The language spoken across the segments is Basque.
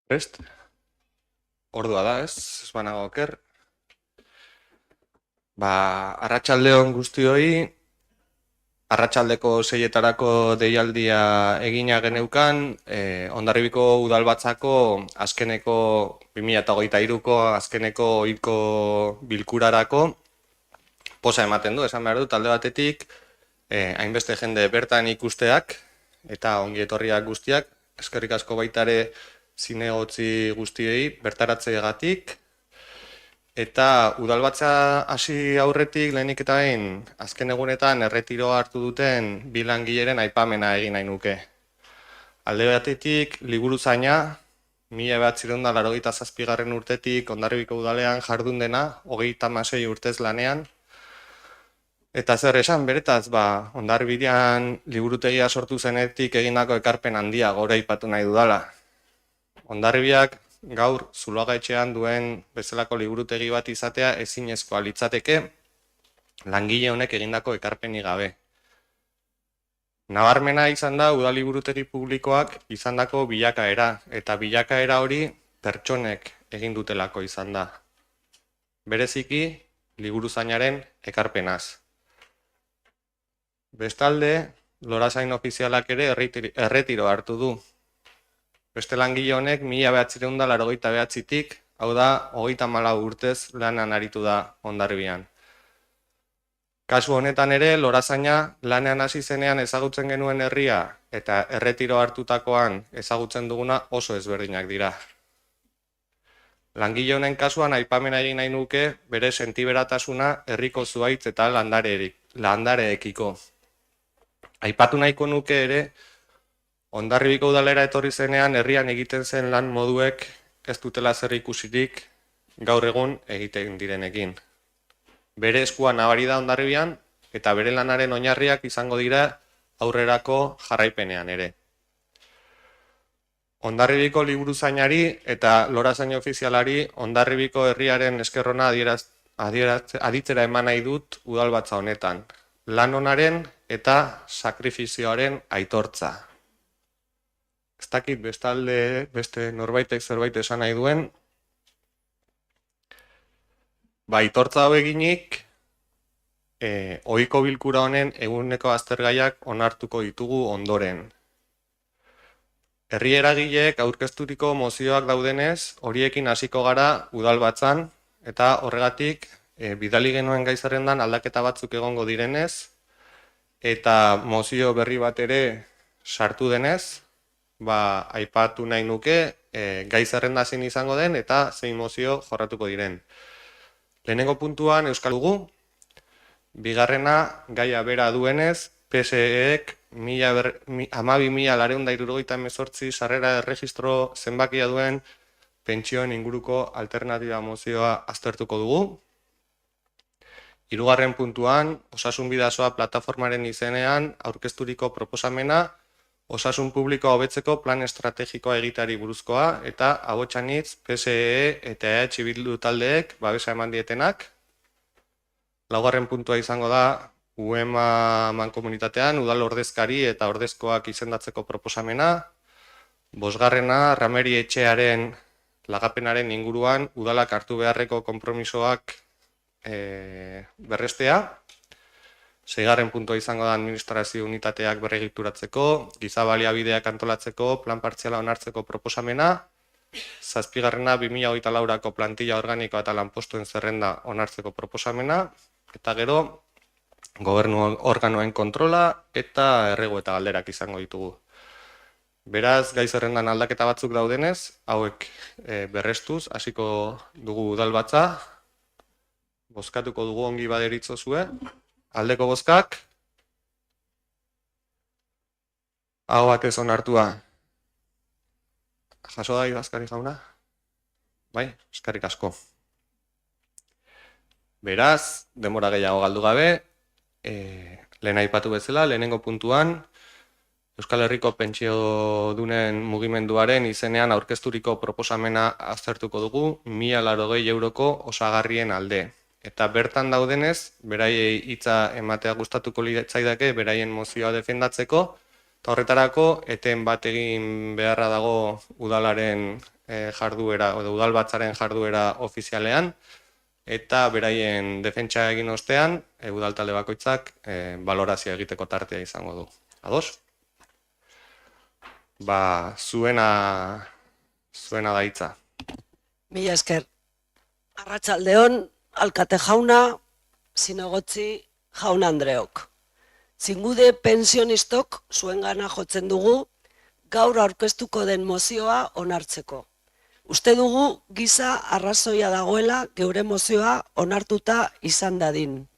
Prest? Ordua da, ez? Ez banago oker. Arratsaldeon guztioi, arratsaldeko 6etarako deialdia egina geneukan, Hondarribiko udalbatzako azkeneko 2023ko azkeneko ohiko bilkurarako posa ematen du, esan behar dut, alde batetik, hainbeste jende bertan ikusteak eta ongi etorriak guztiak, eskerrik asko baita ere zinegotzi guztiei bertaratzeagatik. Eta udalbatza hasi aurretik lehenik eta behin azken egunetan erretiroa hartu duten bi langileren aipamena egin nahi nuke. Alde batetik liburuzaina 1987 urtetik Hondarribiko udalean jardun dena, 36 urtez lanean. Eta zer esan beretaz, Hondarribian liburutegia sortu zenetik egindako ekarpen handia gora aipatu nahi dudala. Hondarribiak gaur Zuloaga etxean duen bezalako liburutegi bat izatea ezinezkoa litzateke langile honek egindako ekarpenik gabe. Nabarmena izan da udal liburutegi publikoak izandako bilakaera, eta bilakaera hori pertsonek egin dutelako izan da. Bereziki liburuzainaren ekarpenaz. Bestalde, lorazain ofizialak ere erretiro hartu du. Beste langile honek 1989tik, hau da, 34 urtez lanan aritu da Hondarribian. Kasu honetan ere, lorazaina lanean hasi zenean ezagutzen genuen herria eta erretiro hartutakoan ezagutzen duguna oso ezberdinak dira. Langile honen kasuan aipamena egin nahi nuke bere sentiberatasuna herriko zuhaitz eta landareekiko. Aipatu nahiko nuke ere, Hondarribiko udalera etorri zenean herrian egiten zen lan moduek ez dutela zer ikusirik gaur egun egiten direnekin. Bere eskua nabari da Hondarribian eta bere lanaren oinarriak izango dira aurrerako jarraipenean ere. Hondarribiko liburuzainari eta lorazain ofizialari Hondarribiko herriaren eskerrona aditzera eman nahi dut udalbatza honetan. Lan onaren eta sakrifizioaren aitortza. Ez dakit bestalde beste norbaitek zerbait esan nahi duen. Aitortza hau eginik, ohiko bilkura honen eguneko aztergaiak onartuko ditugu ondoren. Herri eragileek aurkezturiko mozioak daudenez, horiekin hasiko gara udalbatzan, eta horregatik bidali genuen gai zerrendan aldaketa batzuk egongo direnez, eta mozio berri bat ere sartu denez, aipatu nahi nuke gai zerrenda zein izango den eta zein mozio jorratuko diren. Lehenengo puntuan euskal dugu, bigarrena gaia bera duenez, PSEek 12.978 sarrera erregistro zenbakia duen pentsioen inguruko alternatiba mozioa aztertuko dugu. Hirugarren puntuan, Osasun Bidasoa plataformaren izenean aurkezturiko proposamena osasun publikoa hobetzeko plan estrategikoa egiteari buruzkoa eta ahotsanitz PSE eta EH Bildu taldeek babesa eman dietenak. Laugarren puntua izango da UEMA mankomunitatean udal ordezkari eta ordezkoak izendatzeko proposamena. Bosgarrena, Rameri etxearen lagapenaren inguruan udalak hartu beharreko konpromisoak berrestea. Seigarren puntua izango da administrazio unitateak berregituratzeko, giza baliabideak antolatzeko, plan partziala onartzeko proposamena. Zazpigarrena 2024ko plantilla organikoa eta lanpostuen zerrenda onartzeko proposamena. Eta gero, gobernu organoen kontrola eta erregu eta galderak izango ditugu. Beraz, gai zerrendan aldaketa batzuk daudenez, hauek berrestuz, hasiko dugu udalbatza. Bozkatuko dugu ongi baderitzozue. Aldeko bozkak. Aho batez onartua. Jaso da idazkari jauna? Bai, eskerrik asko. Beraz, denbora gehiago galdu gabe, lehen aipatu bezala, lehenengo puntuan, Euskal Herriko pentsiodunen mugimenduaren izenean aurkezturiko proposamena aztertuko dugu 1.080 euroko osagarrien alde. Eta bertan daudenez, beraiei hitza ematea gustatuko litzaidake beraien mozioa defendatzeko, eta Eta horretarako, eten bat egin beharra dago udalaren jarduera, edo udalbatzaren jarduera ofizialean, eta beraien defentsa egin ostean, udal talde bakoitzak balorazioa egiteko tartea izango du. Ados? Zuena da hitza. Mila esker. Arratsaldeon, alkate jauna, zinegotzi jaun Andreok. Zingude pensionistok zuengana jotzen dugu, gaur aurkeztuko den mozioa onartzeko. Uste dugu giza arrazoia dagoela geure mozioa onartuta izan dadin.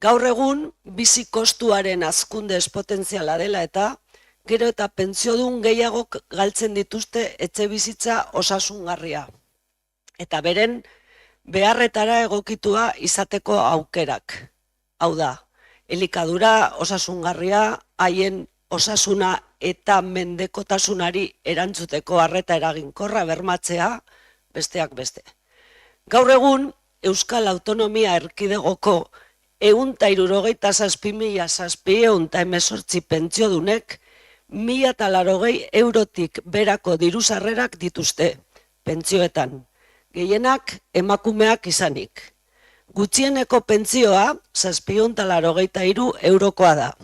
Gaur egun bizi kostuaren hazkunde espotentziala dela eta gero eta pentsiodun gehiagok galtzen dituzte etxebizitza osasungarria. Eta beren beharretara egokitua izateko aukerak. Hau da, elikadura osasungarria, haien osasuna eta mendekotasunari erantzuteko arreta eraginkorra bermatzea, besteak beste. Gaur egun, Euskal Autonomia Erkidegoko 167.718 pentsiodunek 1.080 eurotik berako diru-sarrerak dituzte pentsioetan, gehienak emakumeak izanik. Gutxieneko pentsioa 783 eurokoa da.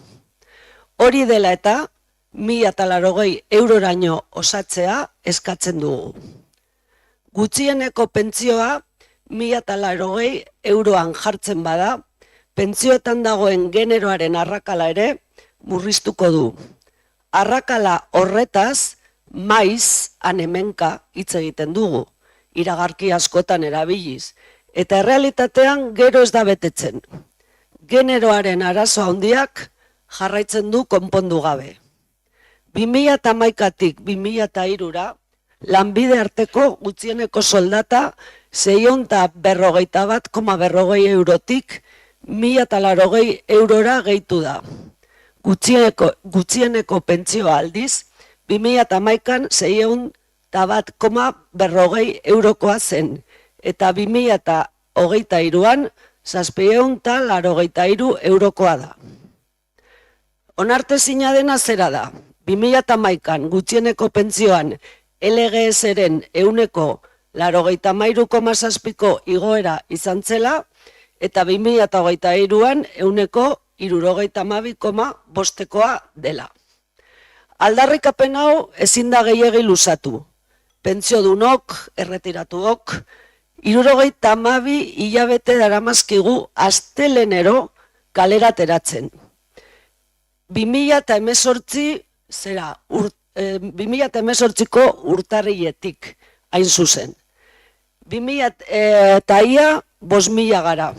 Hori dela eta 1.080 euroraino osatzea eskatzen dugu. Gutxieneko pentsioa 1.080 euroan jartzen bada, pentsioetan dagoen generoaren arrakala ere murriztuko du. Arrakala horretaz, maiz hemenka hitz egiten dugu, iragarki askotan erabiliz, eta errealitatean gero ez da betetzen. Generoaren arazo handiak jarraitzen du konpondu gabe. 2011tik 2003ra lanbide arteko gutxieneko soldata 641,40 eurotik 1.080 eurora gehitu da. Gutxieneko pentsioa aldiz, 2011an 601,40 eurokoa zen, eta 2023an 783 eurokoa da. Onartezina dena zera da, 2011an gutxieneko pentsioan LGS-eren 83,7ko igoera izan zela, eta 2023an 72,5koa dela. Aldarrikapen hau ezin da gehiegi luzatu. Pentsiodunok, erretiratuok, 72 hilabete daramazkigu astelenero kalera ateratzen. 2018ko urtarriletik hain zuzen. 2000 5.000 gara.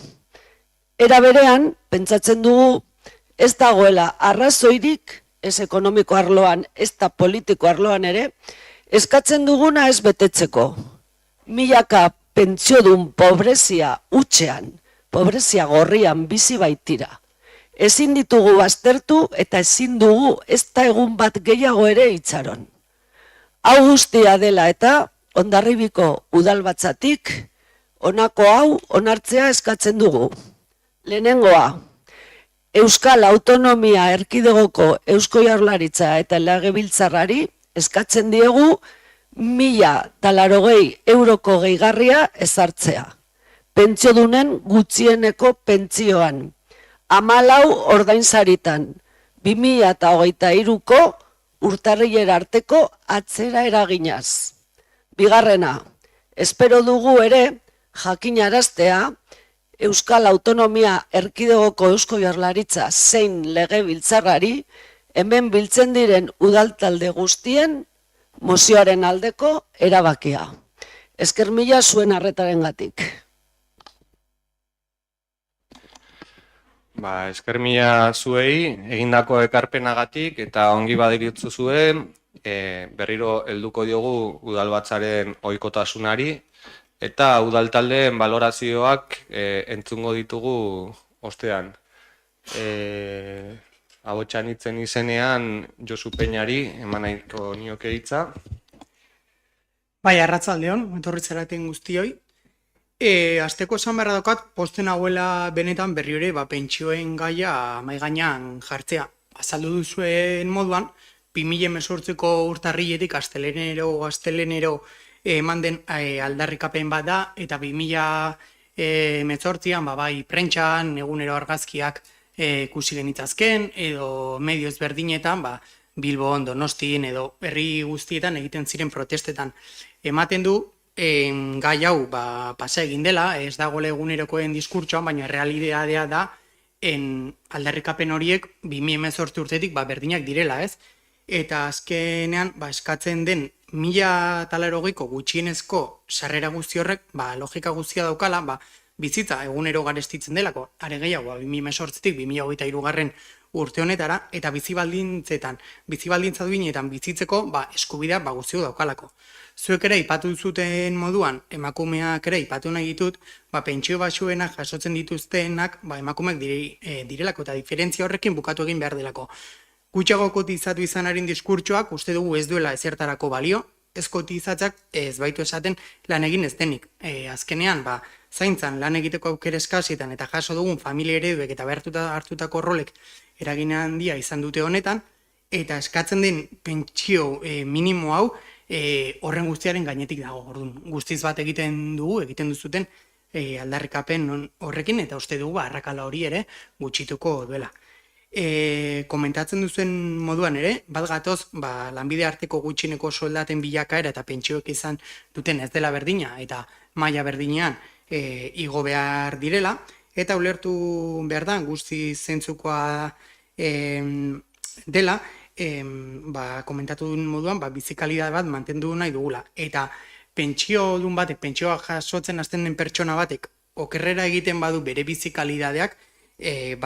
Era berean, pentsatzen dugu, ez dagoela arrazoirik, ez ekonomiko arloan, ez da politiko arloan ere, eskatzen duguna ez betetzeko. Milaka pentsiodun pobrezia utxean, pobrezia gorrian bizi baitira. Ezin ditugu baztertu eta ezin dugu ez da egun bat gehiago ere itxaron. Hau guztia dela eta Hondarribiko udalbatzatik honako hau onartzea eskatzen dugu. Lehenengoa, Euskal Autonomia Erkidegoko Eusko Jaurlaritza eta Legebiltzarrari eskatzen diegu 1.080 euroko gehigarria ezartzea. Pentsiodunen gutxieneko pentsioan. 14 ordainsaritan. 2023ko urtarrilera arteko atzera eraginaz. Bigarrena, espero dugu ere jakinaraztea Euskal Autonomia Erkidegoko Eusko Jaurlaritza zein Legebiltzarrari hemen biltzen diren udaltalde guztien mozioaren aldeko erabakia. Esker mila zuen arretarengatik. Esker mila zuei egindako ekarpenagatik eta ongi badirutzu zuen berriro helduko diogu udalbatzaren ohikotasunari eta udaltaldeen balorazioak entzungo ditugu ostean. Ahotsan hitzen izenean Josu Peñari eman nahiko nioke hitza. Bai, arratsaldeon, etorritzeraten guztioi. Asteko esan beharra daukat, posten hauela benetan berri hori pentsioen gaia mahai gainean jartzea. azaldu duzuen moduan, 2018ko urtarriletik gaztelenero eman den aldarrikapen bat da, eta 2018an bai prentxan, egunero argazkiak ikusi genitzazken, edo medio ezberdinetan, Bilbon, Donostin edo herri guztietan egiten ziren protestetan. Ematen du, gai hau pasa egin dela, ez dagoela egunerokoen diskurtsoan, baina realitatea da aldarrikapen horiek 2018 urtetik berdinak direla, ez? Eta azkenean eskatzen den 1080ko gutxienezko sarrera guzti horrek logika guztia daukala, bizitza egunero garestitzen delako, are gehiago 2018tik 2023 urte honetara, eta bizi baldintza duinetan bizitzeko eskubidea guztiok daukalako. Zuek ere ipatu zuten moduan, emakumeak ere ipatu nahi ditut, pentsio baxuenak jasotzen dituztenak emakumeak direlako, eta diferentzia horrekin bukatu egin behar delako. Gutxiago kotizatu izanaren diskurtsoak uste dugu ez duela ezertarako balio, ez kotizatzak ez baitu esaten lan egin ez denik. Azkenean, zaintzan lan egiteko aukera eskasietan eta jaso dugun familia ereduek eta hartutako rolek eragin handia izan dute honetan, eta eskatzen den pentsio minimo hau horren guztiaren gainetik dago. Orduan, guztiz bat egiten duzuten aldarrikapen horrekin, eta uste dugu arrakala hori ere gutxituko duela. Komentatzen duzuen moduan ere, bat gatoz, lanbide arteko gutxineko soldaten bilakaera eta pentsioek izan duten ez dela berdina, eta maila berdinean igo behar direla, eta ulertu behar da, guzti zentzukoa dela, komentatu duen moduan, bizikalidade bat mantendu nahi dugula. Eta pentsio dun batek, pentsioa jasotzen hasten den pertsona batek, okerrera egiten badu bere bizikalidadeak,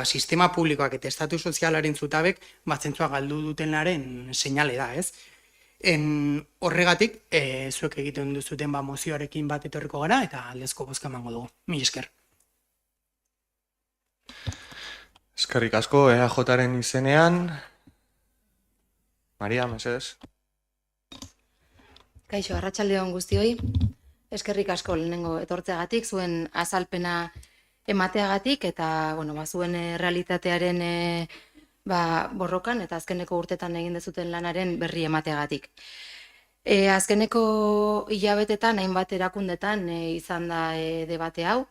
sistema publikoak eta estatu sozialaren zutabek zentzua galdu dutenaren seinale da, ez? Horregatik, zuek egiten duzuten mozioarekin bat etorriko gara, eta aldezko bozka emango dugu. Mila esker. Eskerrik asko EAJaren izenean. Maria, mesedez. Kaixo, arratsalde on guztioi. Eskerrik asko lehenengo etortzeagatik, zuen azalpena emateagatik, eta zuen realitatearen borrokan eta azkeneko urtetan egin dezuten lanaren berri emateagatik. Azkeneko hilabetetan, hainbat erakundetan izan da debate hau,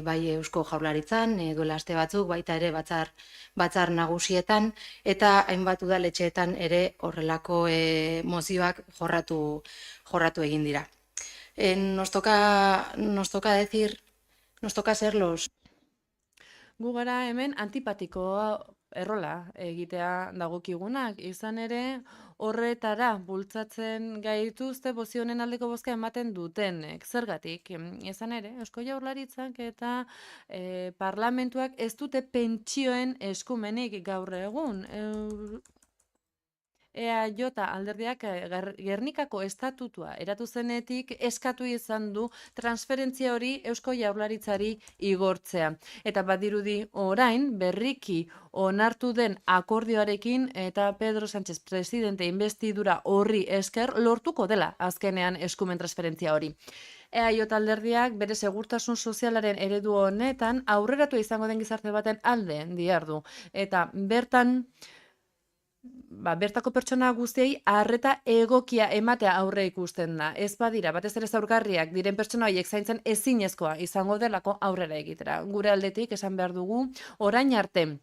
bai Eusko Jaurlaritzan, duela aste batzuk, baita ere batzar nagusietan, eta hainbat udaletxeetan ere horrelako mozioak jorratu egin dira. Nos toca decir, nos toca ser los... Gu gara hemen antipatiko errola egitea dagokigunak, izan ere horretara bultzatzen gaituzte bozio honen aldeko bozka ematen dutenek. Zergatik, izan ere, Eusko Jaurlaritzak eta parlamentuak ez dute pentsioen eskumenik gaur egun. EAJ alderdiak Gernikako estatutua eratu zenetik eskatu izan du transferentzia hori Eusko Jaurlaritzari igortzea. Eta badirudi orain berriki onartu den akordioarekin eta Pedro Sánchez presidente investidura horri esker lortuko dela azkenean eskumen transferentzia hori. EAJ alderdiak bere segurtasun sozialaren eredu honetan aurreratu izango den gizarte baten alde dihardu. Eta bertako pertsona guztiei arreta egokia ematea aurre ikusten da. Ez badira, batez ere zaurgarriak diren pertsona horiek zaintzen ezinezkoa izango delako aurrera egitera. Gure aldetik esan behar dugu, orain arte,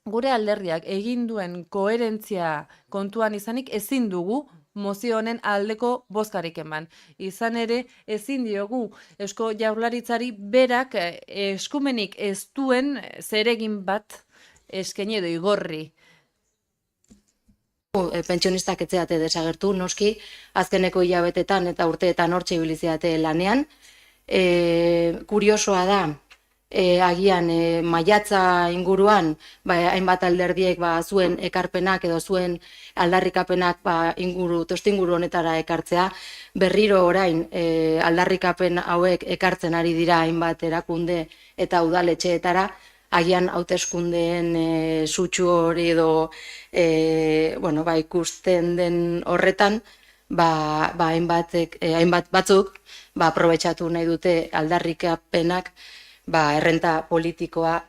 gure alderdiak egin duen koherentzia kontuan izanik ezin dugu mozio honen aldeko bozkarik eman. Izan ere, ezin diogu Eusko Jaurlaritzari berak eskumenik ez duen zeregin bat eskaini edo igorri. Pentsionistak etzeate desagertu, noski, azkeneko hilabetetan eta urteetan hortxe ibiliziate lanean. Kuriosoa da, agian maiatza inguruan, hainbat alderdiek zuen ekarpenak edo zuen aldarrikapenak tostinguru honetara ekartzea, berriro orain aldarrikapen hauek ekartzen ari dira hainbat erakunde eta udaletxeetara, agian hauteskundeen sutsu hori edo ikusten den horretan, hainbat batzuk aprobetxatu nahi dute aldarrikapenak errenta politikoa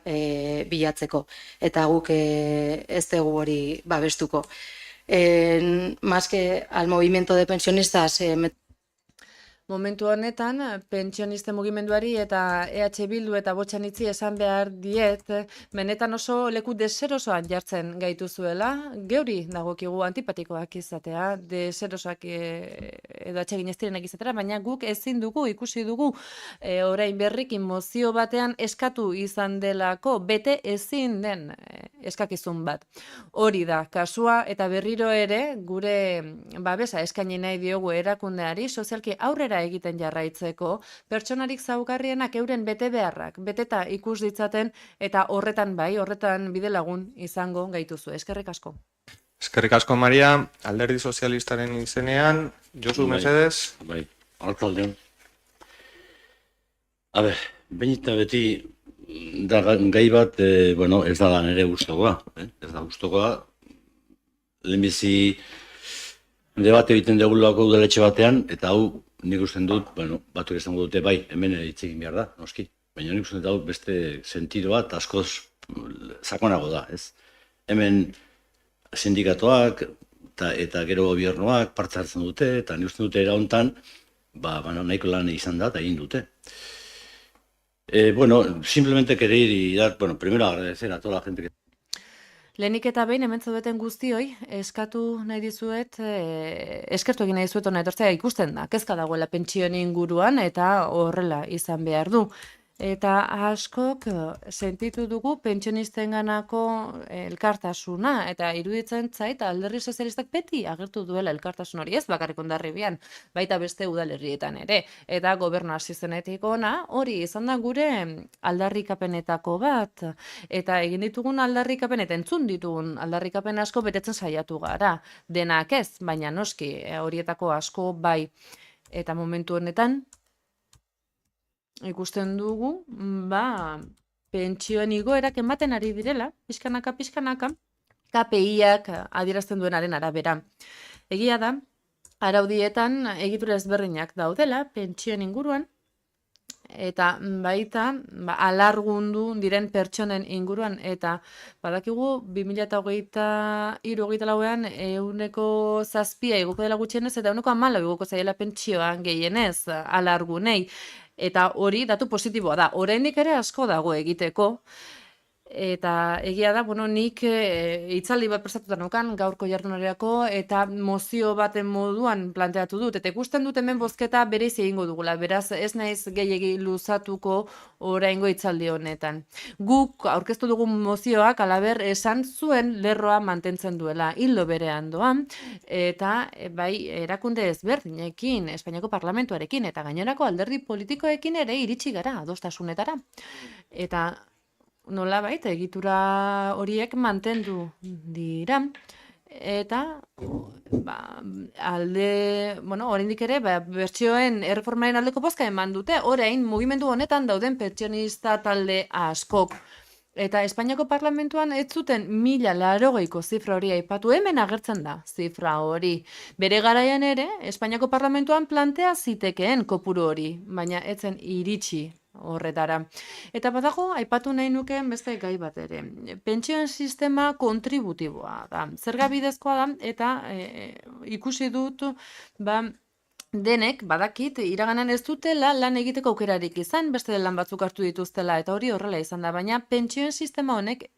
bilatzeko. Eta guk ez dugu hori babestuko. Más que al movimiento de pensionistas, Momentu honetan, pentsionisten mugimenduari eta EH Bildu eta Botxanitzi esan behar diet, benetan oso leku deserosoan jartzen gaituzuela, geuri dagokigu antipatikoak izatea, deserosoak edo atsegin ez direnak izatera, baina guk ezin dugu, ikusi dugu, orain berrikin mozio batean eskatu izan delako, bete ezin den eskakizun bat. Hori da, kasua eta berriro ere, gure babesa eskaini nahi diogu erakundeari, sozialki aurrera egiten jarraitzeko, pertsonarik zaugarrienak euren bete beharrak, beteta ikus ditzaten, eta horretan bide lagun izango gaituzu. Eskerrik asko. Eskerrik asko, Maria, Alderdi Sozialistaren izenean, Josu mesedez. Bai, alkaldeon. A ber, behin eta beti da gai bat, ez da nire gustokoa, ez da gustokoa, lehenbizi debate egiten degulako udaletxe batean, eta hau nik usten dut, batuk esango dute bai, hemen hitz egin behar da, noski. Baina nik usten dut hau beste sentido bat askoz sakonago da, ez? Hemen sindikatoak eta gero gobiernoak parte hartzen dute, eta nik usten dute era hontan, nahiko lan izan da, eta egin dute. Simplemente querer dar, primero agradecer a toda la gente que... Lehenik eta behin hemen zaudeten guztioi, eskatu nahi dizuet, eskertu egin nahi dizuet hona etortzea ikusten da, kezka dagoela pentsioen inguruan eta horrela izan behar du. Eta askok sentitu dugu pentsionistenganako elkartasuna, eta iruditzen zait Alderdi Sozialistak beti agertu duela elkartasun hori, ez bakarrik Hondarribian, baita beste udalerrietan ere. Eta gobernu hasi zenetik ona, hori izan da gure aldarrikapenetako bat, eta egin ditugun aldarrikapen eta entzun ditugun aldarrikapen asko betetzen saiatu gara. Denak ez, baina noski horietako asko bai. Eta momentu honetan, ikusten dugu, pentsioen igoerak ematen ari direla, pixkanaka, KPI-ak adierazten duenaren arabera. Egia da, araudietan egitura ezberdinak daudela, pentsioen inguruan, eta baita alargundu diren pertsonen inguruan, eta badakigu 2023-2024ean 7% igoko dela gutxienez, eta 14% igoko zaiela pentsioan gehienez alargunei. Eta hori datu positiboa da. Oraindik ere asko dago egiteko. Eta egia da, nik hitzaldi bat prestatuta neukan gaurko jardunerako eta mozio baten moduan planteatu dut. Eta ikusten dut hemen bozketa bereiz egingo dugula. Beraz, ez naiz gehiegi luzatuko oraingo hitzaldi honetan. Guk aurkeztu dugun mozioak alaber esan zuen lerroa mantentzen duela hildo berean doan. Eta bai erakunde ezberdinekin, Espainiako Parlamentuarekin eta gainerako alderdi politikoekin ere iritsi gara adostasunetara. Eta nolabait egitura horiek mantendu dira, eta oraindik ere bertsioen erreformaren aldeko bozka eman dute, orain mugimendu honetan dauden pentsionista talde askok. Eta Espainiako Parlamentuan ez zuten 1080ko zifra hori aipatu, hemen agertzen da zifra hori. Bere garaian ere, Espainiako Parlamentuan plantea zitekeen kopuru hori, baina ez zen iritsi horretara. Eta badago, aipatu nahi nukeen beste gai bat ere. Pentsioen sistema kontributiboa da. Zerga bidezkoa da, eta ikusi dut, denek, badakit, iraganan ez dutela lan egiteko aukerarik izan, beste lan batzuk hartu dituztela, eta hori horrela izan da, baina pentsioen sistema honek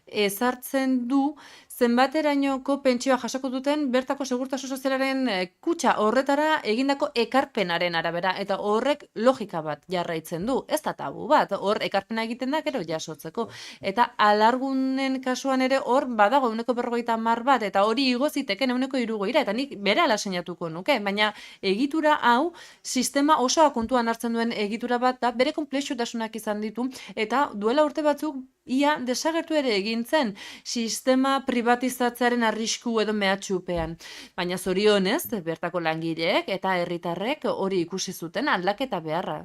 ezartzen du zenbaterainoko pentsioa jasoko duten bertako segurtasun sozialaren kutxa horretara egindako ekarpenaren arabera, eta horrek logika bat jarraitzen du, ez da tabu bat, hor ekarpena egiten da gero jasotzeko, eta alargunen kasuan ere hor badago 150 bat, eta hori igo ziteken 160, eta nik berehala seinatuko nuke, baina egitura hau sistema osoa kontuan hartzen duen egitura bat da, bere konplexutasunak izan ditu, eta duela urte batzuk ia desagertu ere egin zen sistema privatizatzearen arrisku edo mehatxupean. Baina zorionez, bertako langileek eta herritarrek hori ikusi zuten aldaketa beharra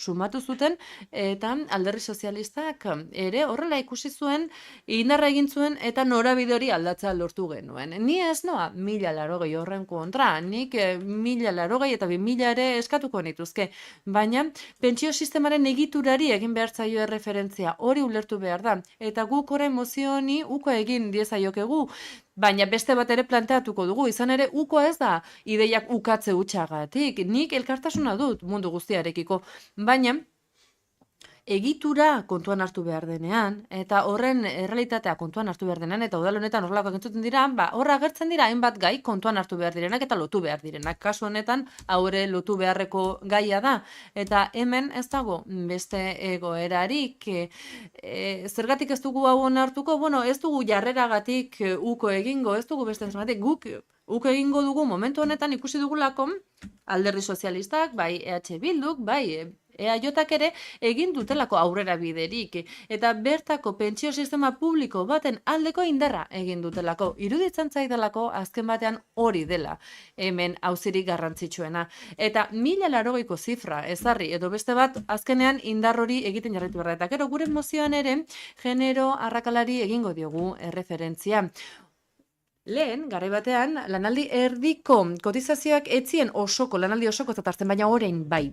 sumatu zuten, eta Alderdi Sozialistak ere horrela ikusi zuen, indarra egin zuen eta norabide hori aldatzea lortu genuen. Ni ez noa 1080 horren kontra, nik 1080 eta 2000 ere eskatuko nituzke, baina pentsio sistemaren egiturari egin behar zaio erreferentzia, hori ulertu behar da, eta guk orain mozio honi uko egin diezaiokegu, baina beste bat ere planteatuko dugu, izan ere ukoa ez da ideiak ukatze utxagatik, nik elkartasuna dut mundu guztiarekiko, baina egitura kontuan hartu behar denean, eta horren errealitatea kontuan hartu behar denean, eta udal honetan horrelakoak entzuten dira, horra agertzen dira hainbat gai kontuan hartu behar direnak eta lotu behar direnak. Kasu honetan, haure lotu beharreko gaia da, eta hemen ez dago beste egoerarik, zergatik ez dugu hau onartuko, ez dugu jarreragatik uko egingo, ez dugu beste zergatik, guk uko egingo dugu momentu honetan ikusi dugulako Alderdi Sozialistak, bai EH Bilduk, bai EAJak ere egin dutelako aurrera biderik, eta bertako pentsio sistema publiko baten aldeko indarra egin dutelako. Iruditzen zaidalako azken batean hori dela, hemen auzirik garrantzitsuena. Eta 1080ko zifra ezarri, edo beste bat azkenean indar hori egiten jarraitu behar. Eta gero gure mozioan ere, genero arrakalari egingo diogu erreferentzia. Lehen, garai batean, lanaldi erdiko kotizazioak etzien osoko, lanaldi osoko zatartzen, baina orain bai.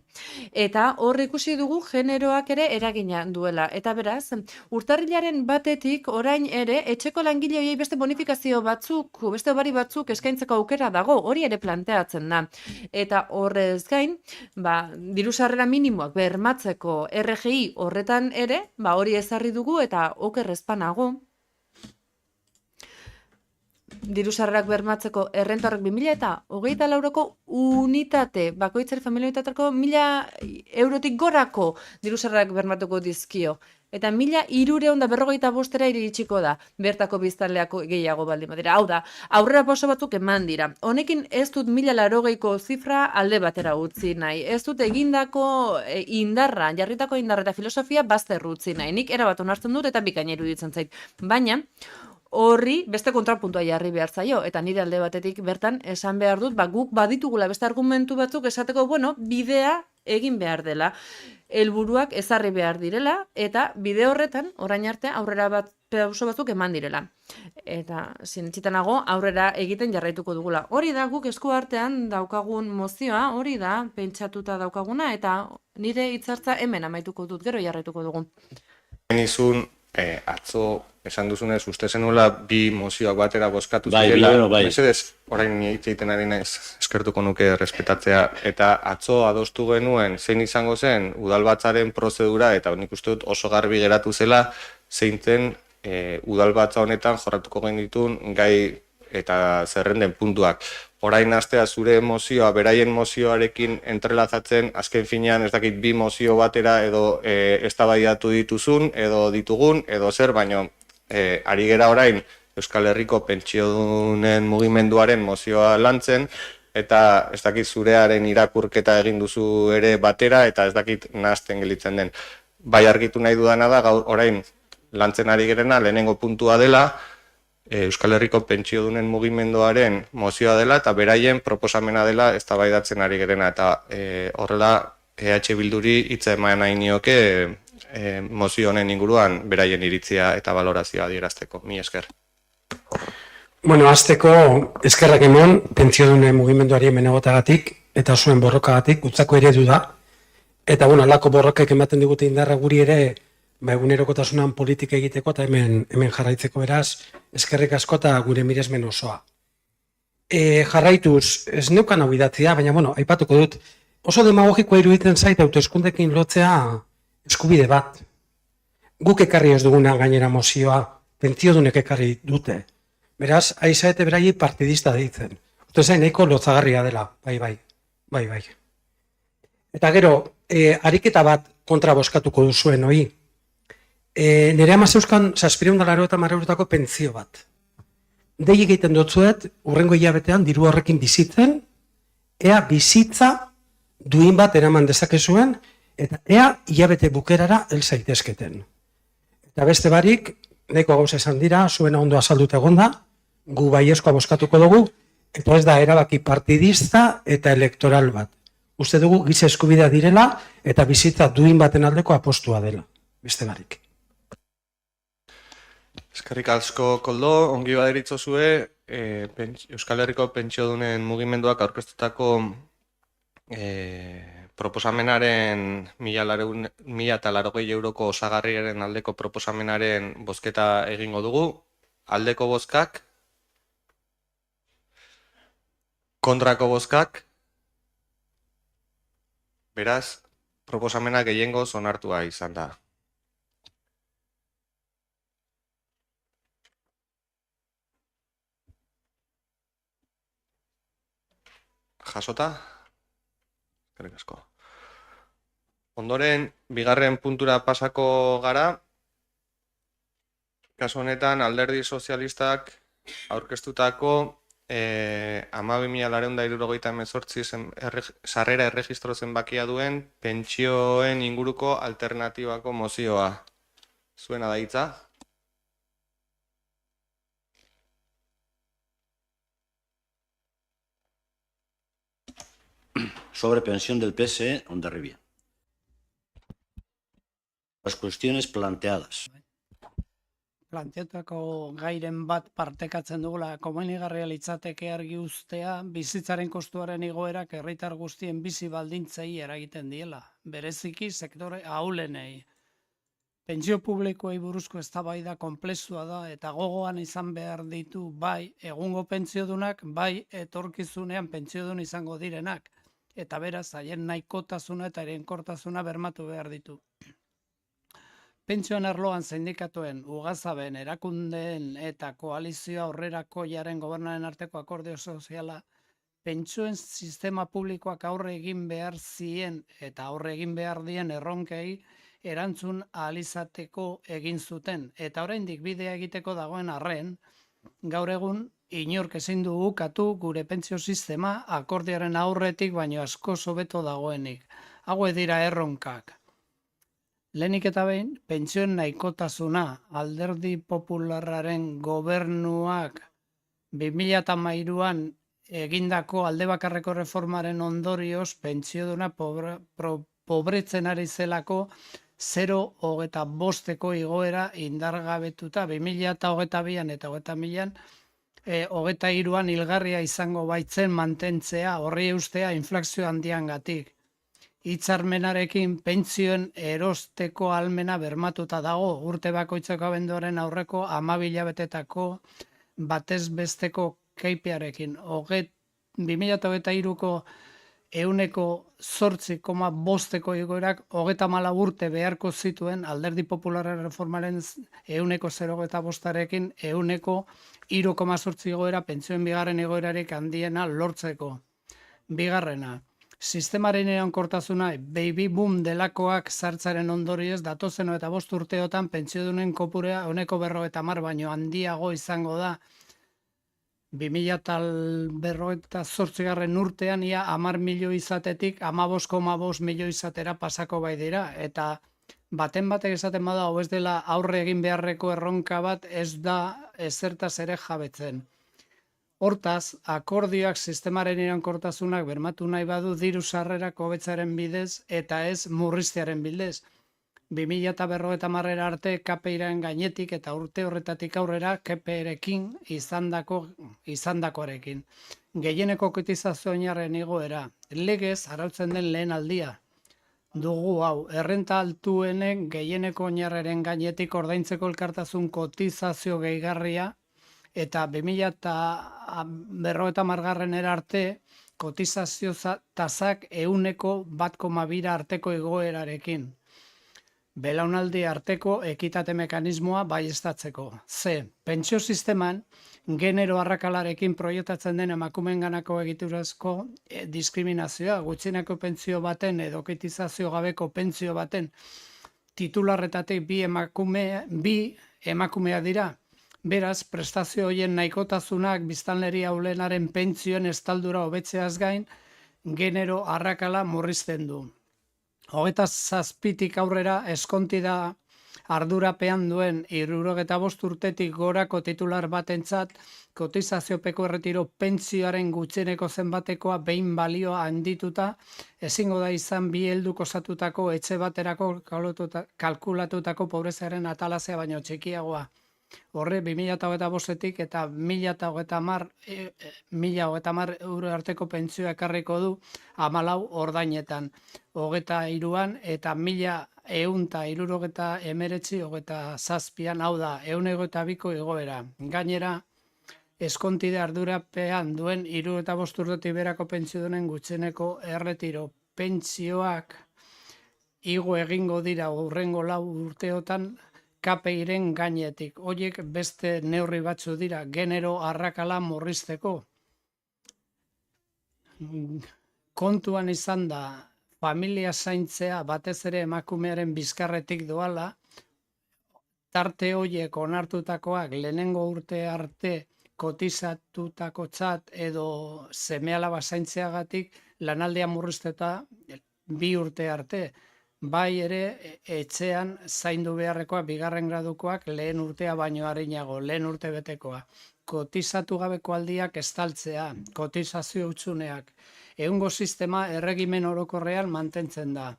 Eta hor ikusi dugu generoak ere eragina duela. Eta beraz, urtarrilaren batetik orain ere, etxeko langileei beste bonifikazio batzuk, beste obari batzuk eskaintzeko aukera dago, hori ere planteatzen da. Eta horrez gain, diru sarrera minimoak bermatzeko RGI horretan ere, hori ezarri dugu eta oker ezpanago. Diru sarrerak bermatzeko errenta horrek 2024ko unitate, bakoitzari familia unitateko 1000 eurotik gorako diru sarrerak bermatuko dizkio. Eta 1345 iritsiko da, bertako biztanleako gehiago baldin badira. Hau da, aurrera pauso batzuk eman dira. Honekin ez dut 1080ko zifra alde batera utzi nahi. Ez dut egindako indarra, jarritako indarra eta filosofia bazter utzi nahi. Nik erabat onartzen dut eta bikaina iruditzen zait. Baina, horri beste kontrapuntua jarri behar zaio, eta nire alde batetik bertan esan behar dut, guk baditugula beste argumentu batzuk esateko, bidea egin behar dela. Helburuak ezarri behar direla, eta bide horretan, orain arte, aurrera pauso batzuk eman direla. Eta zintzitanago aurrera egiten jarraituko dugula. Hori da guk esku artean daukagun mozioa, hori da pentsatuta daukaguna, eta nire hitzartza hemen amaituko dut, gero jarraituko dugu. Nizun, atzo esan duzunez, uste zenula bi mozioak batera bozkatu zirela. Bai. Mesedez, orain hitz egiten ari naiz, eskertuko nuke respetatzea. Eta atzo adostu genuen zein izango zen udalbatzaren prozedura, eta nik uste dut oso garbi geratu zela, zeintzen udalbatza honetan jorratuko genitun gai eta zerrenden puntuak. Orain astea zure mozioa, beraien mozioarekin entrelazatzen, azken finean ez dakit bi mozio batera edo eztabaidatu dituzun, edo ditugun, edo zer, baino ari gera orain Euskal Herriko pentsiodunen mugimenduaren mozioa lantzen, eta ez dakit zurearen irakurketa egin duzu ere batera, eta ez dakit nahazten gelitzen den. Bai argitu nahi dudana da, gaur orain lantzen ari gerena, lehenengo puntua dela, Euskal Herriko pentsiodunen mugimenduaren mozioa dela eta beraien proposamena dela eztabaidatzen ari gerena, eta horrela EH Bilduri hitza eman nahi nioke mozio honen inguruan beraien iritzia eta valorazioa adierazteko. Mi esker. Hasteko eskerrak eman pentsiodunen mugimenduari hemen egotagatik eta zuen borrokagatik gutzako eredu da. Eta alako borrokek ematen digute indarra guri ere egunerokotasunan politika egiteko eta hemen jarraitzeko, beraz, eskerrik asko eta gure miresmen osoa. Jarraituz, ez neukan hau idatzia, baina, aipatuko dut, oso demagogikoa iruditzen zait hauteskundeekin lotzea eskubide bat. Guk ekarri ez duguna gainera mozioa, pentsiodunek ekarri dute. Beraz, aizaete berai partidista deitzen. Uste zain, nahiko lotzagarria dela, bai. Eta gero, ariketa bat kontra bozkatuko duzuen hoi. Nire ama zeuskan 780 pentsio bat. Dei egiten dutzuet, urrengo hilabetean diru horrekin bizitzen, ea bizitza duin bat eraman dezakezuen, eta ea hilabete bukerara hel zaitezketen. Eta beste barik, nahiko gauza esan dira, zuena ondo azalduta egonda, gu baiezkoa bozkatuko dugu, eta ez da erabaki partidista eta elektoral bat. uste dugu giza eskubidea direla eta bizitza duin baten aldeko apostua dela, beste barik. Eskerrik asko, Koldo, ongi baderitzozue, Euskal Herriko pentsiodunen mugimenduak aurkeztutako proposamenaren 1.080 euroko osagarriaren aldeko proposamenaren bozketa egingo dugu. Aldeko bozkak, kontrako bozkak, beraz, proposamena gehiengoz onartua izan da. Jasota? Eskerrik asko. Ondoren, bigarren puntura pasako gara. Kasu honetan, Alderdi Sozialistak aurkeztutako 12.978 sarrera erregistro zenbakia duen pentsioen inguruko alternatibako mozioa. Zuena da hitza? Sobre pensión del PSE, Hondarribia. Las cuestiones planteadas. Planteatako gairen bat partekatzen dugula komenigarria litzateke argi uztea bizitzaren kostuaren igoerak herritar guztien bizi baldintzei eragiten diela, bereziki sektore ahulenei. Pentsio publikoei buruzko eztabaida konplexua da eta gogoan izan behar ditu bai egungo pentsiodunak, bai etorkizunean pentsiodun izango direnak, eta beraz haien nahikotasuna eta iraunkortasuna bermatu behar ditu. Pentsioen arloan sindikatuen, ugazaben, erakundeen eta koalizio aurrerakoiaren gobernaren arteko akordio soziala pentsioen sistema publikoak aurre egin behar zien eta aurre egin behar dien erronkei erantzun ahal izateko egin zuten eta oraindik bidea egiteko dagoen arren, gaur egun inork ezin du ukatu gure pentsio sistema akordioaren aurretik baino askoz hobeto dagoenik. Hauek dira erronkak. Lehenik eta behin, pentsioen nahikotasuna Alderdi Popularraren gobernuak 2013an egindako alde bakarreko reformaren ondorioz pentsioduna pobretzen ari zelako 0,25eko igoera indargabetuta 2022an eta 2023an hilgarria izango baitzen mantentzea horri eustea inflazio handiangatik. Hitzarmenarekin pentsioen erosteko ahalmena bermatuta dago urte bakoitzeko abenduaren aurreko 12 hilabetetako batez besteko KPIarekin. 2023ko 8,5eko igoerak 34 urte beharko zituen Alderdi Popularraren reformaren 0,05arekin 3,8 igoera pentsioen bigarren igoerarik handiena lortzeko. Bigarrena. Sistemaren iraunkortasuna baby boom delakoak sartzaren ondorioz datozen eta 5 urteotan pentsiodunen kopurea 50% baino handiago izango da. 2048 urtean ia 10 milioi izatetik 15,5 milioi izatera pasako bai dira eta baten batek esaten bada hau ez dela aurre egin beharreko erronka bat ez da ezertaz ere jabetzen. Hortaz, akordioak sistemaren iraunkortasunak bermatu nahi badu diru sarrerak hobetzaren bidez eta ez murriztearen bidez. 2050 arte KPIren gainetik eta urte horretatik aurrera KPIrekin izandakoarekin. Gehieneko kotizazio oinarren igoera, legez arautzen den lehen aldia. Dugu hau, errenta altuenen gehieneko oinarraren gainetik ordaintzeko elkartasun kotizazio gehigarria eta 2050 arte kotizazio tasak 1,2 arteko igoerarekin. Belaunaldi arteko ekitate mekanismoa baieztatzeko. Pentsio sisteman, genero arrakalarekin proiektatzen den emakumeenganako egiturazko diskriminazioa, gutxieneko pentsio baten edo kotizazio gabeko pentsio baten titularretatik bi emakumea dira. Beraz, prestazio horien nahikotasunak biztanleria ahulenaren pentsioen estaldura hobetzeaz gain, genero arrakala murrizten du. 27tik aurrera eskonti da ardurapean duen 65 urtetik gorako titular batentzat kotizaziopeko erretiro pentsioaren gutxieneko zenbatekoa behin balioa handituta ezingo da izan bi helduk osatutako etxe baterako kalkulatutako pobreziaren atalazea baino txikiagoa. Horre, 2025-etik eta 1030 euro arteko pentsioa ekarriko du 14 ordainetan. 23an eta 1179 hau da, 102ko igoera. Gainera, eskontide ardurapean duen 65 urtetik berako pentsiodunen gutxieneko erretiro pentsioak igo egingo dira hurrengo 4 urteotan KPIren gainetik. Horiek beste neurri batzu dira, genero arrakala murrizteko. Kontuan izan da, familia zaintzea batez ere emakumearen bizkarretik doala, tarte horiek onartutakoak lehenengo urte arte kotizatutako txat edo seme-alaba zaintzeagatik lanaldia murrizteta 2 urte arte. Bai ere etxean zaindu beharrekoa bigarren gradukoak lehen urtea baino arinago, lehen urte betekoa. Kotizatu gabeko aldiak estaltzea, kotizazio hutsuneak. Egungo sistema erregimen orokorrean mantentzen da.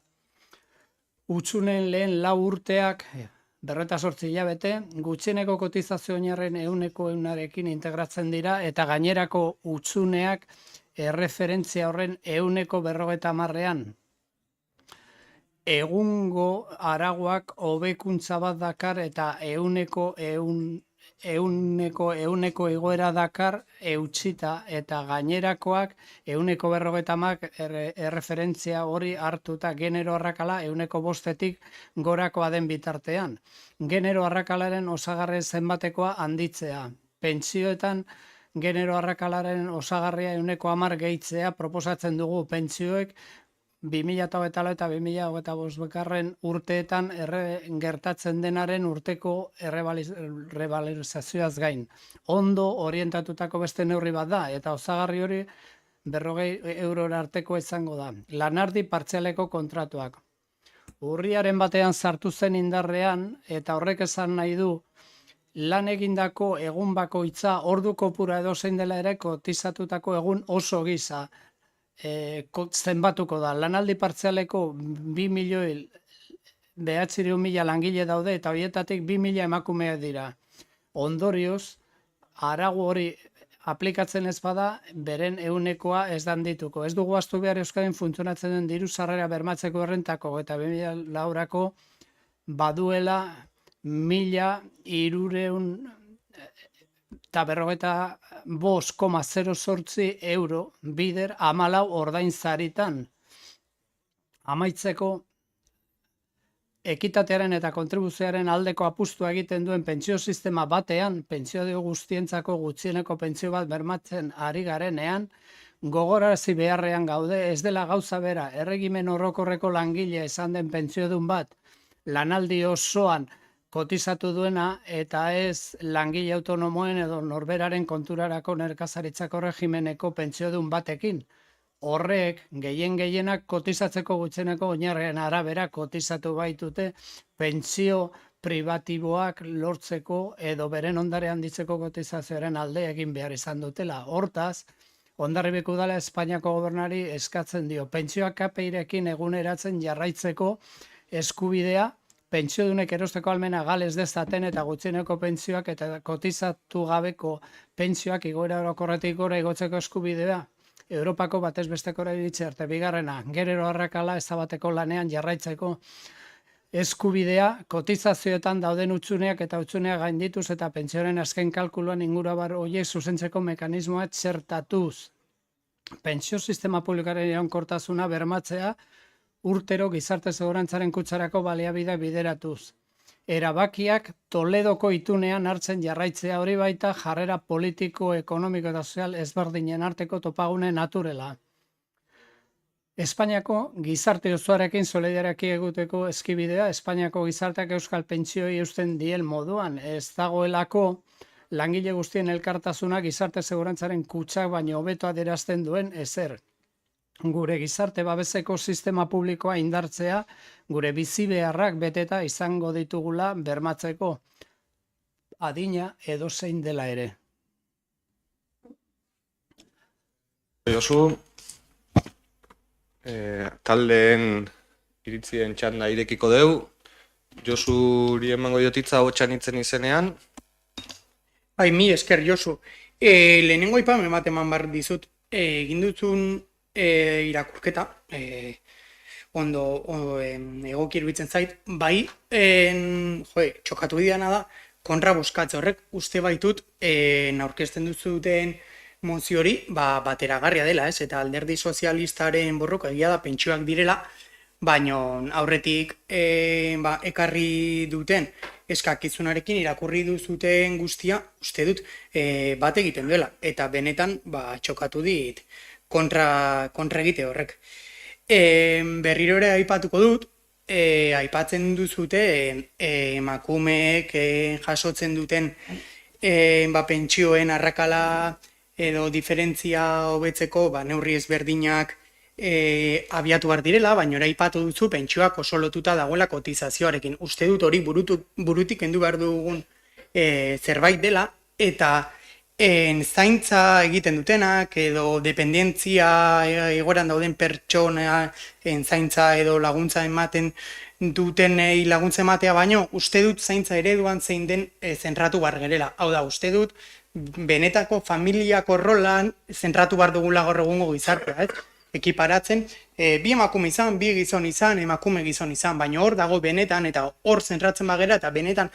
Hutsunen lehen 4 urteak, 58 hilabete, gutxieneko kotizazio oinarren 100%arekin integratzen dira eta gainerako hutsuneak erreferentzia horren 150%ean. Egungo aragoak hobekuntza bat dakar eta ehuneko igoera dakar eutxita eta gainerakoak 150 erreferentzia hori hartuta genero arrakala 105etik gorakoa den bitartean. Genero arrakalaren osagarri zenbatekoa handitzea. Pentsioetan genero arrakalaren osagarria 110 gehitzea proposatzen dugu pentsioek 2024 eta 2025 urteetan gertatzen denaren urteko errebalorizazioaz gain. Ondo orientatutako beste neurri bat da, eta osagarri hori 40 eurora arteko izango da. Lanaldi partzialeko kontratuak. Urriaren batean sartu zen indarrean, eta horrek esan nahi du, lan egindako egun bakoitza ordu kopura edozein dela ere kotizatutako egun oso gisa zenbatuko da. Lanaldi partzialeko 2.900.000 langile daude eta horietatik 2.000 emakumeak dira. Ondorioz, aragu hori aplikatzen ez bada, beren ehunekoa ez dandituko. Ez dugu ahaztu behar Euskadin funtzionatzen den diru sarrera bermatzeko errentako eta 2004ko baduela 1.355,08 euro bider 14 ordainsaritan. Amaitzeko, ekitatearen eta kontribuzioaren aldeko apustua egiten duen pentsio sistema batean, pentsio guztientzako gutxieneko pentsio bat bermatzen ari garenean, gogorarazi beharrean gaude, ez dela gauza bera, erregimen orokorreko langile izan den pentsiodun bat, lanaldi osoan kotizatu duena eta ez langile autonomoen edo norberaren konturarako nekazaritzako regimeneko pentsiodun batekin. Horrek gehienak kotizatzeko gutxieneko oinarrien arabera kotizatu baitute pentsio pribatiboak lortzeko edo beren ondare handitzeko kotizazioaren alde egin behar izan dutela. Hortaz, Hondarribiko Udala Espainiako gobernari eskatzen dio pentsioak KPIrekin eguneratzen jarraitzeko eskubidea, pentsiodunek erosteko almena galez dezaten eta gutxieneko pentsioak eta kotizatu gabeko pentsioak igoera orokorretik gora igotzeko eskubidea. Europako batez bestekora iritsi arte. Bigarrena, genero arrakala ezabateko lanean jarraitzeko eskubidea, kotizazioetan dauden hutsuneak eta hutsuneak gaindituz eta pentsioaren azken kalkuluan ingurabar horiek zuzentzeko mekanismoa txertatuz. Pentsio sistema publikoaren iraunkortasuna bermatzea urtero gizarte segurantzaren kutsarako baliabide bideratuz. Erabakiak Toledoko itunean hartzen jarraitzea hori baita jarrera politiko, ekonomiko eta sozial ezberdinen arteko topagune naturela. Espainiako gizarte osoarekin solidariaki eguteko eskibidea, Espainiako gizarteak euskal pentsioi eusten dien moduan, ez dagoelako langile guztien elkartasuna gizarte segurantzaren kutsak baino hobeto adierazten duen ezer. gure gizarte babeseko sistema publikoa indartzea, gure bizi beharrak beteta izango ditugula bermatzeko, adina edozein dela ere. Josu, taldeen iritzien txanda irekiko deu. Josuri emango diotitza hotxan itzen izenean. Bai, mi esker, Josu. Lehenengo aipamen bat eman behar dizut, egin duzun irakurketa, ondo egoki iruditzen zait, bai, txokatu diana da, kontra boskatze horrek uste baitut aurkezten duzuten mozio hori bateragarria dela, ez? Eta alderdi sozialistaren borroka egia da pentsioak direla, baino aurretik ekarri duten eskakizunarekin irakurri duzuten guztia, uste dut, bat egiten duela. Eta benetan, txokatu dit kontra egite horrek. Berriro ere aipatuko dut, aipatzen duzute emakumeek jasotzen duten pentsioen arrakala edo diferentzia hobetzeko neurri ezberdinak abiatu behar direla, baina ere aipatu duzu pentsioak oso lotuta dagoela kotizazioarekin. Uste dut hori burutik kendu behar dugun zerbait dela, eta zaintza egiten dutenak edo dependentzia egoeran dauden pertsona zaintza edo laguntza ematen dutenei laguntza ematea, baino uste dut zaintza ereduan zein den zentratu behar gerela. Hau da, uste dut benetako familiako rolan zentratu behar dugula gaur egungo gizartea, ekiparatzen, bi emakume izan, bi gizon izan, emakume gizon izan, baina hor dago benetan eta hor zentratzen bagera eta benetan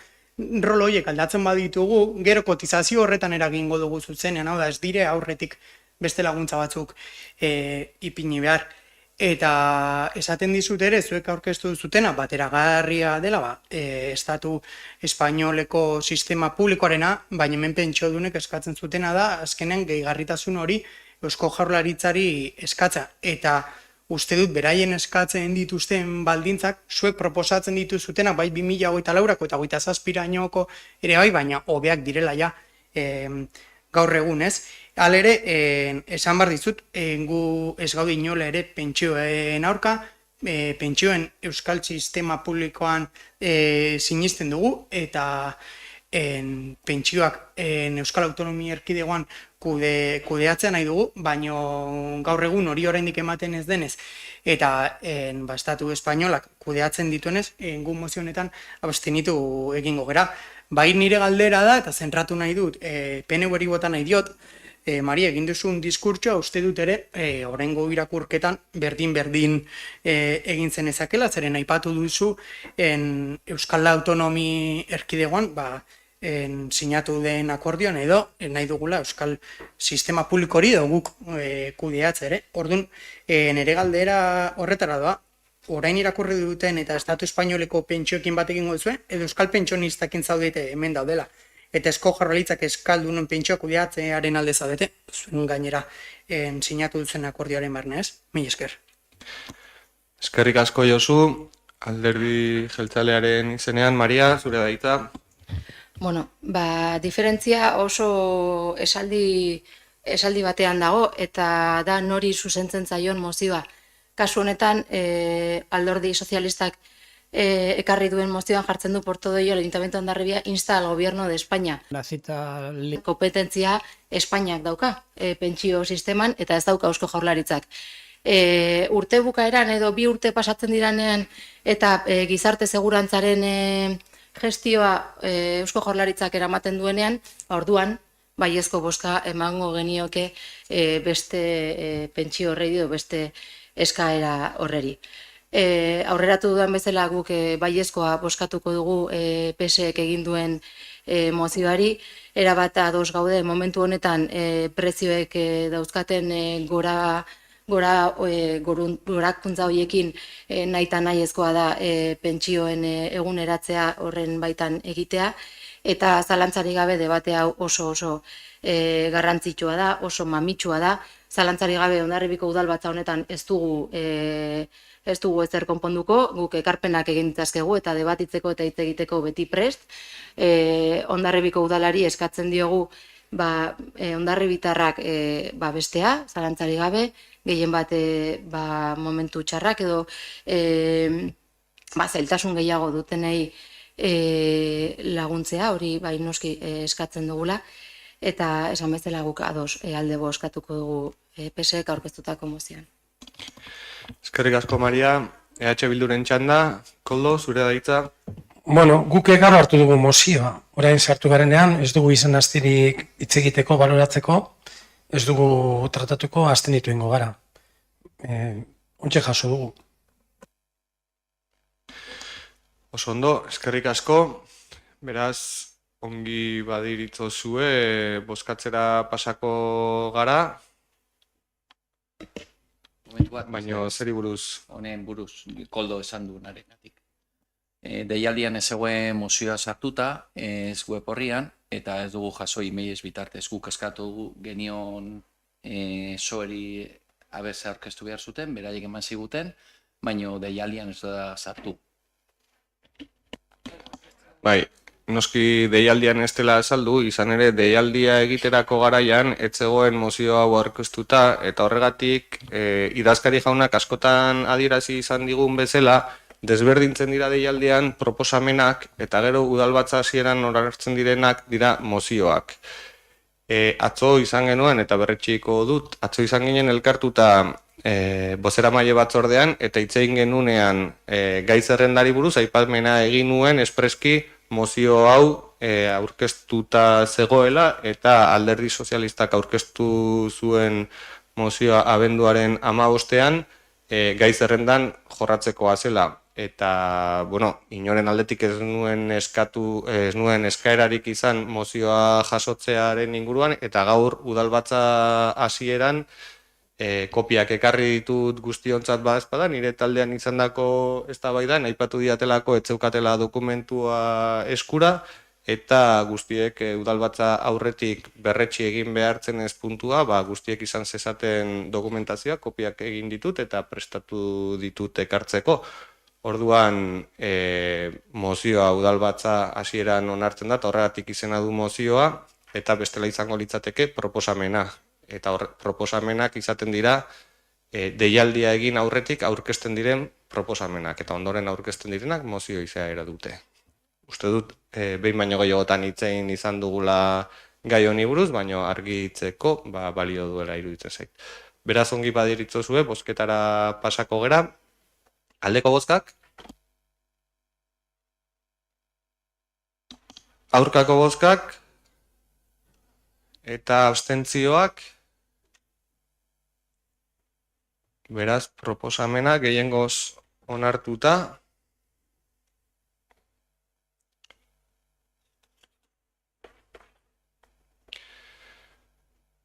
rol horiek aldatzen baditugu, gero kotizazio horretan eragingo dugu zuzenean, hau da, ez dire aurretik beste laguntza batzuk ipini behar. Eta esaten dizut ere, zuek aurkeztu zutena, bateragarria dela, estatu espainoleko sistema publikoarena, baina hemen pentsiodunek eskatzen zutena da, azkenen gehigarritasun hori Eusko Jaurlaritzari eskatza. Eta uste dut, beraien eskatzen dituzten baldintzak, zuek proposatzen dituzutenak, bai 2024ko eta 2027ko ere bai, baina hobeak direla ja gaur egun, ez? Halere, esan behar dizut, gu ez gaude inola ere pentsioen aurka, pentsioen euskal sistema publikoan sinisten dugu, eta pentsioak Euskal Autonomia Erkidegoan kudeatzea nahi dugu, baino gaur egun hori oraindik ematen ez denez, eta estatu espainolak kudeatzen dituenez, gu mozio honetan abstenitu egingo gera. Bai nire galdera da, eta zentratu nahi dut, PNV-ri bota nahi diot, Maria, egin duzun diskurtsoa uste dut ere, oraingo irakurketan berdin-berdin egin zen ezakela, zeren aipatu duzu Euskal Autonomi Erkidegoan, sinatu den akordioan edo nahi dugula Euskal Sistema Publiko hori edo guk kudeatze ere. Orduan, nire galdera horretara doa, orain irakurri duten eta Estatu Espainoleko pentsioekin bat egingo duzue, edo Euskal Pentsionistakin zaudete hemen daudela, eta Eusko Jaurlaritzak eskaldunen pentsioa kudeatzearen alde zaudete, zuen gainera sinatu duzen akordioaren barne, ez? Mila esker. Eskerrik asko, Josu, alderdi jeltzalearen izenean, Maria, zure da hitza. Bueno, diferentzia oso esaldi batean dago, eta da nori zuzentzen zaion mozioa. Kasu honetan, alderdi sozialistak ekarri duen mozioan jartzen du por todo ello el Ayuntamiento de Hondarribia insta al Gobierno de España. Kompetentzia Espainiak dauka pentsio sisteman eta ez dauka Eusko Jaurlaritzak. Urte bukaeran edo 2 urte pasatzen diranean eta gizarte segurantzaren gestioa Eusko Jaurlaritzak eramaten duenean, orduan baiezko bozka emango genioke beste pentsio horrei edo beste eskaera horreri. Aurreratu dudan bezala guk baiezkoa bozkatuko dugu PSek egin duen mozioari, erabat ados gaude momentu honetan prezioek dauzkaten gorakuntza horiekin nahita nahiezkoa da pentsioen eguneratzea horren baitan egitea, eta zalantzarik gabe debate hau oso garrantzitsua da, oso mamitsua da, zalantzarik gabe Hondarribiko udalbatza honetan ez dugu ezer konponduko, guk ekarpenak egin ditzakegu eta debatitzeko eta hitz egiteko beti prest. Hondarribiko udalari eskatzen diogu Hondarribitarrak bestea, zalantzari gabe, gehien bat momentu txarrak edo zailtasun gehiago dutenei laguntzea, hori bai noski eskatzen dugula, eta esan bezala guk ados alde bozkatuko dugu PSek aurkeztutako mozioan. Eskerrik asko, Maria. EH Bilduren txanda, Koldo, zure da hitza. Bueno, guk gaur hartu dugu mozioa. Orain sartu garenean, ez dugu izan astirik hitz egiteko, baloratzeko, ez dugu tratatuko, abstenitu ingo gara. Ontxe jaso dugu. Oso ondo, eskerrik asko. Beraz, ongi badiritzo zue, bozkatzera pasako gara, baino zeri buruz. Honen buruz, Koldo esan du narenatik. Deialdian ez zegoen mozioa sartuta, ez web horrian, eta ez dugu jaso emailez bitartez guk eskatu dugu genion soeri abez aurkeztu behar zuten, beraiek eman ziguten, baino deialdian ez da sartu. Bai, noski deialdian ez dela azaldu, izan ere deialdia egiterako garaian ez zegoen mozio hau aurkeztuta, eta horregatik idazkari jaunak askotan adierazi izan digun bezala, desberdintzen dira deialdian proposamenak eta gero udalbatza hasieran onartzen direnak dira mozioak. Atzo izan genuen, eta berretxiko dut, atzo izan ginen elkartuta bozeramaile batzordean, eta hitz egin genunean gai zerrendari buruz, aipamena egin nuen espreski mozio hau aurkeztuta zegoela, eta Alderdi Sozialistak aurkeztu zuen mozioa abenduaren 15ean gai zerrendan jorratzekoa zela. Eta, bueno, inoren aldetik ez nuen eskaerarik izan mozioa jasotzearen inguruan, eta gaur udalbatza hasieran kopiak ekarri ditut guztiontzat badezpada, nire taldean izandako eztabaidan aipatu diatelako ez zeukatela dokumentua eskura, eta guztiek udalbatza aurretik berretsi egin behartzen ez puntua, guztiek izan zezaten dokumentazioa, kopiak egin ditut eta prestatu ditut ekartzeko. Orduan, mozioa udalbatza hasieran onartzen da, horregatik izena du mozioa, eta bestela izango litzateke proposamena. Eta proposamenak izaten dira, deialdia egin aurretik aurkezten diren proposamenak, eta ondoren aurkezten direnak mozio izaera dute. Uste dut, behin baino gehiagotan hitzein izan dugula gai honi buruz, baino argitzeko balio duela iruditzen zait. Beraz ongi badiritzozue, bozketara pasako gera. Aldeko bozkak? Aurkako bozkak? Eta abstentzioak? Beraz, proposamena gehiengoz onartuta.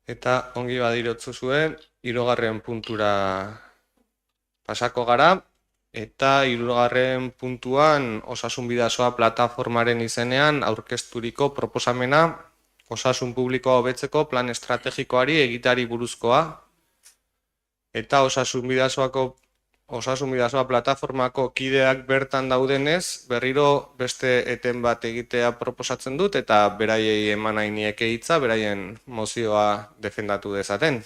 Eta ongi badirotzuzue, 3. puntura pasako gara. Eta 3. puntuan Osasun Bidasoa plataformaren izenean aurkezturiko proposamena osasun publikoa hobetzeko plan estrategikoari egiteari buruzkoa. Eta Osasun Bidasoa plataformako kideak bertan daudenez, berriro beste eten bat egitea proposatzen dut, eta beraiei eman nahi nieke hitza, beraien mozioa defendatu dezaten.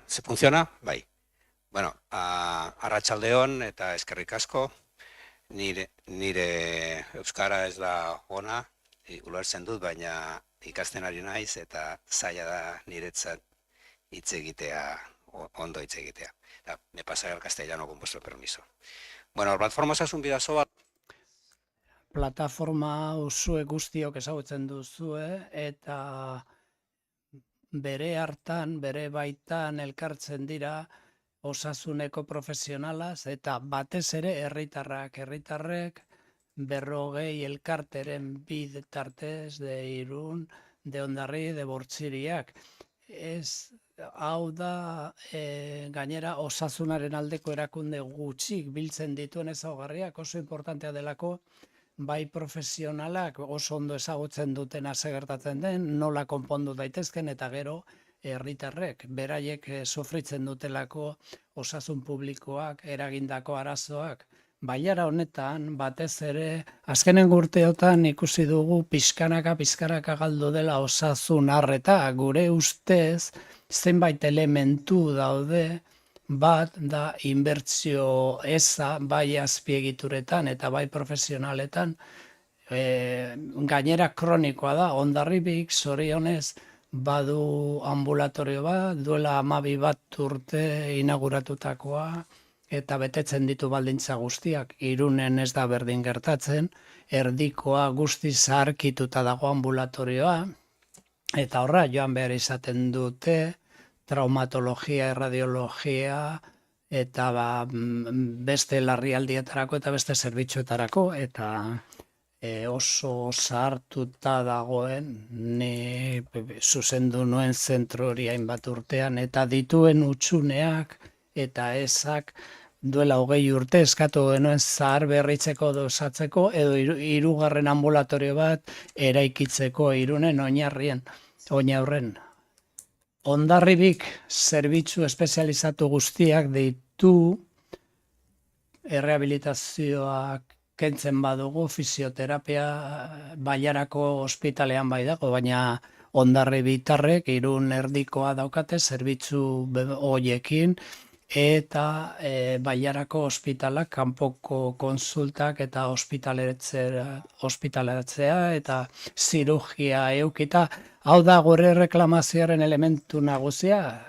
¿Se funciona? Bai. Bueno, arratsaldeon eta eskerrik asko. Nire euskara ez da ona, ulertzen dut, baina ikasten ari naiz eta zaila da niretzat hitz egitea, ondo hitz egitea. Me pasaré al castellano con vuestro permiso. Bueno, la plataforma Osasun Bidasoa plataforma osue guztiok ezagutzen duzue eta bere hartan, bere baitan elkartzen dira osasuneko profesionalaz eta batez ere herritarrek 40 elkarteren bitartez de Irun, de Hondarri, de Bortziriak. Hau da gainera osasunaren aldeko erakunde gutxik biltzen dituen ezaugarriak oso importantea delako, bai profesionalak oso ondo ezagutzen duten zer gertatzen den, nola konpondu daitezken eta gero herritarrek beraiek sufritzen dutelako osasun publikoak eragindako arazoak Bailara honetan, batez ere, azkenen urteotan ikusi dugu pizkanaka galdu dela osasun arreta, gure ustez, zenbait elementu daude, bat da inbertsio eza bai azpiegituretan eta bai profesionaletan, gainera kronikoa da, Hondarribik zorionez badu ambulatorio bat, duela 12 bat urte inauguratutakoa, eta betetzen ditu baldintza guztiak. Irunen ez da berdin gertatzen, erdikoa guzti zaharkituta dago ambulatorioa, eta horra joan behar izaten dute traumatologia, radiologia, eta beste larrialdietarako eta beste zerbitzuetarako, eta oso zahartuta dagoen, ni zuzendu nuen zentro hori hainbat urtean, eta dituen utsuneak eta ezak duela 20 urte eskatu genuen zahar berritzeko dosatzeko edo hirugarren ambulatorio bat eraikitzeko Irunen oinarren. Hondarribik zerbitzu espezializatu guztiak ditu errehabilitazioak kentzen badugu, fisioterapia Bailarako ospitalean bai dago, baina Hondarribitarrek Irun erdikoa daukate zerbitzu hoiekin, eta Bailarako ospitalak kanpoko konsultak eta ospitaleratzea eta zirugia eukita. Hau da gure reklamazioaren elementu nagusia.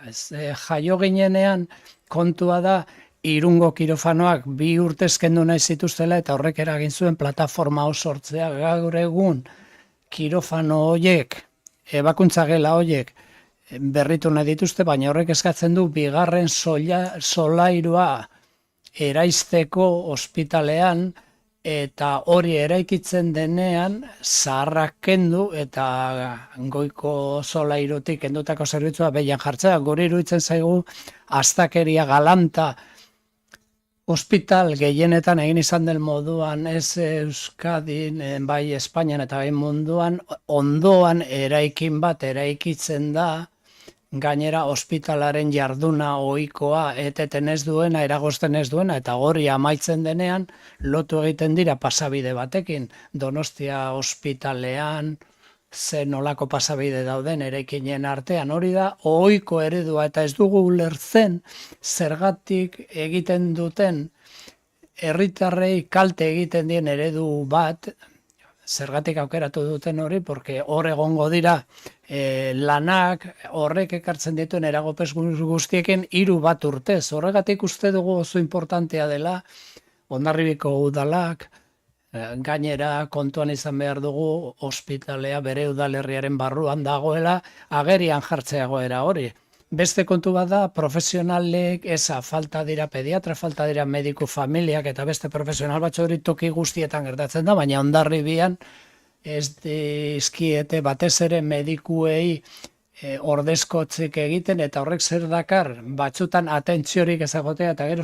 Jaio ginenean kontua da Irungo kirofanoak 2 urte kendu nahi zituztela eta horrek eragin zuen plataforma hau sortzea. Gaur egun kirofano horiek, ebakuntza gela horiek, berritu nahi dituzte, baina horrek eskatzen du bigarren solairua eraisteko ospitalean, eta hori eraikitzen denean zaharrak kendu eta goiko solairutik kendutako zerbitzua behian jartzea. Guri iruditzen zaigu astakeria galanta ospital gehienetan egin izan den moduan, ez Euskadin, bai Espainian eta bai munduan, ondoan eraikin bat eraikitzen da, gainera ospitalaren jarduna ohikoa eteten ez duena, eragozten ez duena, eta hori amaitzen denean lotu egiten dira pasabide batekin. Donostia ospitalean, zen olako pasabide dauden eraikinen artean, hori da ohiko eredua, eta ez dugu ulertzen zergatik egiten duten herritarrei kalte egiten dien eredu bat, zergatik aukeratu duten hori, porque hor egongo dira lanak horrek ekartzen dituen eragopez guztiekin 3 bat urtez. Horregatik uste dugu oso importantea dela Hondarribiko udalak, gainera kontuan izan behar dugu ospitalea bere udalerriaren barruan dagoela agerian jartzea egoera hori. Beste kontu bat da, profesionalek eza falta dira pediatra, falta dira mediku familiak eta beste profesional batzu hori toki guztietan gertatzen da, baina Hondarribian ez dizkiete batez ere medikuei ordezkotzik egiten, eta horrek zer dakar batzutan atentziorik ezagotea, eta gero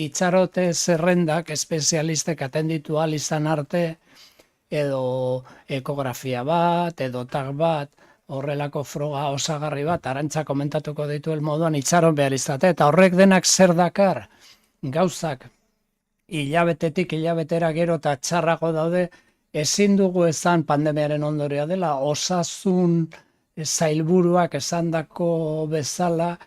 itxarote zerrendak espezialistek atenditu ahal izan arte, edo ekografia bat, edo tag bat, horrelako froga osagarri bat, Arantza komentatuko dituen moduan itxaron behar izate, eta horrek denak zer dakar gauzak hilabetetik hilabetera gero eta txarrago daude, ezin dugu esan pandemiaren ondorea dela, osasun zailburuak esandako bezala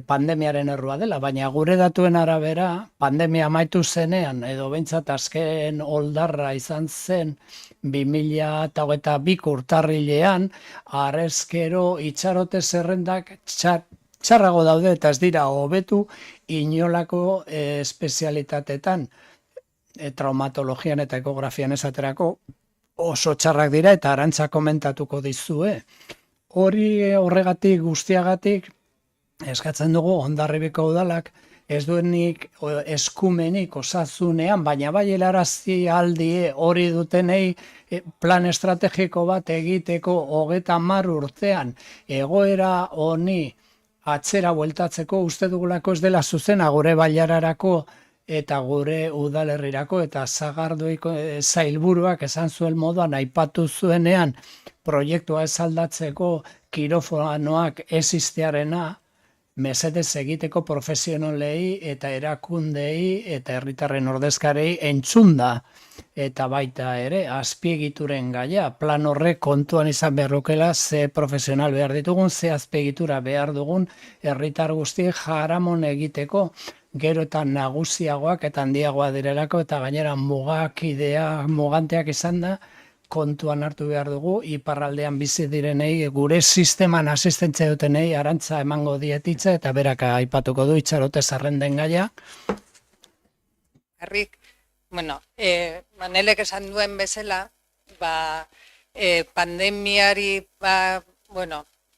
pandemiaren errua dela, baina gure datuen arabera pandemia amaitu zenean, edo behintzat azken oldarra izan zen 2022 urtarrilean, arrezkero itxarote zerrendak txarrago daude eta ez dira hobetu inolako espezialitatetan, traumatologian eta ekografian esaterako oso txarrak dira, eta Arantza komentatuko dizue. Hori horregatik guztiagatik eskatzen dugu Hondarribiko udalak ez duenik eskumenik osasunean, baina bai helarazi aldie hori dutenei plan estrategiko bat egiteko 30 urtean egoera honi atzera bueltatzeko uste dugulako ez dela zuzena gure Bailararako eta gure udalerrirako, eta Sagardoiko zailburuak esan zuen moduan aipatu zuenean proiektua ez aldatzeko kirofanoak existiarena, mesedez egiteko profesionalei eta erakundei eta herritarren ordezkarei entzunda. Eta baita ere, azpiegituren gaia, plan horrek kontuan izan beharrukela ze profesional behar ditugun, ze azpiegitura behar dugun herritar guztiek jaramon egiteko, gero eta nagusiagoak eta handiagoa direlako eta gainera muganteak izan da, kontuan hartu behar dugu, iparraldean bizi direnei, gure sisteman asistentzia dutenei, arantza emango dietitza eta berak aipatuko du Itxarote Zerrenden gaia. Harrik, bueno, Manelek esan duen bezala, pandemiari,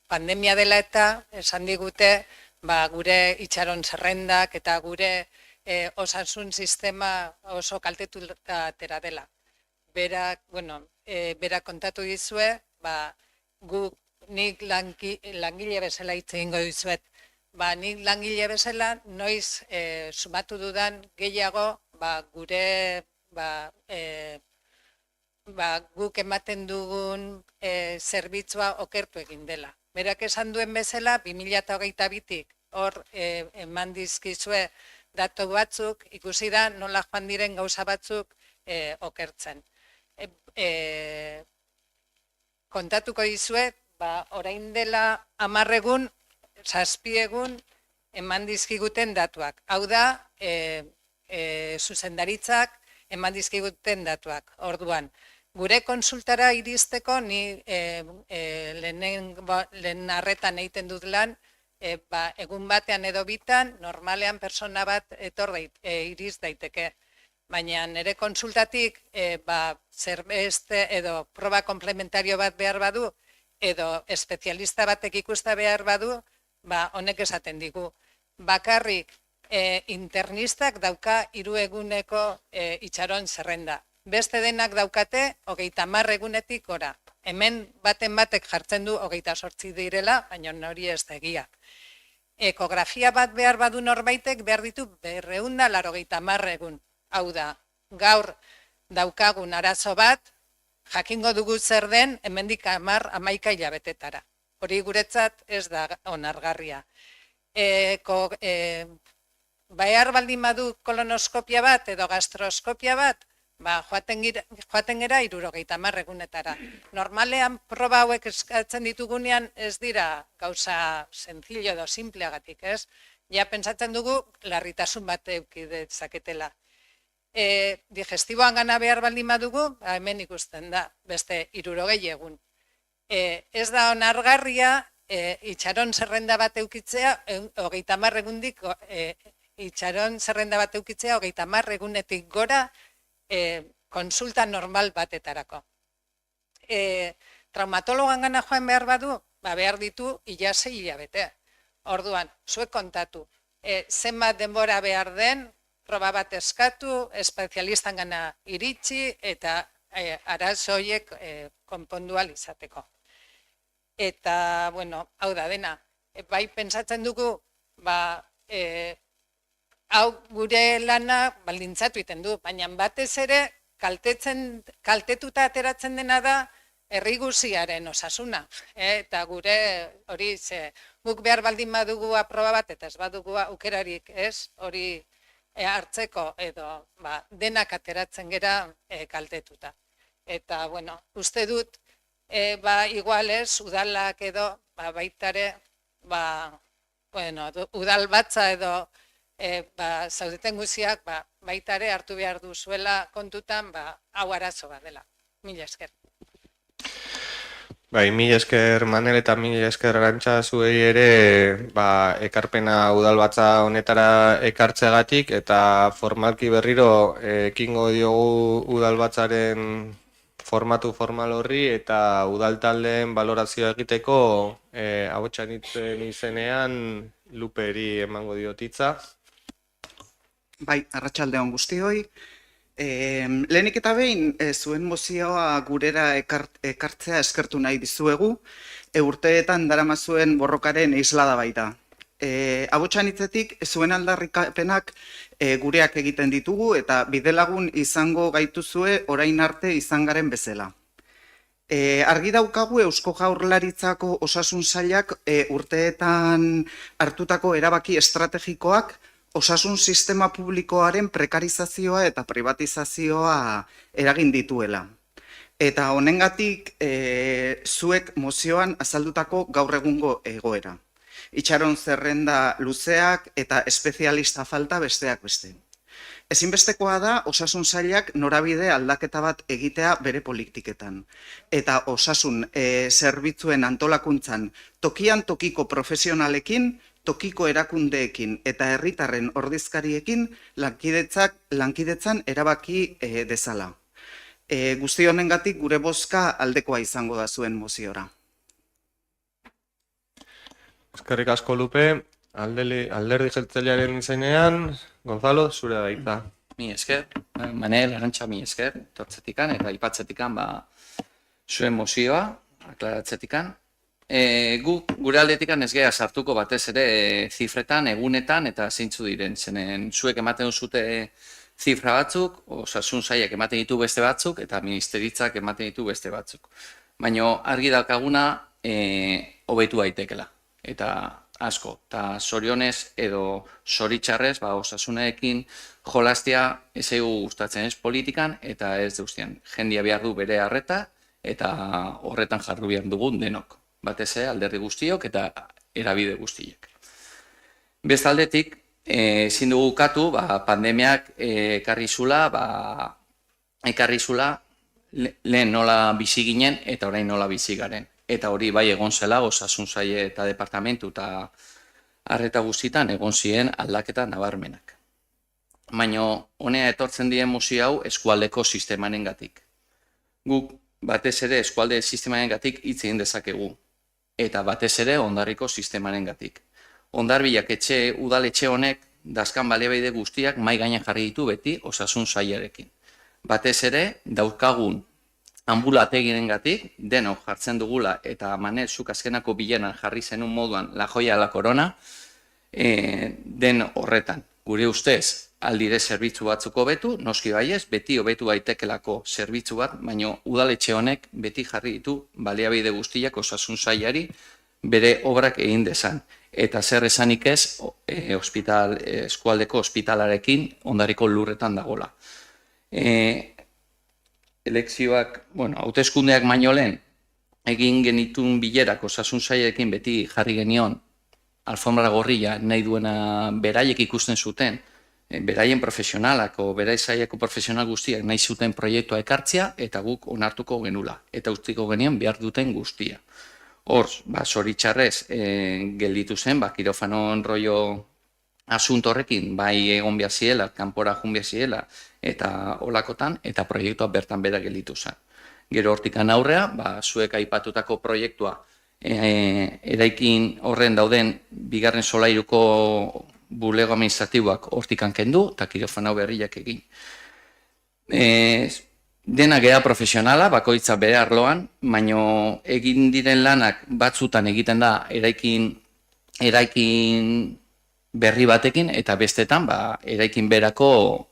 pandemia dela eta esan digute, gure itxaron zerrendak eta gure osasun sistema oso kaltetuta atera dela. Berak kontatu dizue, nik langile bezala hitz egingo dizuet. Nik langile bezala noiz sumatu dudan gehiago gure guk ematen dugun zerbitzua okertu egin dela. Berak esan duen bezala, 2022tik hor eman dizkizue datu batzuk, ikusi da nola joan diren gauza batzuk okertzen. Kontatuko dizuet, orain dela 10 egun, 7 egun eman dizkiguten datuak. Hau da, zuzendaritzak eman dizkiguten datuak. Orduan, gure konsultara iristeko ni lehen arretan egiten dut lan, egun batean edo bitan, normalean persona bat iriz daiteke. Baina nire konsultatik zerbeste edo proba komplementario bat behar badu, edo espezialista batek ikusta behar badu, honek esaten digu. Bakarrik internistak dauka 3 eguneko itxaron zerrenda. Beste denak daukate 30 egunetik gora. Hemen baten batek jartzen du 28 direla, baina hori ez da egia. Ekografia bat behar badu norbaitek behar ditu 280 egun. Hau da, gaur daukagun arazo bat, jakingo dugu zer den hemendik 11 hilabetetara. Hori guretzat ez da onargarria. Behar baldin badu kolonoskopia bat edo gastroskopia bat, joaten gera 70 egunetara. Normalean proba hauek eskatzen ditugunean ez dira gauza sencillo edo simpleagatik, ez? Ja pentsatzen dugu larritasun bat eduki dezaketela. Digestiboan gana behar baldin badugu, hemen ikusten da, beste 60 egun. Ez da onargarria itxaron zerrenda bat eukitzea, 30 egundik itxaron zerrenda bat eukitzea, 30 egunetik gora konsulta normal batetarako. Traumatologan gana joan behar badu, behar ditu 6 hilabete. Orduan, zuek kontatu, zenbat denbora behar den, proba bat eskatu, espezialistan gana iritsi eta arazo horiek konpondu ahal izateko. Eta, bueno, hau da dena, bai pentsatzen dugu, hau gure lana baldintzatu egiten du, baina batez ere kaltetuta ateratzen dena da herri guziaren osasuna. Eta gure hori guk behar baldin badugu aproba bat eta ez badugu aukerarik ez, hori hartzeko edo denak ateratzen gera kaltetuta. Eta, bueno, uste dut, igual ez, udalak edo, baitare, udal batza edo, zaudeten guziak, baitare hartu behar duzuela kontutan, hau arazo bat dela. Mila esker. Mila esker Manel eta mila esker Arantxa zuei ere ekarpena udalbatza honetara ekartzegatik eta formalki berriro ekingo diogu udalbatzaren formatu formal horri eta udaltaldeen balorazioa egiteko ahotsan hitzen izenean Luperi emango diotitza. Bai, arratsaldeon guztioi. Lehenik eta behin, zuen mozioa gurera ekartzea eskertu nahi dizuegu, urteetan daramazuen borrokaren islada baita. Ahotsan hitzetik, zuen aldarrikapenak gureak egiten ditugu eta bidelagun izango gaituzue orain arte izan garen bezala. Argi daukagu Eusko Jaurlaritzako osasun sailak urteetan hartutako erabaki estrategikoak osasun sistema publikoaren prekarizazioa eta privatizazioa eragin dituela. Eta honengatik zuek mozioan azaldutako gaur egungo egoera. Itxaron zerrenda luzeak eta espezialista falta besteak beste. Ezinbestekoa da osasun sailak norabide aldaketa bat egitea bere politiketan. Eta osasun zerbitzuen antolakuntzan tokian tokiko profesionalekin, tokiko erakundeekin eta herritarren ordezkariekin lankidetzan erabaki dezala. Guzti honengatik gure bozka aldekoa izango da zuen moziora. Eskerrik asko Lupe, alderdi jeltzalearen izenean, Gonzalo, zure da hitza. Mi esker, Manel, Arantxa, mi esker, tortzetikan eta aipatzetikan zuen mozioa, aklaratzetikan. Gure aldetikan ez geha sartuko batez ere zifretan, egunetan eta zeintzu diren. Zenen zuek ematen duzute zifra batzuk, osasun sailak ematen ditu beste batzuk eta ministeritzak ematen ditu beste batzuk. Baina argi daukaguna hobetu daitekela. Eta asko, eta zorionez edo zoritxarrez, osasunekin jolastia ez egu gustatzen ez politikan eta ez duztien. Jendia behar du bere harreta eta horretan jarru behar dugun denok. Batez alderdi guztiok eta erabide guztiek. Bestaldetik, ezin dugu ukatu, pandemiak ekarri zula lehen nola bizi ginen eta orain nola bizi garen. Eta hori bai egon zela, osasun saile eta departamentu eta harreta guztietan egon ziren aldaketa nabarmenak. Baina honea etortzen dien mozio hau eskualdeko sistemarengatik. Guk batez ere eskualde sistemarengatik hitz egin dezakegu. Eta batez ere Hondarriko sistemarengatik. Hondarbilak udaletxe honek dazkan baliabide guztiak mahai gainean jarri ditu beti osasun sailarekin. Batez ere daukagun ambulategirengatik denok jartzen dugula eta Manel zuk azkenako bilenan jarri zenun moduan la joya la corona den horretan. Gure ustez aldire zerbitzu batzuk hobetu, noski baiez, beti hobetu daitekelako zerbitzu bat, baina udaletxe honek beti jarri ditu baliabide guztiak osasun sailari bere obrak egin dezan. Eta zer esanik ez, eskualdeko ospitalarekin Hondarriko lurretan dagola. Elekzioak, hauteskundeak baino lehen, egin genitun bilerak osasun sailekin beti jarri genion alfombra gorrilla nahi duena beraiek ikusten zuten, beraien profesionalak o berai saileko profesional guztiak nahi zuten proiektua ekartzea eta guk onartuko genula eta utziko genien behar duten guztia. Hor, zoritxarrez gelditu zen, kirofanon rollo asunto horrekin, bai egon behar ziela, kanpora jun behar ziela eta olakotan, eta proiektua bertan bera gelditu zen. Gero hortikan aurrea, zuek aipatutako proiektua eraikin horren dauden bigarren solairuko bulego administratiboak hortikan kendu, eta kirofano berriak egin. Dena gera profesionala, bakoitza bere arloan, baino egin diren lanak batzutan egiten da eraikin berri batekin, eta bestetan eraikin berako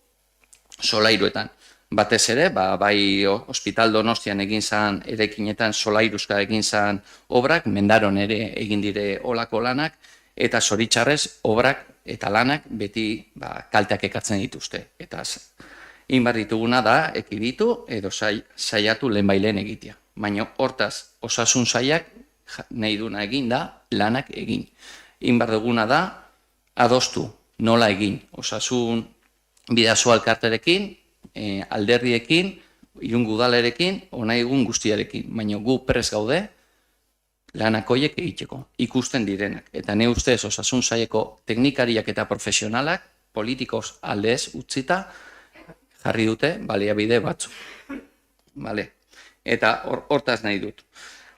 solairuetan. Batez ere, bai Hospital Donostian egin zan eraikinetan solairuzka egin zan obrak, Mendaron ere egin dire olako lanak, eta zoritxarrez obrak eta lanak beti kalteak ekartzen dituzte. Eta inbar dituguna da, ekiditu edo saiatu lehenbailen egitea. Baina hortaz, osasun sailak nahi duna egin da, lanak egin. Inbar duguna da, adostu nola egin. Osasun bidazo alkarterekin, alderdiekin, Irungo udalarekin, ona egun guztiarekin. Baina gu prest gaude, lanak horiek egiteko, ikusten direnak. Eta ne ustez osasun saileko teknikariak eta profesionalak, politikoz aldez utzita, jarri dute baliabide batzu. Eta hortaz nahi dut.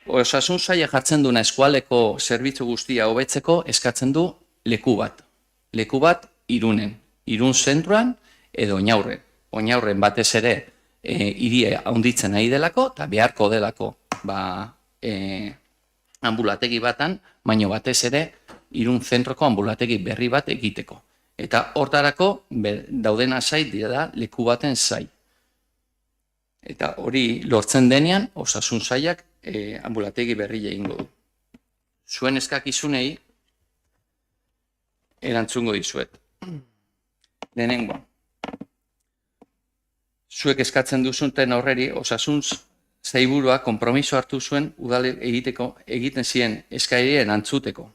Osasun saila jartzen duna eskualdeko zerbitzu guztia hobetzeko eskatzen du leku bat. Leku bat Irunen. Irun zentruan edo Oinaurren. Oinaurren batez ere hiria handitzen nahi delako eta beharko delako ambulategi batan, baino batez ere Irun zentroko ambulategi berri bat egiteko. Eta hortarako dauden zai dira leku baten zai. Eta hori lortzen denean, osasun sailak anbulategi berria egingo du. Zuen eskakizunei erantzungo dizuet. Lehenengo, zuek eskatzen duzuten horreri, osasun sailburua konpromiso hartu zuen udale egiten ziren eskaerien antzuteko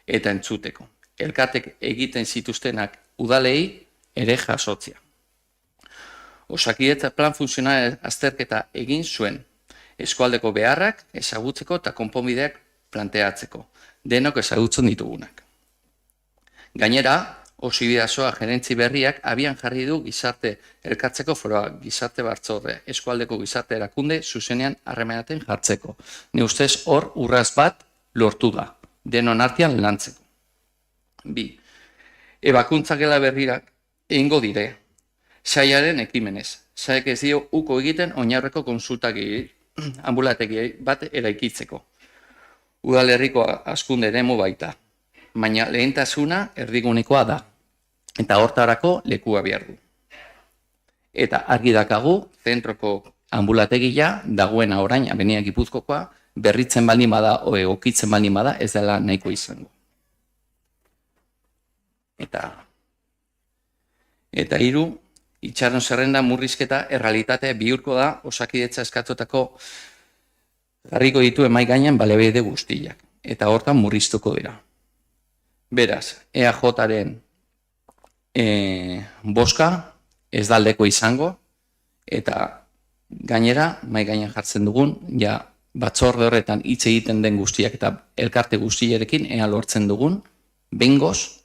eta entzuteko. Elkartek egiten zituztenak udalei ere jasotzea. Osakidetza plan funtzional azterketa egin zuen eskualdeko beharrak ezagutzeko eta konponbideak planteatzeko, denok ezagutzen ditugunak. Gainera, Osibidasoa gerentzi berriak abian jarri du gizarte elkartzeko foroa, gizarte batzorde, eskualdeko gizarte erakunde zuzenean harremanetan jartzeko. Ni ustez hor urraz bat lortu da, denon artean lantzeko. 2. Ebakuntza gela berriak egingo dire, sailaren ekimenez. Sailak ez dio uko egiten oinarreko konsultagi ambulategiei bat eraikitzeko. Udalerriko hazkunde eremu baita, baina lehentasuna erdigunekoa da, eta hortarako lekua behar du. Eta argi dakagu, zentroko ambulategia dagoena orain, Abenida Gipuzkokoa, berritzen baldin bada, egokitzen baldin bada, ez dela nahiko izango. Eta 3, itxaron zerrenda murrizketa errealitatea bihurko da Osakidetza eskatutako jarriko ditu emai gainean baliabide guztiak, eta hortan murriztuko dira. Beraz, EAJaren boska ez da aldeko izango, eta gainera, mai gainean jartzen dugun, ja batzorde horretan hitz egiten den guztiak eta elkarte guztiarekin ea lortzen dugun, bengoz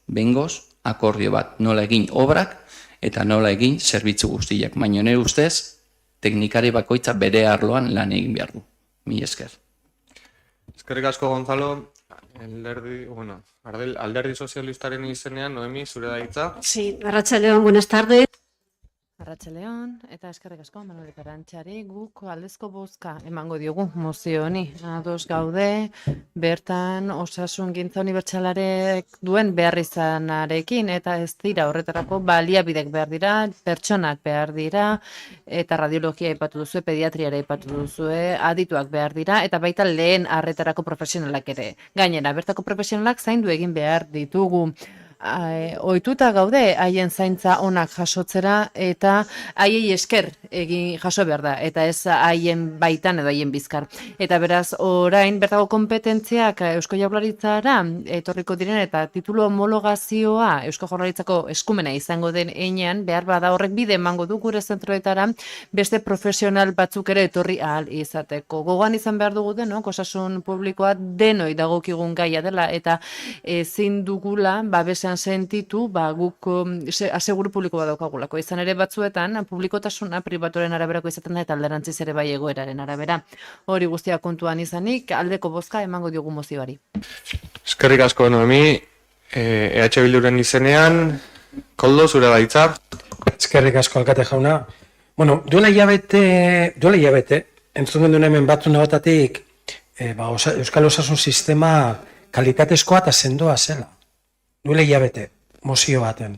akordio bat, nola egin obrak eta nola egin zerbitzu guztiak. Baina nire ustez, teknikari bakoitza bere arloan lan egin behar du. Mila esker. Eskerrik asko, Gonzalo. Alderdi sozialistaren izenean, Noemi, zure da hitza. Sí, Arratsaldeon, buenas tardes. Arratsaldeon, eta eskerrik asko Manuel Karantxari, guk aldezko bozka emango diogu mozio honi. Ados gaude, bertan osasungintza unibertsalarek duen beharrizanarekin, eta ez dira horretarako baliabidek behar dira, pertsonak behar dira, eta radiologia aipatu duzue, pediatriara aipatu duzue, adituak behar dira, eta baita lehen arretarako profesionalak ere. Gainera, bertako profesionalak zaindu egin behar ditugu. Ohituta gaude haien zaintza onak jasotzera eta haiei esker egin jaso behar da, eta ez haien baitan edo haien bizkar. Eta beraz, orain bertako kompetentziak Eusko Jaurlaritzara etorriko diren eta titulu homologazioa Eusko Jaurlaritzako eskumena izango den heinean, behar bada horrek bide emango du gure zentroetara beste profesional batzuk ere etorri ahal izateko. Gogoan izan behar dugu denok, osasun publikoa denoi dagokigun gaia dela, eta ezin dugula babesean sentitu, guk aseguru publiko bat daukagulako. Izan ere batzuetan, publikotasuna pribatuaren araberako izaten da eta alderantziz ere bai egoeraren arabera. Hori guztia kontuan izanik, aldeko bozka emango diogu mozioari. Eskerrik asko, Noemi. EH Bilduren izenean, Koldo, zure da hitza. Eskerrik asko, alkate jauna. Bueno, duela hilabete, entzun duen hemen batzun batatik, Euskal Osasun Sistema kalitatezkoa eta sendoa zela. Duela hilabete, mozio baten.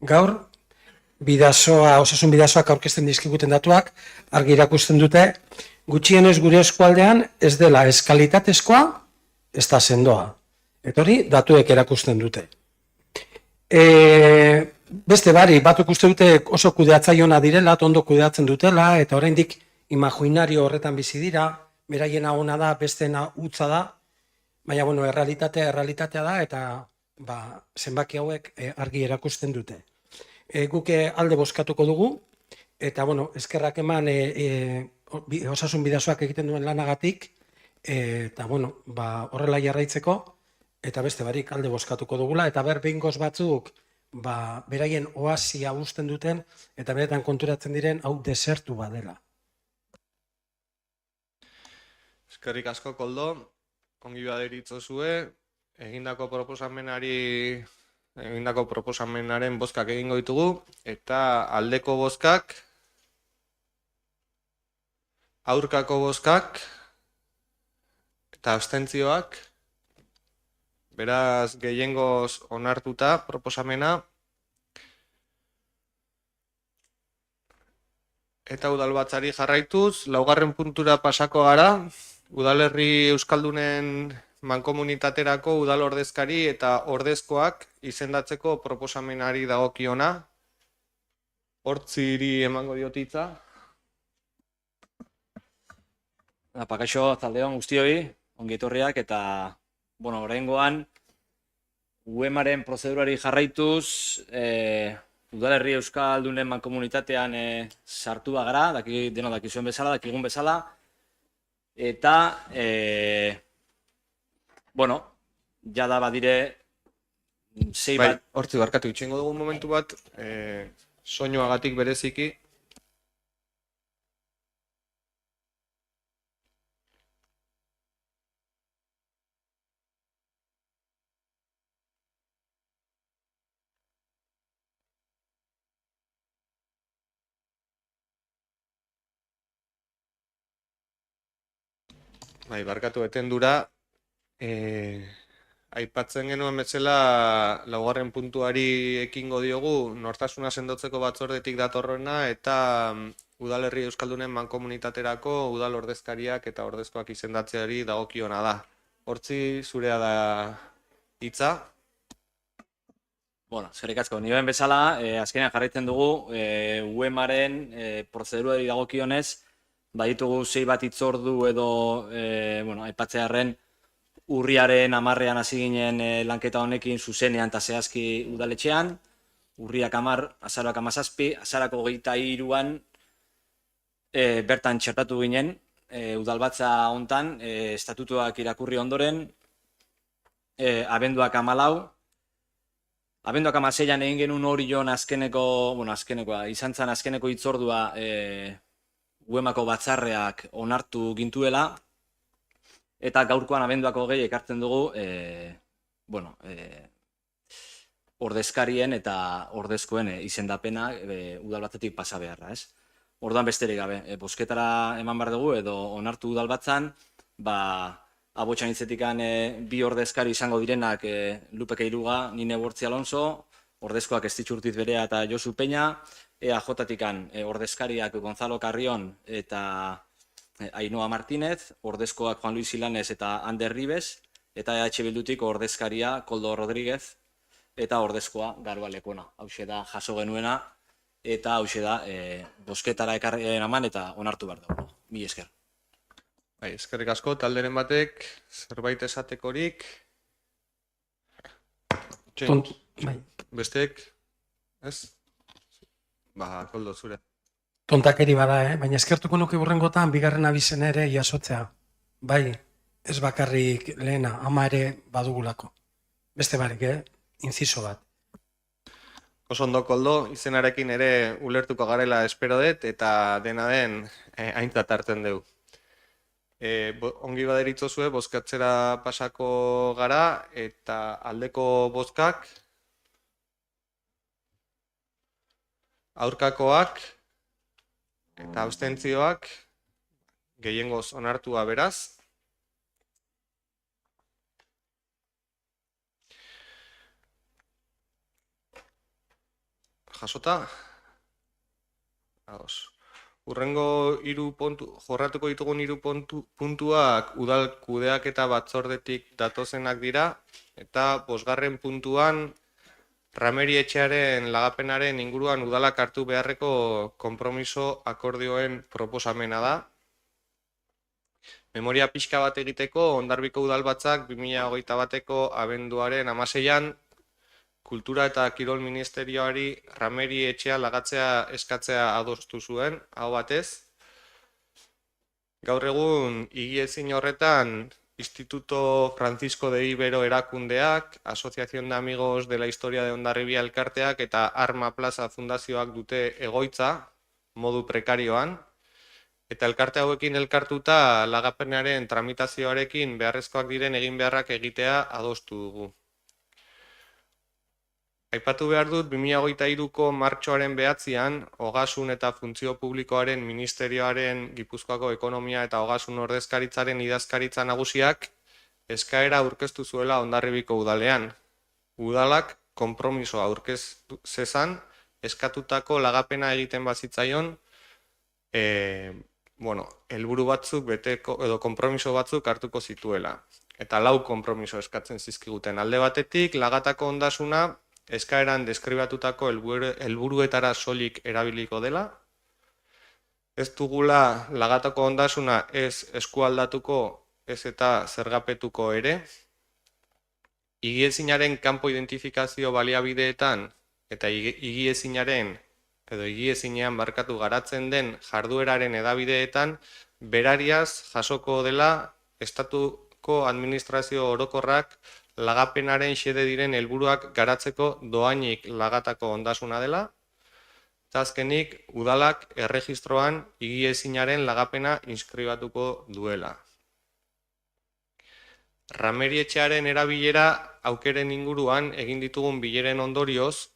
Gaur, osasun bidazoak aurkezten dizkiguten datuak, argi irakusten dute, gutxienez gure eskualdean ez dela ez kalitatezkoa, ez da sendoa. Eta hori, datuek erakusten dute. Beste batzuk uste dute oso kudeatzaiona direla, ondo kudeatzen dutela, eta oraindik imaginario horretan bizi dira, beraiena ona da, besteena hutsa da, baina, bueno, errealitatea da, eta zenbaki hauek argi erakusten dute. Guke alde bozkatuko dugu, eta, bueno, eskerrak eman osasun bidazoak egiten duen lanagatik, eta, bueno, horrela jarraitzeko, eta beste barik alde bozkatuko dugula, eta behingoz batzuk, beraien oasia uzten duten, eta beretan konturatzen diren, hau desertu badela. Eskerrik asko, Koldo. Ongi baderitzo zue. Egindako proposamenaren bozkak egingo ditugu, eta aldeko bozkak, aurkako bozkak, eta abstentzioak, beraz gehiengoz onartuta proposamena, eta udalbatzari jarraituz, laugarren puntura pasako gara, udalerri euskaldunen mankomunitaterako udal ordezkari eta ordezkoak izendatzeko proposamenari dagokiona. Hortziri emango diotitza. Pakaixo, zaldeon guztioi, ongi etorriak eta, oraingoan, UEMaren prozedurari jarraituz, udalerri euskaldunen mankomunitatean sartu gara, denok dakizuen bezala, dakigun bezala, eta, jada badire, sei bat... Hortzi barkatu, itxengo dugu momentu bat, soinuagatik bereziki. Barkatu etendura, aipatzen genuen bezala laugarren puntuari ekingo diogu nortasuna sendotzeko batzordetik datorrena eta udalerri euskaldunen mankomunitaterako udal ordezkariak eta ordezkoak izendatzeari dagokiona da. Hortzi zurea da hitza. Eskerrik asko, nioen bezala, azkenean jarraitzen dugu, UEMaren prozedurari dagokionez, baditugu 6 bat hitzordu edo, aipatzearren, urriaren 10ean hasi ginen lanketa honekin zuzenean eta zehazki udaletxean, urriak 10, azaroak 17, azarako 23an bertan txertatu ginen, udalbatza hontan, estatutuak irakurri ondoren, abenduak 14, abenduak 16an egin genuen Orion azkenekoa, izan zen azkeneko hitzordua UEMako batzarreak onartu gintuela, eta gaurkoan abenduak 20 ekartzen dugu, ordezkarien eta ordezkoen izendapena udalbatzetik pasa beharra, ez? Orduan besterik gabe, bozketara eman behar dugu edo onartu udalbatzan, abotxan hitzetikan 2 ordezkari izango direnak Lupeke Iruga, Nine Bortzi Alonso, ordezkoak Estitxurtiz Berea eta Josu Peña, EAJ-tikan ordezkariak Gonzalo Carrion eta Ainhoa Martínez, ordezkoak Juan Luis Ilanez eta Ander Ribes, eta EH Bildutik ordezkaria Koldo Rodríguez eta ordezkoa Garba Lekuona. Hauxe da jaso genuena eta hauxe da bozketara ekarren eman eta onartu behar dugu. Mi esker. Eskerrik asko, talderen batek, zerbait esatekorik. Bestek, ez? Koldo, zure. Tontakeri bada, baina eskertuko nuke hurrengotan bigarren abizena ere jasotzea. Bai, ez bakarrik lehena, ama ere badugulako. Beste barik, inciso bat. Oso ondo, Koldo, izenarekin ere ulertuko garela espero dut eta dena den aintzat hartzen dugu. Ongi baderitzozue, bozkatzera pasako gara eta aldeko bozkak, aurkakoak eta abstentzioak gehiengoz onartua beraz. Jasota? Hurrengo jorratuko ditugun 3 puntuak udal kudeaketa batzordetik datozenak dira eta 5. puntuan Rameri etxearen lagapenaren inguruan udalak hartu beharreko konpromiso akordioen proposamena da. Memoria pixka bat egiteko, Hondarbiko udalbatzak 2021ko abenduaren 16an Kultura eta Kirol Ministerioari Rameri etxea lagatzea eskatzea adostu zuen, hau batez. Gaur egun, higiezin horretan, Instituto Francisco de Ibero erakundeak, Asociación de Amigos de la Historia de Hondarribia elkarteak eta Arma Plaza Fundazioak dute egoitza, modu prekarioan, eta elkarte hauekin elkartuta lagapenaren tramitazioarekin beharrezkoak diren egin beharrak egitea adostu dugu. Aipatu behar dut, 2023ko martxoaren 9an, Ogasun eta Funtzio Publikoaren Ministerioaren Gipuzkoako Ekonomia eta Ogasun Ordezkaritzaren idazkaritza nagusiak eskaera aurkeztu zuela Hondarribiko udalean. Udalak konpromisoa aurkeztu zezan, eskatutako lagapena egiten bazitzaion, helburu batzuk beteko edo konpromiso batzuk hartuko zituela. Eta 4 konpromiso eskatzen zizkiguten. Alde batetik, lagatako ondasuna eskaeran deskribatutako helburuetara soilik erabiliko dela. Ez dugula lagatako ondasuna ez eskualdatuko ez eta zergapetuko ere. Higiezinaren kanpo identifikazio baliabideetan eta higiezinean barkatu garatzen den jardueraren edabideetan berariaz jasoko dela estatuko administrazio orokorrak lagapenaren xede diren helburuak garatzeko doainik lagatako ondasuna dela. Eta azkenik, udalak erregistroan higiezinaren lagapena inskribatuko duela. Ramerietxearen erabilera aukeren inguruan egin ditugun bileren ondorioz,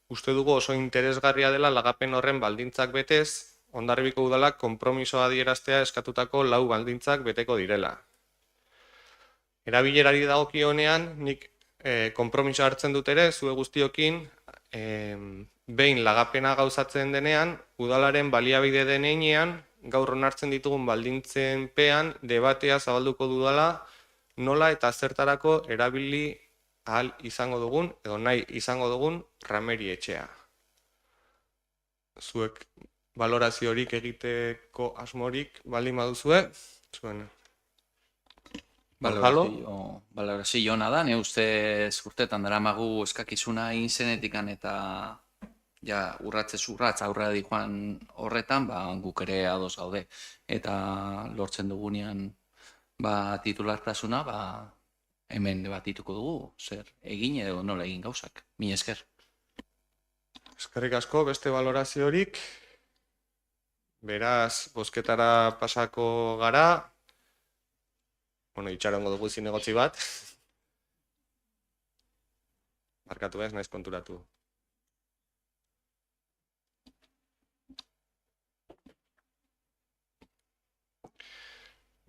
uste dugu oso interesgarria dela lagapen horren baldintzak betez, Hondarribiko udalak konpromisoa adieraztea eskatutako 4 baldintzak beteko direla. Erabilerari dagokionean, nik konpromiso hartzen dut ere, zue guztiokin, behin lagapena gauzatzen denean, udalaren baliabide denean, gaur onartzen ditugun baldintzen pean, debatea zabalduko dudala, nola eta zertarako erabili ahal izango dugun, edo nahi izango dugun, Ramerietxea. Zuek baloraziorik egiteko asmorik baldin baduzue, zuen. Balorazio ona da, ne ustez urtetan daramagu eskakizuna egin zenetikan eta urratzez urratz aurrera dijoan horretan, guk ere ados gaude. Eta lortzen dugunean titulartasuna, hemen debatituko dugu, zer egin edo nola egin gauzak. Mila esker. Eskerrik asko, beste baloraziorik. Beraz, bozketara pasako gara. Itxarongo dugu zinegotzi bat. Barkatu ez, naiz konturatu.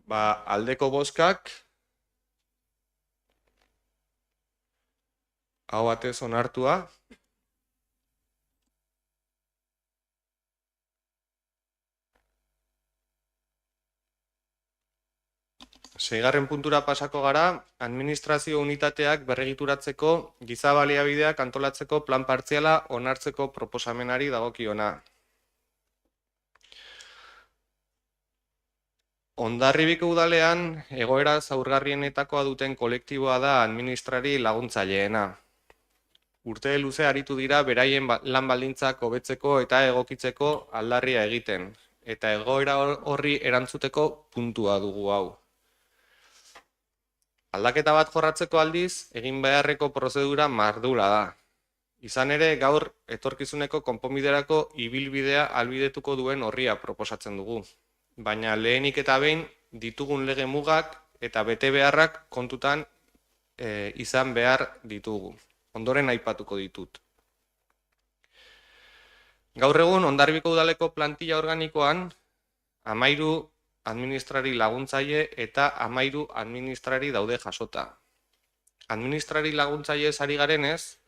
Aldeko bozkak, hau batez onartua. Seigarren puntura pasako gara, administrazio unitateak berregituratzeko giza baliabideak antolatzeko plan partziala onartzeko proposamenari dagokiona. Hondarribiko udalean egoera zaurgarrienetakoa duten kolektiboa da administrari laguntzaileena. Urte luze aritu dira beraien lan baldintzak hobetzeko eta egokitzeko aldarria egiten, eta egoera horri erantzuteko puntua dugu hau. Aldaketa bat jorratzeko aldiz, egin beharreko prozedura mardula da. Izan ere, gaur etorkizuneko konponbiderako ibilbidea albidetuko duen horria proposatzen dugu. Baina lehenik eta behin ditugun lege mugak eta bete beharrak kontutan izan behar ditugu. Ondoren aipatuko ditut. Gaur egun, Hondarribiko udaleko plantilla organikoan, 13 administrari laguntzaile eta 13 administrari daude jasota. Administrari laguntzaile ari garenez,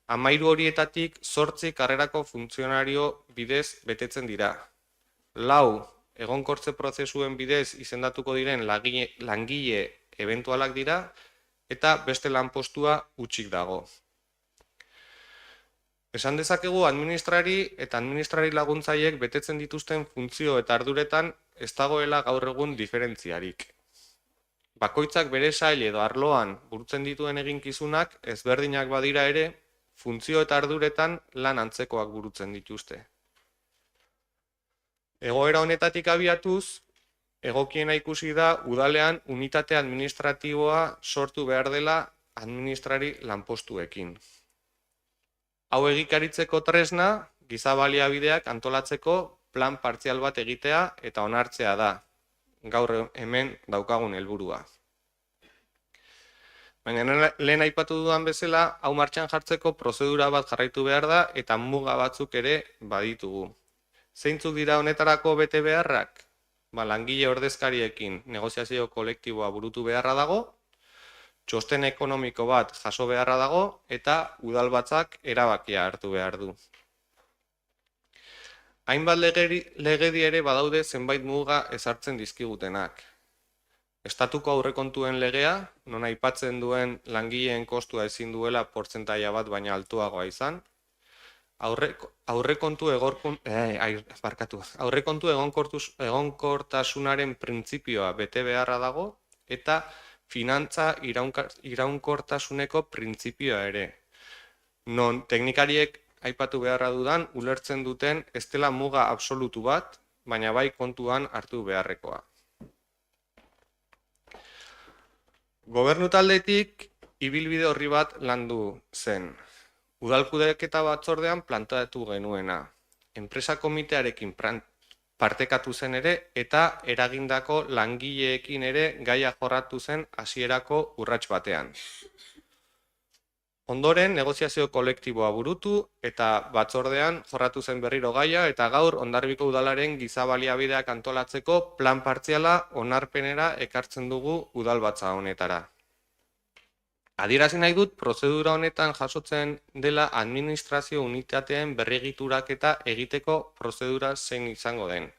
13 horietatik 8 karrerako funtzionario bidez betetzen dira. 4 egonkortze prozesuen bidez izendatuko diren langile ebentualak dira eta beste lanpostua hutsik dago. Esan dezakegu administrari eta administrari laguntzaileek betetzen dituzten funtzio eta arduretan ez dagoela gaur egun diferentziarik. Bakoitzak bere sail edo arloan burutzen dituen eginkizunak ezberdinak badira ere, funtzio eta arduretan lan antzekoak burutzen dituzte. Egoera honetatik abiatuz, egokiena ikusi da udalean unitate administratiboa sortu behar dela administrari lanpostuekin. Hau egikaritzeko tresna, giza baliabideak antolatzeko plan partzial bat egitea eta onartzea da, gaur hemen daukagun helburua. Baina lehen aipatu dudan bezala, hau martxan jartzeko prozedura bat jarraitu behar da eta muga batzuk ere baditugu. Zeintzuk dira honetarako bete beharrak? Langile ordezkariekin negoziazio kolektiboa burutu beharra dago, txosten ekonomiko bat jaso beharra dago eta udalbatzak erabakia hartu behar du. Hainbat legedi ere badaude zenbait muga ezartzen dizkigutenak. Estatuko aurrekontuen legea, non aipatzen duen langileen kostua ezin duela portzentaia bat baina altuagoa izan, aurrekontu egonkortasunaren printzipioa bete beharra dago eta finantza iraunkortasuneko printzipioa ere. Non teknikariek aipatu beharra dudan ulertzen duten ez dela muga absolutu bat, baina bai kontuan hartu beharrekoa. Gobernu taldetik ibilbide horri bat landu zen. Udal kudeaketa batzordean planteatu genuena. Enpresa komitearekin partekatu zen ere eta eragindako langileekin ere gaia jorratu zen hasierako urrats batean. Ondoren, negoziazio kolektiboa burutu eta batzordean jorratu zen berriro gaia eta gaur Hondarribiko udalaren giza baliabideak antolatzeko plan partziala onarpenera ekartzen dugu udalbatza honetara. Adierazi nahi dut, prozedura honetan jasotzen dela administrazio unitateen berregituraketa egiteko prozedura zein izango den.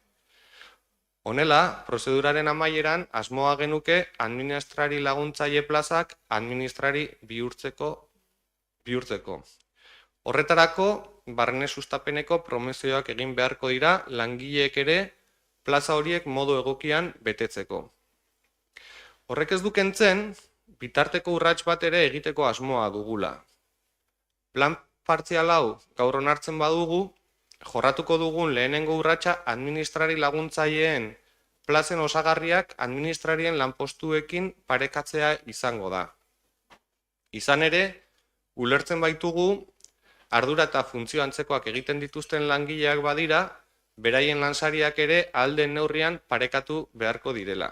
Honela, prozeduraren amaieran asmoa genuke administrari laguntzaile plazak administrari bihurtzeko. Horretarako, barne sustapeneko promozioak egin beharko dira langileek ere plaza horiek modu egokian betetzeko. Horrek ez du kentzen, bitarteko urrats bat ere egiteko asmoa dugula. Plan partzial hau gaur onartzen badugu, jorratuko dugun lehenengo urratsa administrari laguntzaileen plazen osagarriak administrarien lanpostuekin parekatzea izango da. Izan ere, ulertzen baitugu, ardura eta funtzio antzekoak egiten dituzten langileak badira, beraien lansariak ere ahal den neurrian parekatu beharko direla.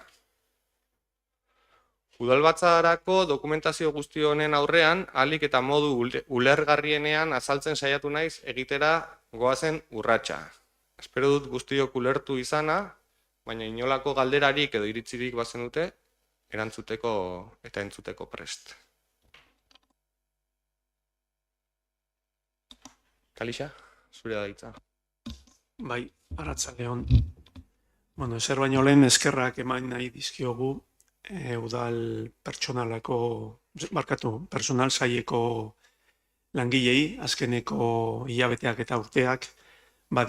Udalbatzarako dokumentazio guzti honen aurrean, ahalik eta modu ulergarrienean azaltzen saiatu naiz egitera goazen urratsa. Espero dut guztiok ulertu izana, baina inolako galderarik edo iritzirik bazen dute, erantzuteko eta entzuteko prest. Kalixa, zure da hitza. Bai, arratsaldeon. Bueno, ezer baino lehen eskerrak eman nahi dizkiogu udal personal saileko langilei, azkeneko hilabeteak eta urteak,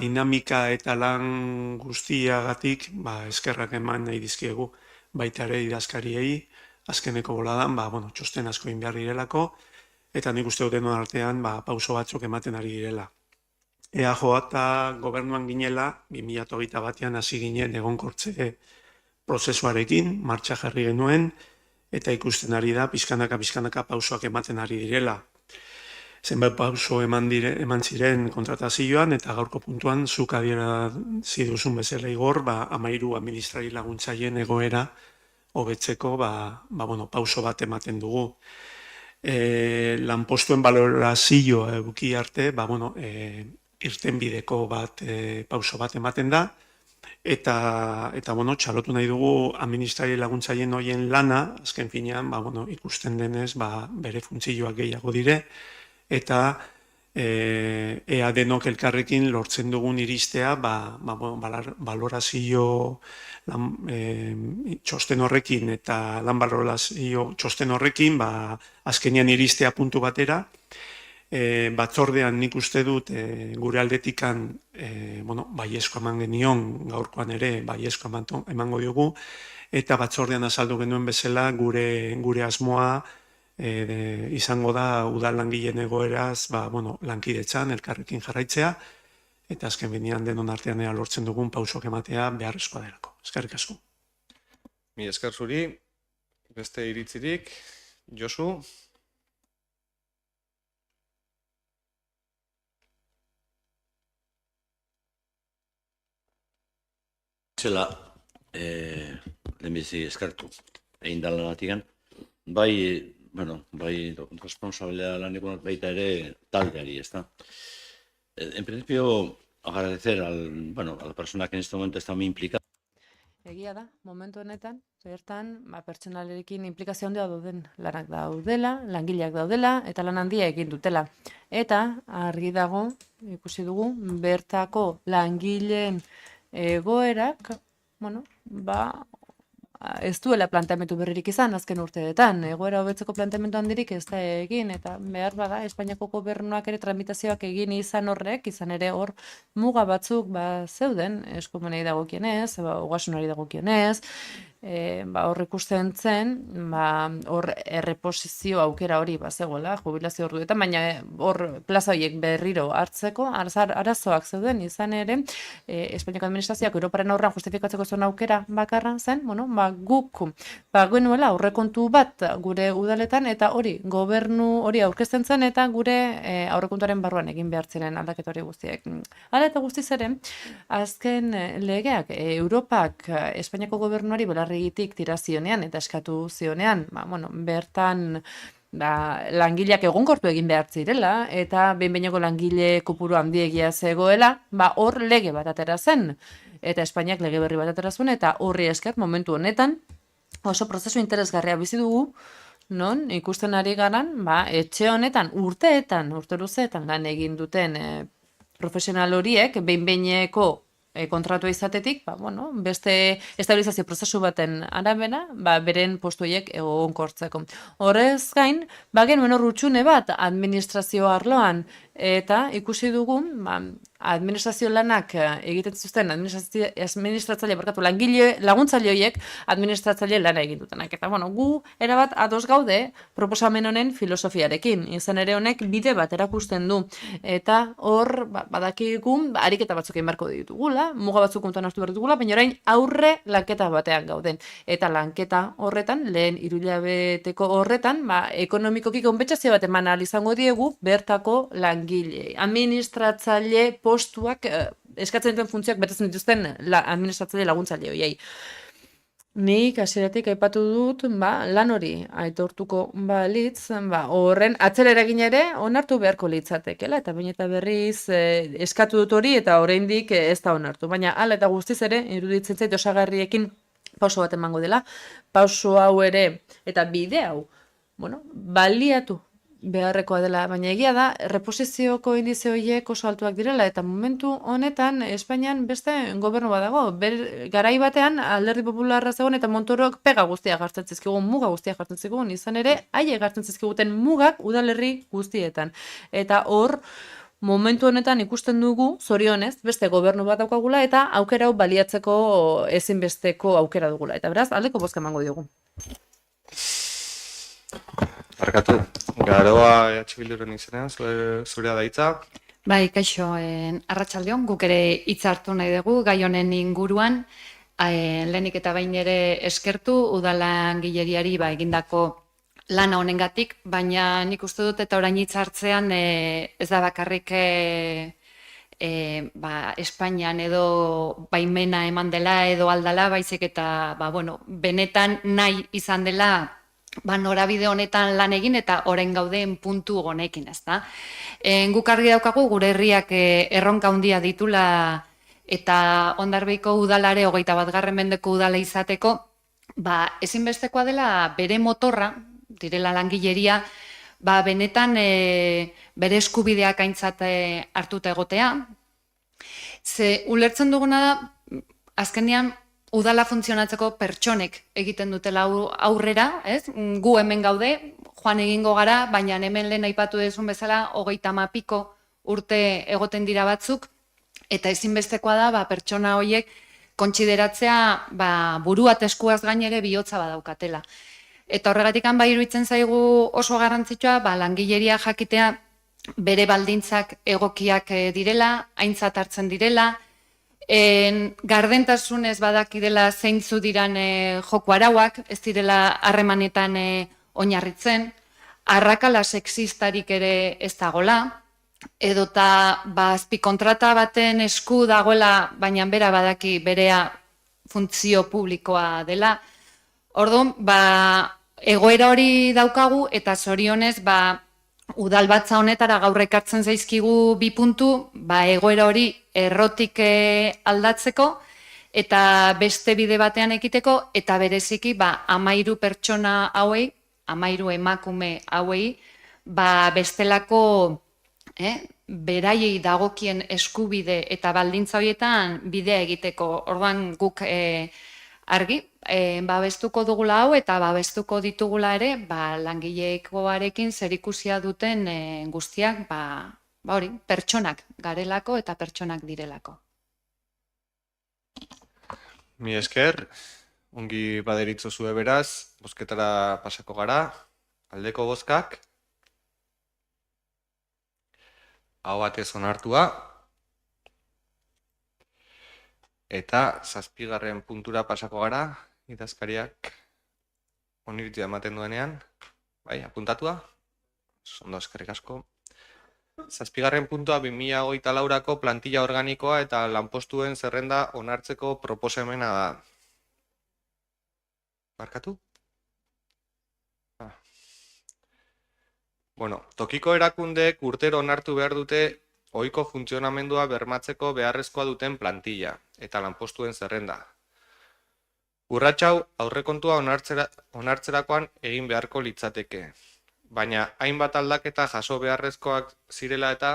dinamika eta lan guztiagatik eskerrak eman nahi dizkiegu, baita ere idazkariei, azkeneko boladan, txosten asko egin behar direlako, eta nik uste dut denon artean pauso batzuk ematen ari direla. EAJ eta gobernuan ginela, 2021 batean hasi ginen egonkortze prozesuarekin, martxa jarri genuen, eta ikusten ari da, pizkanaka pausoak ematen ari direla. Zenbait pauso eman ziren kontratazioan, eta gaurko puntuan zuk adierazi duzun bezala Igor, 13 administrari laguntzaileen egoera hobetzeko pauso bat ematen dugu. Lanpostuen balorazio eduki arte, irtenbideko pauso bat ematen da, eta txalotu nahi dugu administrari laguntzaileen horien lana, azken finean, ikusten denez, bere funtzioak gehiago dire, eta ea denok elkarrekin lortzen dugun iristea, balorazio txosten horrekin eta lan balorazio txosten horrekin, azkenean iristea puntu batera, batzordean nik uste dut gure aldetikan baiezko eman genion, gaurkoan ere baiezko emango diogu, eta batzordean azaldu genuen bezala gure asmoa izango da udal langileen egoeraz lankidetzan, elkarrekin jarraitzea, eta azken binean denon artean lortzen dugun pausok ematea beharrezkoa delako. Eskerrik asko. Mi esker zuri, beste iritzirik, Josu. Zela, lehenbizi eskartu egin dalanatikan, bai responsabilidad laneko baita ere taldeari, ezta. En principio, agradecer a la persona que en este momento está muy implicada. egia da, momentu honetan, bertan, pertsonalerekin implikazio handia dauden lanak daudela, langileak daudela, eta lan handia egin dutela. Eta, argi dago, ikusi dugu, bertako langileen egoerak, ez duela planteamendu berririk izan azken urteetan. Egoera hobetzeko planteamendu handirik ez da egin, eta behar bada, Espainiako gobernuak ere tramitazioak egin izan horrek, izan ere hor muga batzuk zeuden, eskumenei dagokienez, ogasunari dagokienez, hor ikusten zen, hor erreposizio aukera hori zegoela, jubilazio orduetan, baina hor plaza horiek berriro hartzeko, arazoak zeuden izan ere, Espainiako administrazioak Europaren aurrean justifikatzeko zuen aukera bakarra zen, guk genuela aurrekontu bat gure udaletan, eta hori gobernu hori aurkezten zen, eta gure aurrekontuaren barruan egin behar ziren aldaketa hori guztiek. Hala eta guztiz ere, azken legeak Europak Espainiako gobernuari belarrigitik tira zionean eta eskatu zionean, bertan langileak egonkortu egin behar zirela, eta behin-behineko langile kopuru handiegia zegoela, hor lege bat atera zen. Eta Espainiak lege berri bat atera zuen, eta horri esker momentu honetan oso prozesu interesgarria bizi dugu, non ikusten ari garan, etxe honetan urte luzeetan lan egin duten profesional horiek, behin-behineko kontratua izatetik, beste estabilizazio prozesu baten arabera, beren postuiek egonkortzeko. Horrez gain, genuen hor hutsune bat administrazio arloan, eta ikusi dugu, administrazio lanak egiten zuzten administratzaile langile laguntzaile horiek administratzaile lana egin dutenak. Eta gu erabat ados gaude proposamen honen filosofiarekin. Izan ere honek bide bat erakusten du. Eta hor badakigu ariketa batzuk egin beharko ditugula, muga batzuk kontuan hartu behar ditugula, baina orain aurre lanketa batean gauden. Eta lanketa horretan, lehen hiruhilabeteko horretan, ekonomikoki konpentsazio bat eman ahal izango diegu bertako langile, administratzaile postuak eskatzen dituen funtzioak betetzen dituzten administratzaile laguntzaile horiei. Nik hasieratik aipatu dut, lan hori aitortuko balitz, horren atzera eragina ere onartu beharko litzatekeela, eta baina eta berriz eskatu dut hori eta oraindik ez da onartu. Baina hala eta guztiz ere, iruditzen zait osagarriekin pauso bat emango dela, pauso hau ere eta bide hau, baliatu beharrekoa dela, baina egia da, reposizioko indize horiek oso altuak direla, eta momentu honetan Espainian beste gobernu bat dago. Garai batean Alderdi Popularra zegoen eta Montorok pega guztiak jartzen zizkigun, muga guztiak jartzen zizkigun, izan ere, haiek jartzen zizkiguten mugak udalerri guztietan. Eta hor, momentu honetan ikusten dugu, zorionez, beste gobernu bat daukagula, eta aukera hau baliatzeko ezinbesteko aukera dugula. Eta beraz, aldeko bozka emango diogu. Barkatu, Garoa Bilduren izenean, zurea da hitza. Bai, kaixo, arratsaldeon, guk ere hitza hartu nahi dugu, gai honen inguruan, lehenik eta bain ere eskertu, udalangileriari egindako lana honengatik, baina nik uste dut eta orain hitza hartzean ez da bakarrik Espainian edo baimena eman dela edo aldala, baizik eta benetan nahi izan dela norabide honetan lan egin eta orain gauden puntu honekin, ezta. Guk argi daukagu gure herriak erronka handia ditula eta Hondarribiko udalare 21. mendeko udala izateko, ezinbestekoa dela bere motorra, direla langileria, benetan bere eskubideak aintzat hartuta egotea. Ze ulertzen duguna da, azkenean udala funtzionatzeko pertsonek egiten dutela aurrera, ez? Gu hemen gaude, joan egingo gara, baina hemen lehen aipatu duzun bezala 30 piko urte egoten dira batzuk, eta ezinbestekoa da pertsona horiek kontsideratzea burua eskuaz gainere bihotza badaukatela. Eta horregatik iruditzen zaigu oso garrantzitsua langileria jakitea bere baldintzak egokiak direla, aintzat hartzen direla, gardentasunez badaki dela zeintzu diran joko arauak, ez direla harremanetan oinarritzen, arrakala sexistarik ere ez dagola, edota azpikontrata baten esku dagoela, baina bera badaki berea funtzio publikoa dela. Orduan, egoera hori daukagu eta zorionez, udalbatza honetara gaur ekartzen zaizkigu 2 puntu, egoera hori errotik aldatzeko eta beste bide batean ekiteko, eta bereziki 13 pertsona hauei, 13 emakume hauei, bestelako beraiei dagokien eskubide eta baldintza horietan bidea egiteko. Orduan guk argi, babestuko dugula hau eta babestuko ditugula ere langileekoarekin zerikusia duten guztiak, hori, pertsonak garelako eta pertsonak direlako. Mi esker, ongi baderitzo zue beraz, bozketara pasako gara, aldeko bozkak, hau batez onartua, eta 7. puntura pasako gara, idazkariak oniritzia ematen duenean, bai, apuntatua, ondo eskerrik asko. 7. puntua 2024ko plantilla organikoa eta lanpostuen zerrenda onartzeko proposamena da. Barkatu? Tokiko erakundeek urtero onartu behar dute ohiko funtzionamendua bermatzeko beharrezkoa duten plantilla eta lanpostuen zerrenda. Urratxau aurrekontua onartzerakoan egin beharko litzateke, baina hainbat aldaketa jaso beharrezkoak zirela eta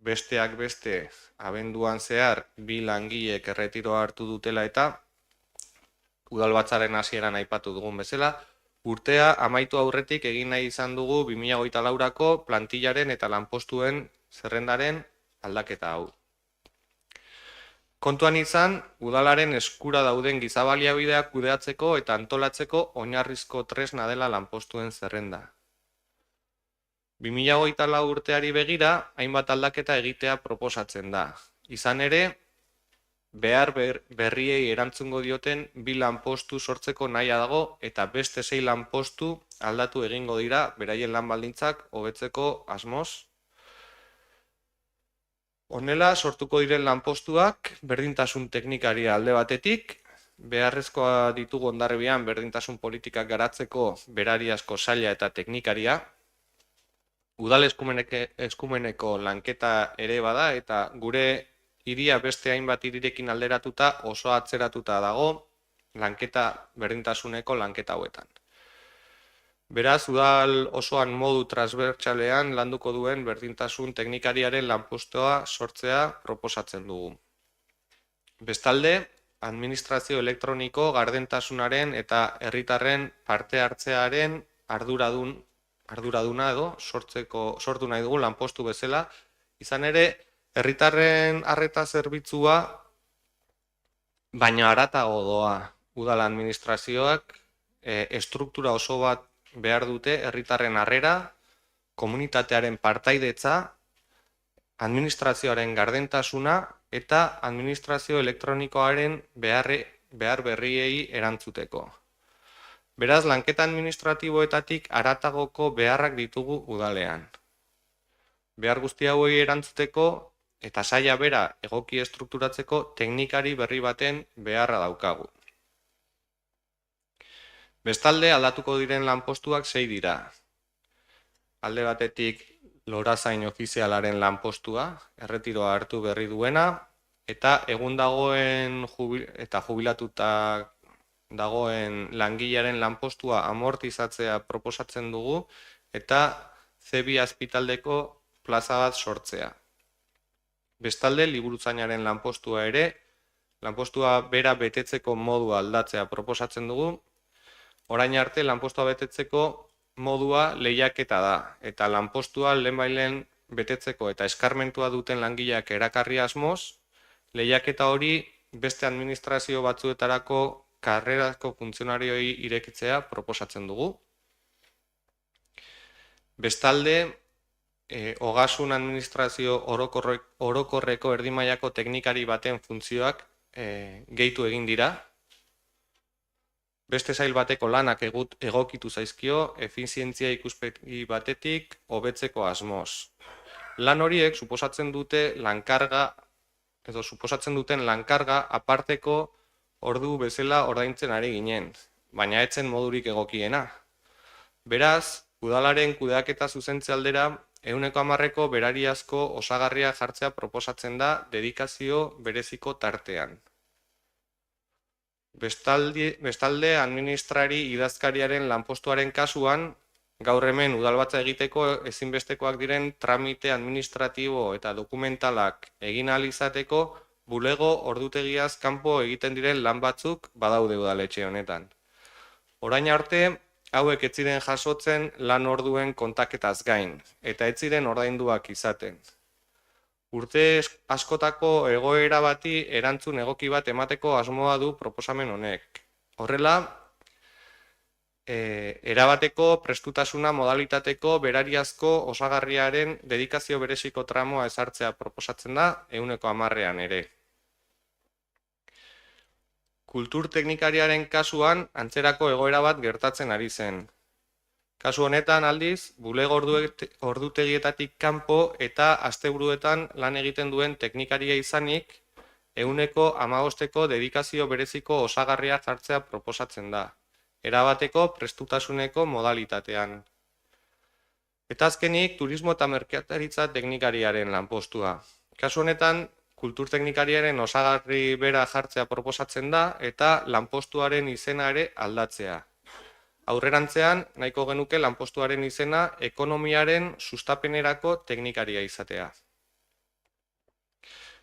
besteak beste abenduan zehar 2 langileek erretiroa hartu dutela eta udalbatzaren hasieran aipatu dugun bezala, urtea amaitu aurretik egin nahi izan dugu 2024ko plantillaren eta lanpostuen zerrendaren aldaketa hau. Kontuan izan, udalaren eskura dauden gizabaliabideak kudeatzeko eta antolatzeko oinarrizko tresna dela lanpostuen zerrenda. 2024 urteari begira, hainbat aldaketa egitea proposatzen da. Izan ere, behar berriei erantzungo dioten 2 lanpostu sortzeko nahia dago eta beste 6 lanpostu aldatu egingo dira beraien lan baldintzak hobetzeko asmoz. Honela, sortuko diren lanpostuak berdintasun teknikaria alde batetik, beharrezkoa ditugu Hondarribian berdintasun politikak garatzeko berariazko saila eta teknikaria, udal eskumeneko lanketa ere bada eta gure hiria beste hainbat hirirekin alderatuta oso atzeratuta dago lanketa berdintasuneko lanketa hauetan. Beraz, udal osoan modu transbertsalean landuko duen berdintasun teknikariaren lanpostua sortzea proposatzen dugu. Bestalde, administrazio elektroniko gardentasunaren eta herritarren parte hartzearen arduraduna edo sortu nahi dugu lanpostu bezala, izan ere, herritarren arreta zerbitzua baina haratago doa udal administrazioak estruktura oso bat behar dute herritarren harrera, komunitatearen partaidetza, administrazioaren gardentasuna eta administrazio elektronikoaren behar berriei erantzuteko. Beraz, lanketa administratiboetatik haratagoko beharrak ditugu udalean. Behar guzti hauei erantzuteko eta saila bera egoki estrukturatzeko teknikari berri baten beharra daukagu. Bestalde, aldatuko diren lanpostuak 6 dira. Alde batetik lorazain ofizialaren lanpostua, erretiroa hartu berri duena, eta egun dagoen eta jubilatuta dagoen langilearen lanpostua amortizatzea proposatzen dugu, eta C2 azpitaldeko plaza bat sortzea. Bestalde, liburuzainaren lanpostua ere, lanpostua bera betetzeko modua aldatzea proposatzen dugu. Orain arte, lanpostua betetzeko modua lehiaketa da, eta lanpostua lehenbailen betetzeko eta eskarmentua duten langileak erakarri asmoz, lehiaketa hori beste administrazio batzuetarako karrerazko funtzionarioi irekitzea proposatzen dugu. Bestalde, ogasun administrazio orokorreko erdimailako teknikari baten funtzioak gehitu egin dira. Beste sail bateko lanak egokitu zaizkio, efizientzia ikuspegi batetik hobetzeko asmoz. Lan horiek suposatzen duten lankarga aparteko ordu bezala ordaintzen ari ginen, baina etzen modurik egokiena. Beraz, udalaren kudeaketa zuzentze aldera 10% berariazko osagarria jartzea proposatzen da dedikazio bereziko tartean. Bestalde, administrari idazkariaren lanpostuaren kasuan, gaur hemen udalbatza egiteko ezinbestekoak diren tramite administratibo eta dokumentalak egin ahal izateko bulego ordutegiaz kanpo egiten diren lan batzuk badaude udaletxe honetan. Orain arte, hauek ez ziren jasotzen lan orduen kontaketaz gain, eta ez ziren ordainduak izaten. Urte askotako egoera bati erantzun egoki bat emateko asmoa du proposamen honek. Horrela, erabateko prestutasuna modalitateko berariazko osagarriaren dedikazio bereziko tramoa ezartzea proposatzen da 10%an ere. Kultur teknikariaren kasuan antzerako egoera bat gertatzen ari zen. Kasu honetan aldiz, bulego ordutegietatik kanpo eta asteburuetan lan egiten duen teknikaria izanik, 15% dedikazio bereziko osagarria jartzea proposatzen da, erabateko prestutasuneko modalitatean. Eta azkenik, turismo eta merkataritza teknikariaren lanpostua. Kasu honetan, kultur teknikariaren osagarri bera jartzea proposatzen da eta lanpostuaren izena ere aldatzea. Aurrerantzean, nahiko genuke lanpostuaren izena ekonomiaren sustapenerako teknikaria izatea.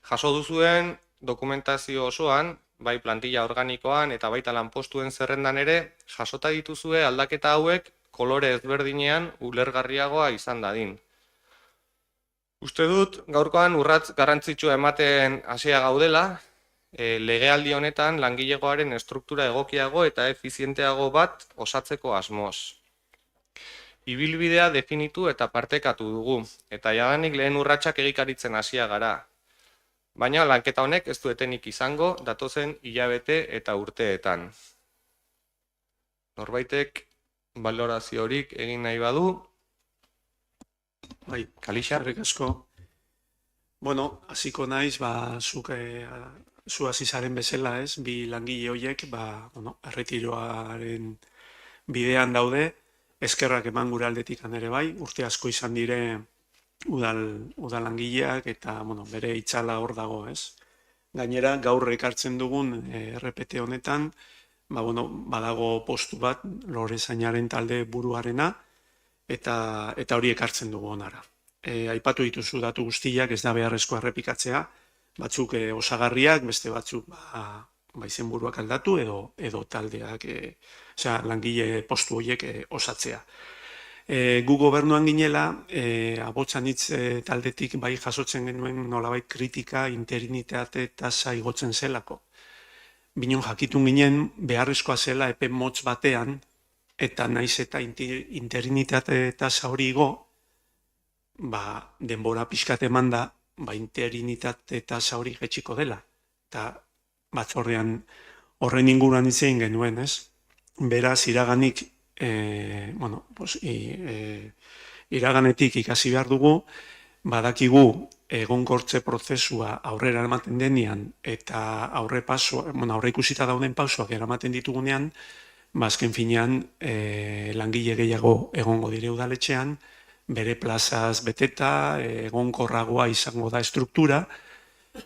Jaso duzuen dokumentazio osoan, bai plantilla organikoan eta baita lanpostuen zerrendan ere, jasota dituzue aldaketa hauek kolore ezberdinean ulergarriagoa izan dadin. Uste dut, gaurkoan urratz garrantzitsua ematen hasia gaudela, legealdi honetan langilegoaren estruktura egokiago eta efizienteago bat osatzeko asmoz. Ibilbidea definitu eta partekatu dugu, eta jadanik lehen urratsak egikaritzen hasia gara. Baina lanketa honek ez du etenik izango datozen hilabete eta urteetan. Norbaitek baloraziorik egin nahi badu? Bai, Kalixa? eskerrik asko. Bueno, hasiko naiz, zu hasi zaren bezala, ez? Bi langile horiek, erretiroaren bidean daude, eskerrak eman gure aldetik ere bai, urte asko izan dire udal langileak eta bere itzala hor dago, ez? Gainera, gaur ekartzen dugun RPT honetan, badago postu bat, Lorezainaren talde buruarena, eta hori ekartzen dugu onara. Aipatu dituzu datu guztiak, ez da beharrezko errepikatzea, batzuk osagarriak, beste batzuk izenburuak aldatu edo taldeak, langile postu horiek osatzea. Gu gobernuan ginela, Abotsanitz taldetik bai jasotzen genuen nolabait kritika interinitate tasa igotzen zelako. Binon jakitun ginen beharrezkoa zela epe motz batean, eta naiz eta interinitate tasa hori igo, denbora pixkat eman da, interinitate tasa hori jetxiko dela. Eta batzordean horren inguruan itzein genuen, ez? Beraz, iraganik, iraganetik ikasi behar dugu, badakigu egonkortze prozesua aurrera eramaten denean eta aurre ikusita dauden pausoak eramaten ditugunean, azken finean langile gehiago egongo dire udaletxean, bere plazaz beteta, egonkorragoa izango da estruktura,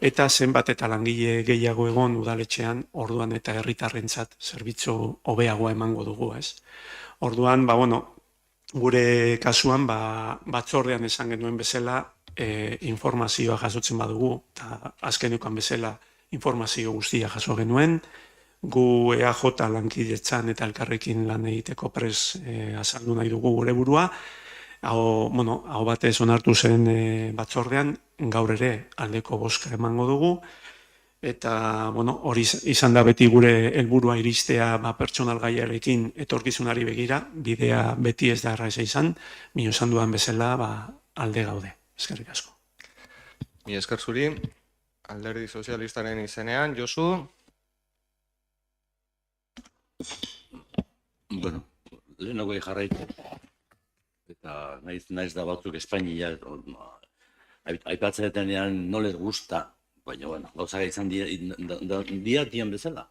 eta zenbat eta langile gehiago egon udaletxean, orduan eta herritarrentzat zerbitzu hobeagoa emango dugu, ez? Orduan, gure kasuan, batzordean esan genuen bezala, informazioa jasotzen badugu, eta azkenekoan bezala informazio guztia jaso genuen, gu EAJ lankidetzan eta elkarrekin lan egiteko pres azaldu nahi dugu gure burua, hau batez onartu zen batzordean, gaur ere aldeko bozka emango dugu, eta hori izan da beti gure helburua iristea pertsonal gaiarekin etorkizunari begira, bidea beti ez da erraza izan, minu esan dudan bezala alde gaude. Eskerrik asko. Mi esker zuri, Alderdi Sozialistaren izenean, Josu? Lehenago jarraitu. Eta naiz da batzuk Espainia aipatzen detenean noles gusta, baina gauzak izan diatian bezala.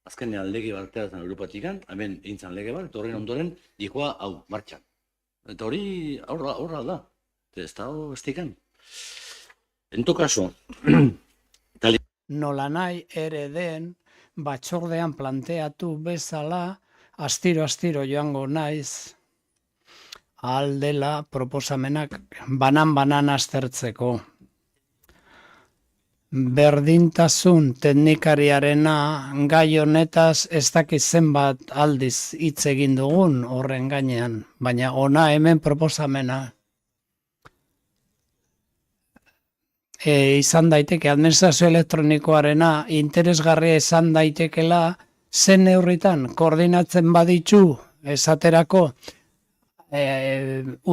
Azkenean lege bat zen Europatikan, hemen intzan lege bat, eta horren ondoren dikoa hau, martxan. Eta hori horra da. Ez da estikan. En to caso, Nolanai ere den, batzordean planteatu bezala, astiro joango naiz, aldela proposamenak banan aztertzeko. Berdintasun teknikariarena gai honetaz ez dakit zenbat aldiz hitz egin dugun horren gainean, baina ona hemen proposamena. Izan daiteke administrazio elektronikoarena interesgarria izan daitekela zen neurritan koordinatzen baditzu esaterako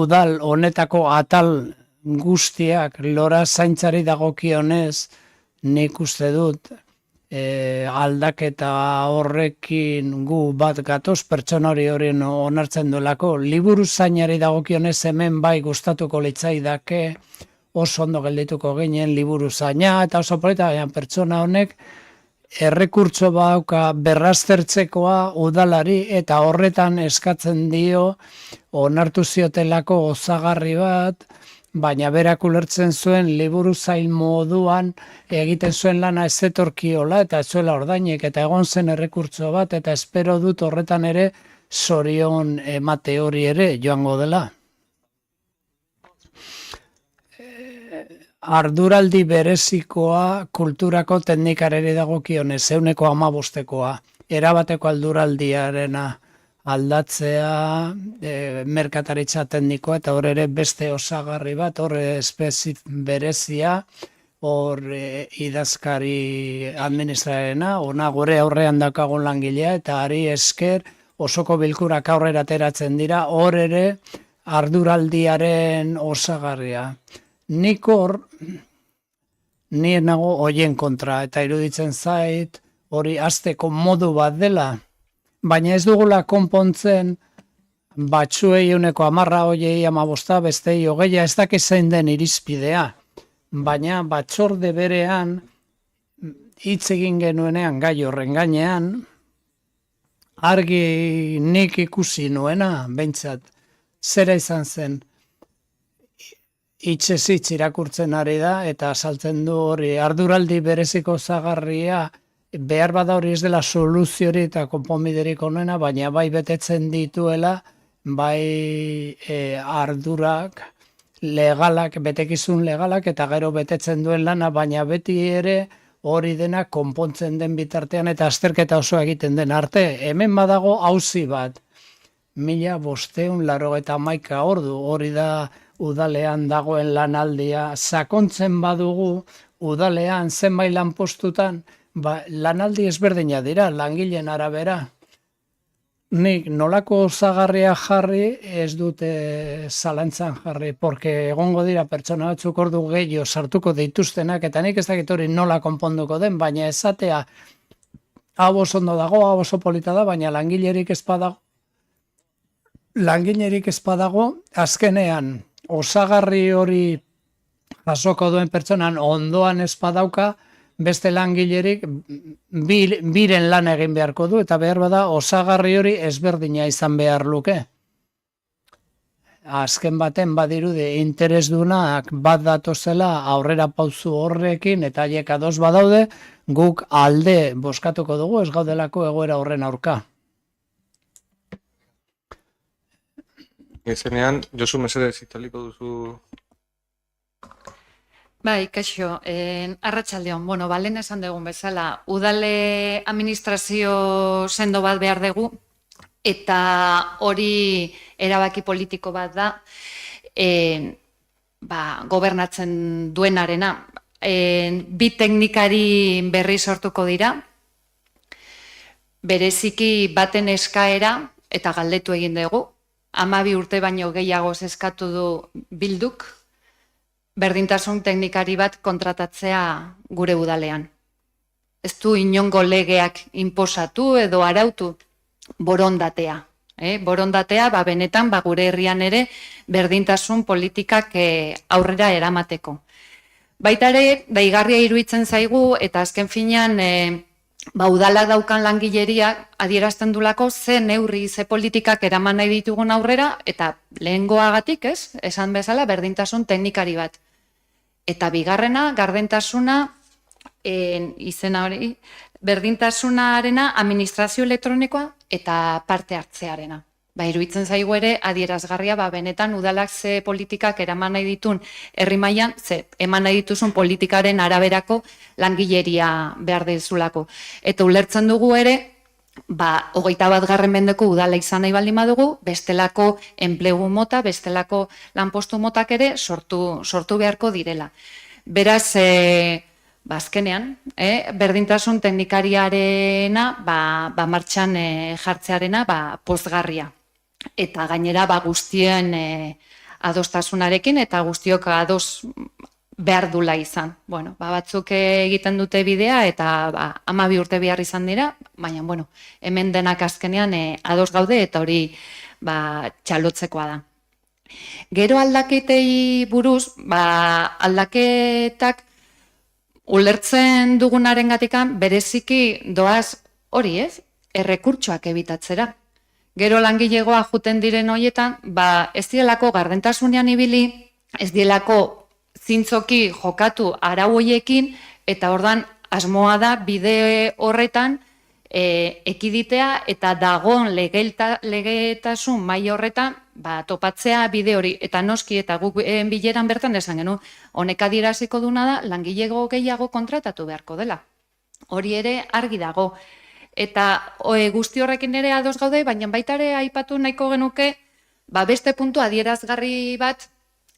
udal honetako atal guztiak lora zaintzari dagokionez nik uste dut aldaketa horrekin gu bat gatoz pertsona horien onartzen duelako liburu zainari dagokionez hemen bai gustatuko litzaidake oso ondo geldituko ginen liburu zaina eta oso polita pertsona honek errekurtso bauka berraztertzekoa udalari eta horretan eskatzen dio onartu ziotelako osagarri bat, baina berak ulertzen zuen liburu zail moduan egiten zuen lana ez etorkiola eta ez zuela ordainik eta egon zen errekurtso bat eta espero dut horretan ere zorion emate hori ere joango dela. Arduraldi berezikoa kulturako teknikareri dagokionez, 15%koa, erabateko alduraldiarena aldatzea, merkataritza teknikoa eta hor ere beste osagarri bat, hor berezia, hor idazkari administrarena, ona gure aurrean daukagun langilea eta ari esker osoko bilkurak aurrera ateratzen dira, hor ere arduraldiaren osagarria. Nik hor, nire nago hoien kontra eta iruditzen zait hori hasteko modu bat dela, baina ez dugula konpontzen batzuei 10%, hoiei 15%, bestei 20%, ez dakit zein den irizpidea, baina batzorde berean hitz egin genuenean gai horren gainean, argi nik ikusi nuena, behintzat, zera izan zen, hitzez irakurtzen ari da eta azaltzen du hori arduraldi bereziko osagarria behar bada hori ez dela soluziori eta konponbiderik onena, baina bai betetzen dituela, bai ardurak, legalak, betekizun legalak eta gero betetzen duen lana, baina beti ere hori dena konpontzen den bitartean eta azterketa oso egiten den arte. Hemen badago auzi bat, 1591 ordu, hori da udalean dagoen lanaldia, sakontzen badugu udalean zenbait lanpostutan, lanaldi ezberdina dira, langileen arabera. Nik nolako osagarria jarri ez dute zalantzan jarri, porque egongo dira pertsona batzuk ordu gehiago sartuko dituztenak, eta nik ez dakit hori nola konponduko den, baina esatea hau oso ondo dago, hau oso polita da, baina langilerik ez badago, azkenean osagarri hori jasoko duen pertsonan ondoan ez badauka, beste langilerik biren lan egin beharko du, eta behar bada osagarri hori ezberdina izan behar luke. Azken baten badirudi interesdunak bat datozela aurrera pauzu horrekin, eta haiek ados badaude, guk alde bozkatuko dugu ez gaudelako egoera horren aurka. Ezenean, Josu mesedez italiko duzu. Bai, kaixo, arratsaldeon, lehen esan dugun bezala, udale administrazio sendo bat behar dugu, eta hori erabaki politiko bat da, gobernatzen duenarena. Bi teknikari berri sortuko dira, bereziki baten eskaera, eta galdetu egin dugu, 12 urte baino gehiago eskatu du Bilduk, berdintasun teknikari bat kontratatzea gure udalean. Ez du inongo legeak inposatu edo arautu borondatea. Borondatea, benetan, gure herrian ere berdintasun politikak aurrera eramateko. Baita ere, daigarria iruditzen zaigu, eta azken finean udalak daukan langileria adierazten dulako ze neurri, ze politikak eraman nahi ditugun aurrera, eta lehengoagatik, esan bezala, berdintasun teknikari bat. Eta bigarrena, gardentasuna, izena hori, berdintasunarena administrazio elektronikoa eta parte hartzearena. Iruditzen zaigu ere adierazgarria benetan udalak ze politikak eraman nahi ditun herri mailan, ze eman nahi dituzun politikaren araberako langileria behar dezulako. Eta ulertzen dugu ere, 21. mendeko udala izan nahi baldin badugu, bestelako enplegu mota, bestelako lanpostu motak ere sortu beharko direla. Beraz, azkenean, berdintasun teknikariarena martxan jartzearena pozgarria. Eta gainera guztien adostasunarekin eta guztiok ados behar dula izan. Batzuk egiten dute bidea eta 12 urte behar izan dira, baina hemen denak azkenean ados gaude eta hori txalotzekoa da. Gero aldaketei buruz, aldaketak ulertzen dugunaren gatikan bereziki doaz hori errekurtsoak ebitatzera. Gero langilegoa juten diren horietan, ez dielako gardentasunean ibili, ez dielako zintzoki jokatu arau horiekin, eta ordan asmoa da bide horretan ekiditea eta dagoen legetasun mai horretan topatzea bide hori. Eta noski eta guk bileran bertan esan genu, honek adieraziko duna da langilego gehiago kontratatu beharko dela. Hori ere argi dago. Eta guzti horrekin ere ados gaude, baina baita ere aipatu nahiko genuke, beste puntu adierazgarri bat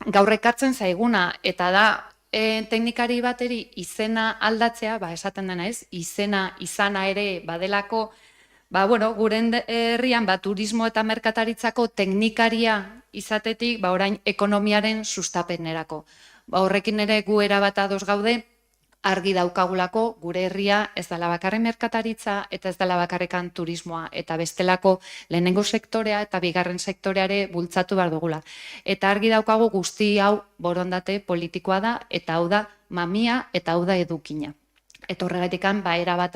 gaur ekartzen zaiguna, eta da teknikari bateri izena aldatzea, esaten dena izana ere badelako, guren herrian turismo eta merkataritzako teknikaria izatetik, orain ekonomiaren sustapenerako. Horrekin ere gu erabat ados gaude, argi daukagulako gure herria ez dela bakarren merkataritza eta ez dela bakarrekan turismoa eta bestelako lehenengo sektorea eta bigarren sektoreare bultzatu behar dugula. Eta argi daukagu guzti hau borondate politikoa da eta hau da mamia eta hau da edukina. Eta horregatik erabat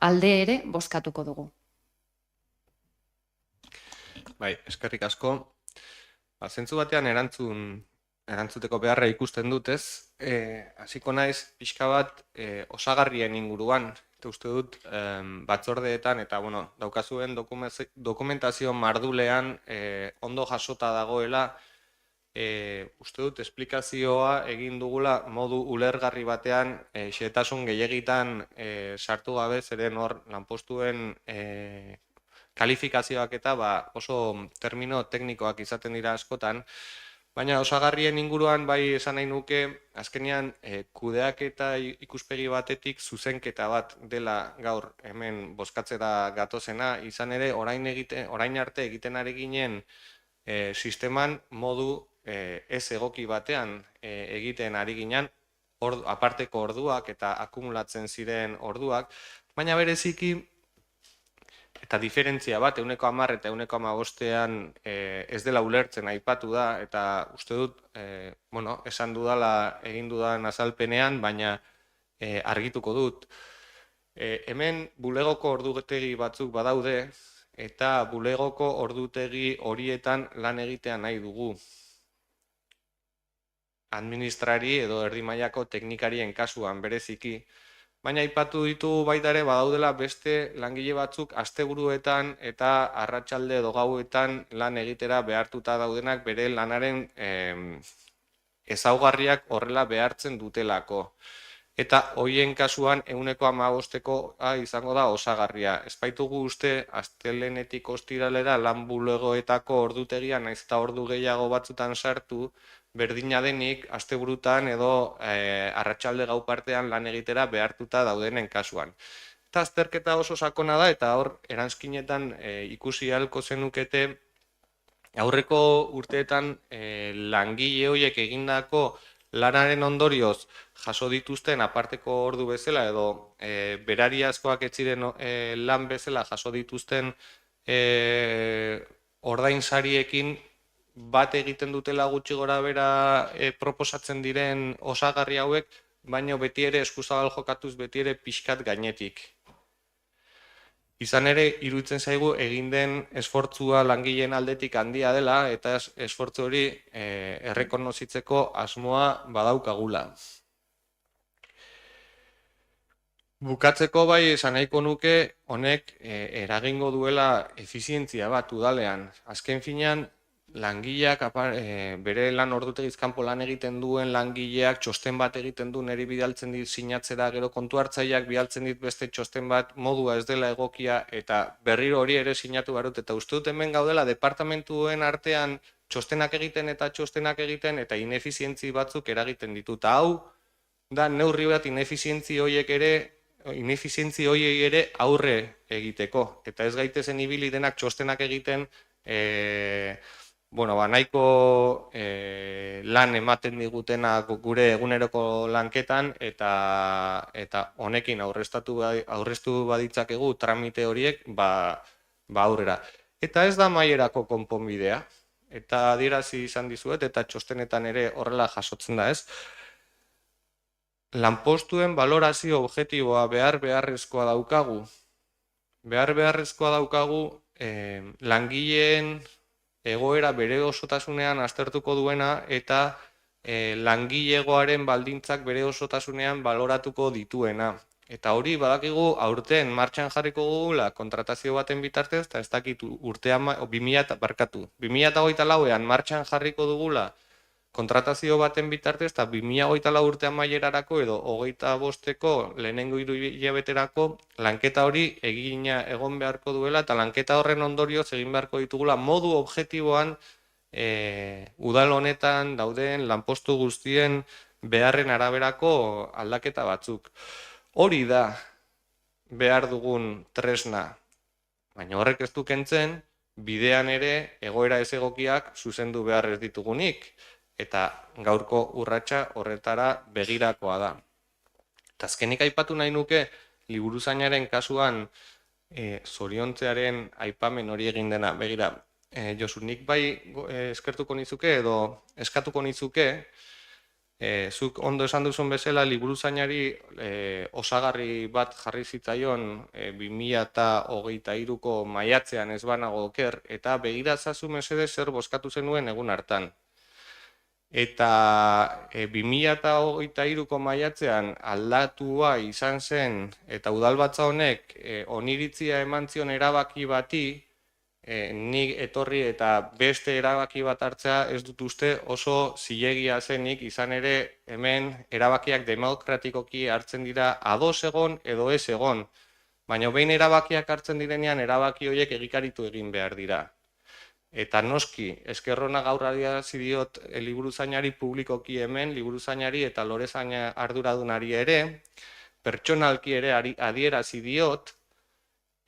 alde ere bozkatuko dugu. Eskerrik asko. Zentzu batean erantzuteko beharra ikusten dut hasiko naiz pixka bat osagarrien inguruan, eta uste dut batzordeetan eta daukazuen dokumentazio mardulean ondo jasota dagoela, uste dut esplikazioa egin dugula modu ulergarri batean, xehetasun gehiegitan sartu gabe, zeren hor lanpostuen kalifikazioak eta oso termino teknikoak izaten dira askotan. Baina osagarrien inguruan esan nahi nuke, azkenean kudeaketa ikuspegi batetik zuzenketa bat dela gaur hemen bozkatzera gatozena, izan ere orain arte egiten ari ginen sisteman modu ez egoki batean egiten ari ginen, aparteko orduak eta akumulatzen ziren orduak, baina bereziki eta diferentzia bat, 1,10 eta 1,5 ez dela ulertzen aipatu da, eta uste dut, esan dudala egin dudan azalpenean, baina argituko dut. Hemen bulegoko ordutegi batzuk badaude, eta bulegoko ordutegi horietan lan egitea nahi dugu. Administrari edo erdi mailako teknikarien kasuan bereziki, baina aipatu ditugu baita ere badaudela beste langile batzuk asteburuetan eta arratsalde edo gauetan lan egitera behartuta daudenak bere lanaren ezaugarriak horrela behartzen dutelako. Eta horien kasuan 1,15koa izango da osagarria. Ez baitugu uste astelehenetik ostiralera lan bulegoetako ordutegian naiz eta ordu gehiago batzutan sartu, berdina denik asteburutan edo arratsalde gau partean lan egitera behartuta daudenen kasuan. Eta azterketa oso sakona da eta hor eranskinetan ikusi ahalko zenukete aurreko urteetan langile horiek egindako lanaren ondorioz jaso dituzten aparteko ordu bezala edo berariazkoak ez ziren lan bezala jaso dituzten ordainsariekin bat egiten dutela gutxi gora bera proposatzen diren osagarri hauek, baina beti ere eskuzabal jokatuz beti ere pixkat gainetik. Izan ere, iruditzen zaigu egin den esfortzua langileen aldetik handia dela eta esfortzu hori errekonozitzeko asmoa badaukagula. Bukatzeko bai esan nahiko nuke honek eragingo duela efizientzia bat udalean. Azken finean, langileak bere lan ordutegiz kanpo lan egiten duen langileak txosten bat egiten du niri bidaltzen dit sinatzera, gero kontu hartzaileak bidaltzen dit beste txosten bat modua ez dela egokia eta berriro hori ere sinatu barut eta uste dut hemen gaudela departamentuen artean txostenak egiten eta inefizientzi batzuk eragiten ditu. Eta hau da neurri bat inefizientzi horiei ere aurre egiteko eta ez gaitezen ibili denak txostenak egiten nahiko lan ematen digutena gure eguneroko lanketan eta honekin aurreztu baditzakegu tramite horiek aurrera. Eta ez da amaierako konponbidea, eta adierazi izan dizuet eta txostenetan ere horrela jasotzen da ez. Lanpostuen balorazio objektiboa beharrezkoa daukagu. Beharrezkoa daukagu langileen egoera bere osotasunean aztertuko duena eta langilegoaren baldintzak bere osotasunean baloratuko dituena. Eta hori badakigu aurten martxan jarriko dugula kontratazio baten bitartez, eta ez dakit 2024ean martxan jarriko dugula kontratazio baten bitartez, eta 2024 urte amaierarako edo 25eko lehenengo 3 hilabeterako lanketa hori egina egon beharko duela, eta lanketa horren ondorioz egin beharko ditugula modu objektiboan udal honetan dauden lanpostu guztien beharren araberako aldaketa batzuk. Hori da behar dugun tresna, baina horrek ez du kentzen bidean ere egoera ez egokiak zuzendu behar ez ditugunik. Eta gaurko urratsa horretara begirakoa da. Eta azkenik aipatu nahi nuke liburuzainaren kasuan zoriontzearen aipamen hori egin dena. Begira, Josu, nik bai eskertuko nizuke edo eskatuko nizuke, zuk ondo esan duzun bezala liburuzainari osagarri bat jarri zitzaion 2023ko maiatzean ez banago oker, eta begiratzazu mesedez zer bozkatu zenuen egun hartan. Eta 2023ko maiatzean aldatua izan zen eta udalbatza honek oniritzia eman zion erabaki bati, nik etorri eta beste erabaki bat hartzea ez dut uste oso zilegia zenik, izan ere hemen erabakiak demokratikoki hartzen dira ados egon edo ez egon. Baina behin erabakiak hartzen direnean erabaki horiek egikaritu egin behar dira. Eta noski, eskerrona gaur adierazi diot liburuzainari publikoki hemen, liburuzainari eta lorezaina arduradunari ere, pertsonalki ere adierazi diot,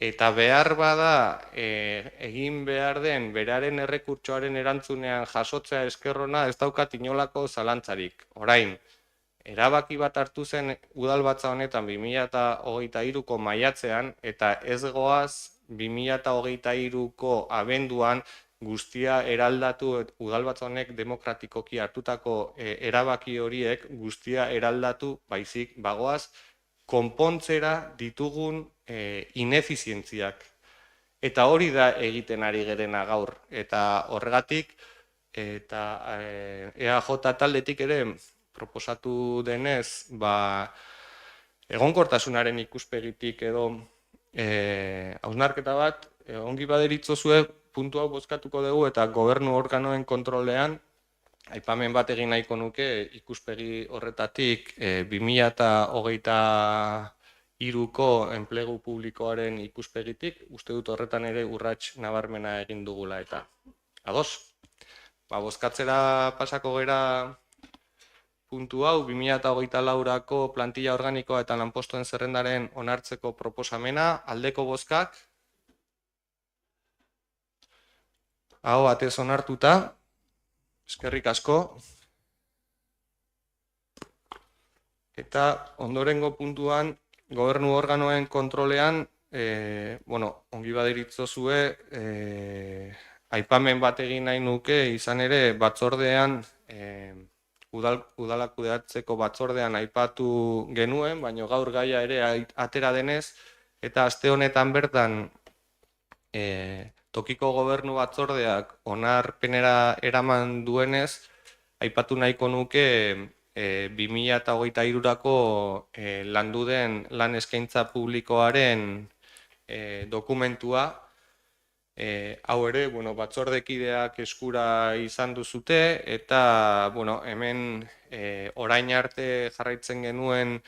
eta behar bada egin behar den beraren errekurtsoaren erantzunean jasotzea eskerrona ez daukat inolako zalantzarik. Orain, erabaki bat hartu zen udalbatza honetan 2023ko maiatzean, eta ez goaz 2023ko abenduan guztia eraldatu, udalbatza honek demokratikoki hartutako erabaki horiek guztia eraldatu baizik bagoaz konpontzera ditugun inefizientziak. Eta hori da egiten ari gerena gaur. Eta horregatik, eta EAJ taldetik ere proposatu denez, egonkortasunaren ikuspegitik edo hausnarketa bat, ongi baderitzozue puntu hau bozkatuko dugu eta gobernu organoen kontrolean, aipamen bat egin nahiko nuke ikuspegi horretatik 2023ko enplegu publikoaren ikuspegitik, uste dut horretan ere urrats nabarmena egin dugula eta. Ados? Bozkatzera pasako gera puntu hau, 2024ko plantilla organikoa eta lanpostuen zerrendaren onartzeko proposamena, aldeko bozkak, hau batez onartuta, eskerrik asko. Eta ondorengo puntuan, gobernu organoen kontrolean, ongi baderitzozue, aipamen bat egin nahi nuke, izan ere batzordean, udalak kudeatzeko batzordean aipatu genuen, baina gaur gaia ere atera denez, Eta aste honetan bertan tokiko gobernu batzordeak onarpenera eraman duenez, aipatu nahiko nuke 2023-rako landu den lan eskaintza publikoaren dokumentua. Hau ere, batzordekideak eskura izan duzute, eta hemen orain arte jarraitzen genuen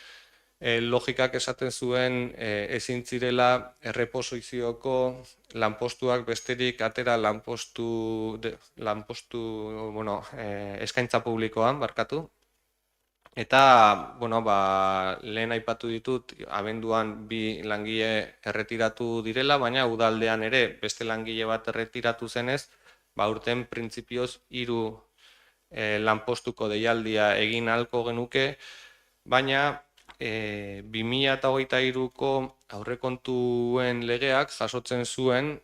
logikak esaten zuen ezin zirela erreposizioko lanpostuak besterik atera eskaintza publikoan, barkatu. Eta, lehen aipatu ditut, abenduan 2 langile erretiratu direla, baina udaldean ere beste langile bat erretiratu zenez, urten printzipioz 3 lanpostuko deialdia egin ahalko genuke, baina 2023ko aurrekontuen legeak jasotzen zuen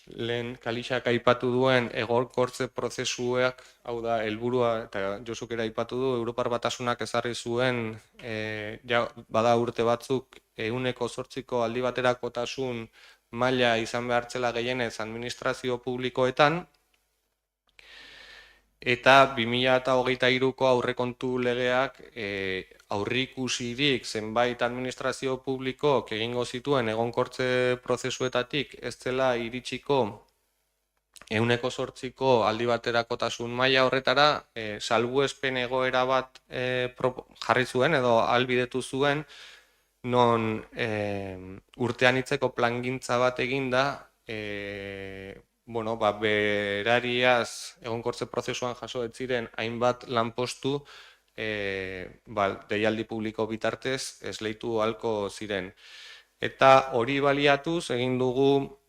lehen Kalixak aipatu duen egonkortze prozesuak, hau da, helburua, eta Josuk ere aipatu du, Europar Batasunak ezarri zuen, bada urte batzuk, 108ko aldi baterakotasun maila izan behartzela gehienez administrazio publikoetan, eta 2023ko aurrekontu legeak aurrikusirik zenbait administrazio publikok egingo zituen egonkortze prozesuetatik ez zela iritsiko 108ko aldi baterakotasun maila horretara, salbuespen egoera bat jarri zuen edo ahalbidetu zuen, non urtean hitzeko plangintza bat eginda, berariaz egonkortze prozesuan jaso ez ziren hainbat lanpostu deialdi publiko bitartez esleitu ahalko ziren. Eta hori baliatuz egin dugu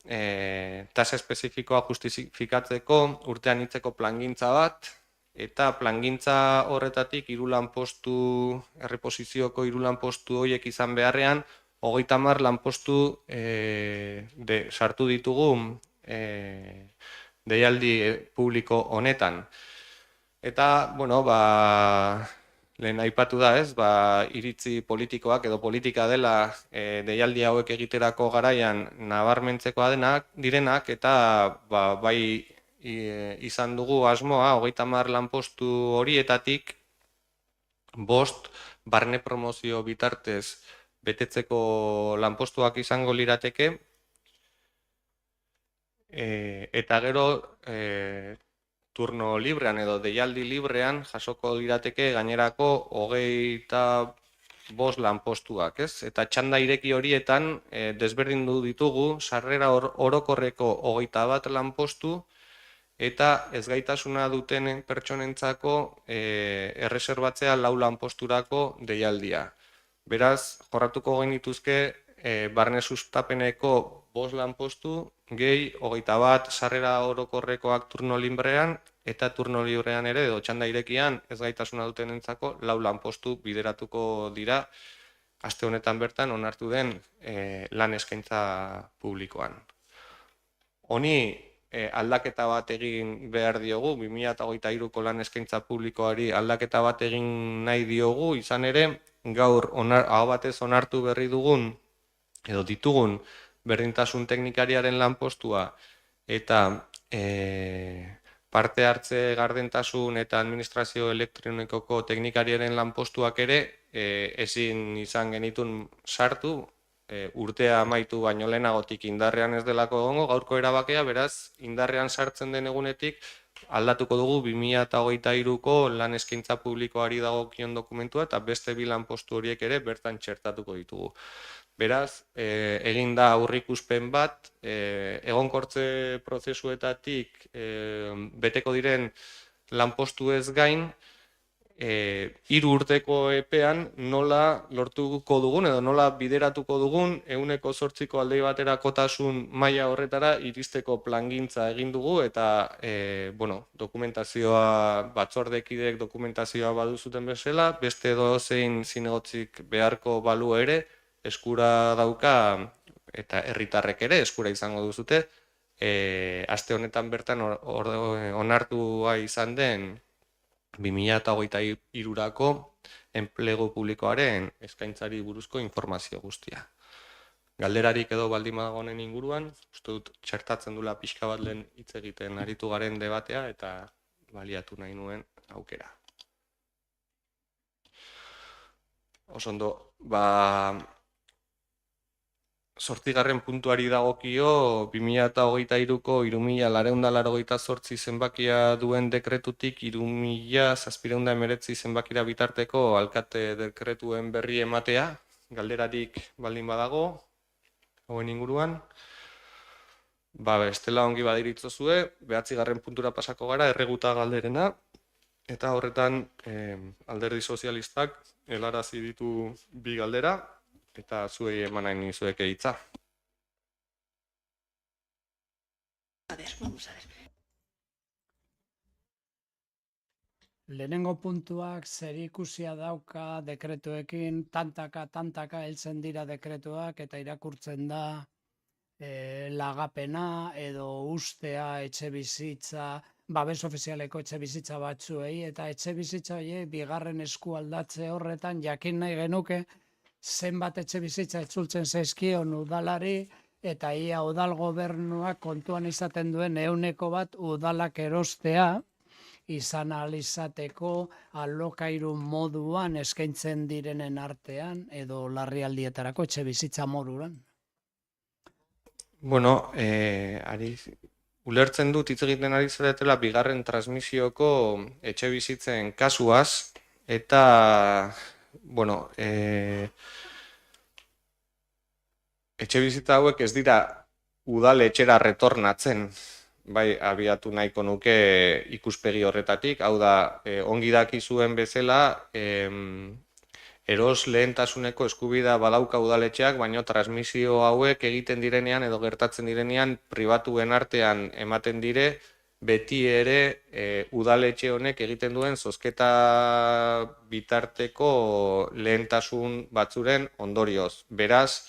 tasa espezifikoa justifikatzeko urtean hitzeko plangintza bat, eta plangintza horretatik 3 lanpostu, erreposizioko 3 lanpostu horiek izan beharrean, 30 lanpostu sartu ditugu deialdi publiko honetan. Eta, lehen aipatu da ez, iritzi politikoak edo politika dela deialdi hauek egiterako garaian nabarmentzekoa direnak, eta bai izan dugu asmoa 30 lanpostu horietatik 5 barne promozio bitartez betetzeko lanpostuak izango lirateke, eta gero turno librean edo deialdi librean jasoko lirateke gainerako 25 lanpostuak, ez? Eta txanda ireki horietan desberdindu ditugu sarrera orokorreko 21 lanpostu eta ezgaitasuna duten pertsonentzako erreserbatzea 4 lanposturako deialdia. Beraz, jorratuko genituzke barne sustapeneko 5 lanpostu, gehi 21 sarrera orokorrekoak turno librean, eta turno librean ere, edo txanda irekian, ez gaitasuna dutenentzako 4 lanpostu bideratuko dira, aste honetan bertan onartu den lan eskaintza publikoan. Honi aldaketa bat egin behar diogu, 2023ko lan eskaintza publikoari aldaketa bat egin nahi diogu, izan ere, gaur aho batez onartu berri dugun, edo ditugun, berdintasun teknikariaren lanpostua eta parte hartze gardentasun eta administrazio elektronikoko teknikariaren lanpostuak ere ezin izan genitun sartu, urtea amaitu baino lehenagotik indarrean ez delako egongo, gaurko erabakia, beraz, indarrean sartzen den egunetik aldatuko dugu 2023ko lan eskaintza publikoari dagokion dokumentua eta beste 2 lanpostu horiek ere bertan txertatuko ditugu. Beraz, egin da aurrikuspen bat, egonkortze prozesuetatik beteko diren lanpostu ez gain, 3 urteko epean nola lortuko dugun edo nola bideratuko dugun 108ko alde baterakotasun maila horretara iristeko plangintza egin dugu eta dokumentazioa, batzordekideek dokumentazioa baduzuten bezala, beste edozein zinegotzik beharko balu ere, eskura dauka eta herritarrek ere eskura izango duzute, aste honetan bertan onartua izan den 2023ko enplegu publikoaren eskaintzari buruzko informazio guztia. Galderarik edo baldin badago honen inguruan, uste dut txertatzen dula pixka bat lehen hitz egiten aritu garen debatea eta baliatu nahi nuen aukera. Osondo, zortzigarren puntuari dagokio 2023ko 3.488 zenbakia duen dekretutik 3.719 zenbakira bitarteko alkate dekretuen berri ematea, galderarik baldin badago, hauen inguruan. Bestela ongi badiritzozue, 9. puntura pasako gara, erreguta galderena, eta horretan alderdi sozialistak helarazi ditu bi galdera, eta zuei eman nahi nizueke hitza. Lehenengo puntuak zerikusia dauka dekretuekin, tantaka heltzen dira dekretuak eta irakurtzen da lagapena edo ustea etxe bizitza, babes ofizialeko etxe bizitza batzuei, eta etxe bizitza horiek bigarren eskualdatze horretan jakin nahi genuke zenbat etxe bizitza itzultzen zaizkion udalari, eta ia udal gobernuak kontuan izaten duen 100% udalak erostea, izan ahal izateko alokairu moduan eskaintzen direnen artean edo larrialdietarako etxe bizitza moduan. Bueno, ulertzen dut hitz egiten ari zaretela bigarren transmisioko etxe bizitzen kasuaz, eta, bueno, etxe bizitza hauek ez dira udaletxera retornatzen, bai, abiatu nahiko nuke ikuspegi horretatik, hau da, ongi dakizuen bezala, eros lehentasuneko eskubidea badauka udaletxeak, baina transmisio hauek egiten direnean edo gertatzen direnean pribatuen artean ematen dire, beti ere udaletxe honek egiten duen zozketa bitarteko lehentasun batzuren ondorioz. Beraz,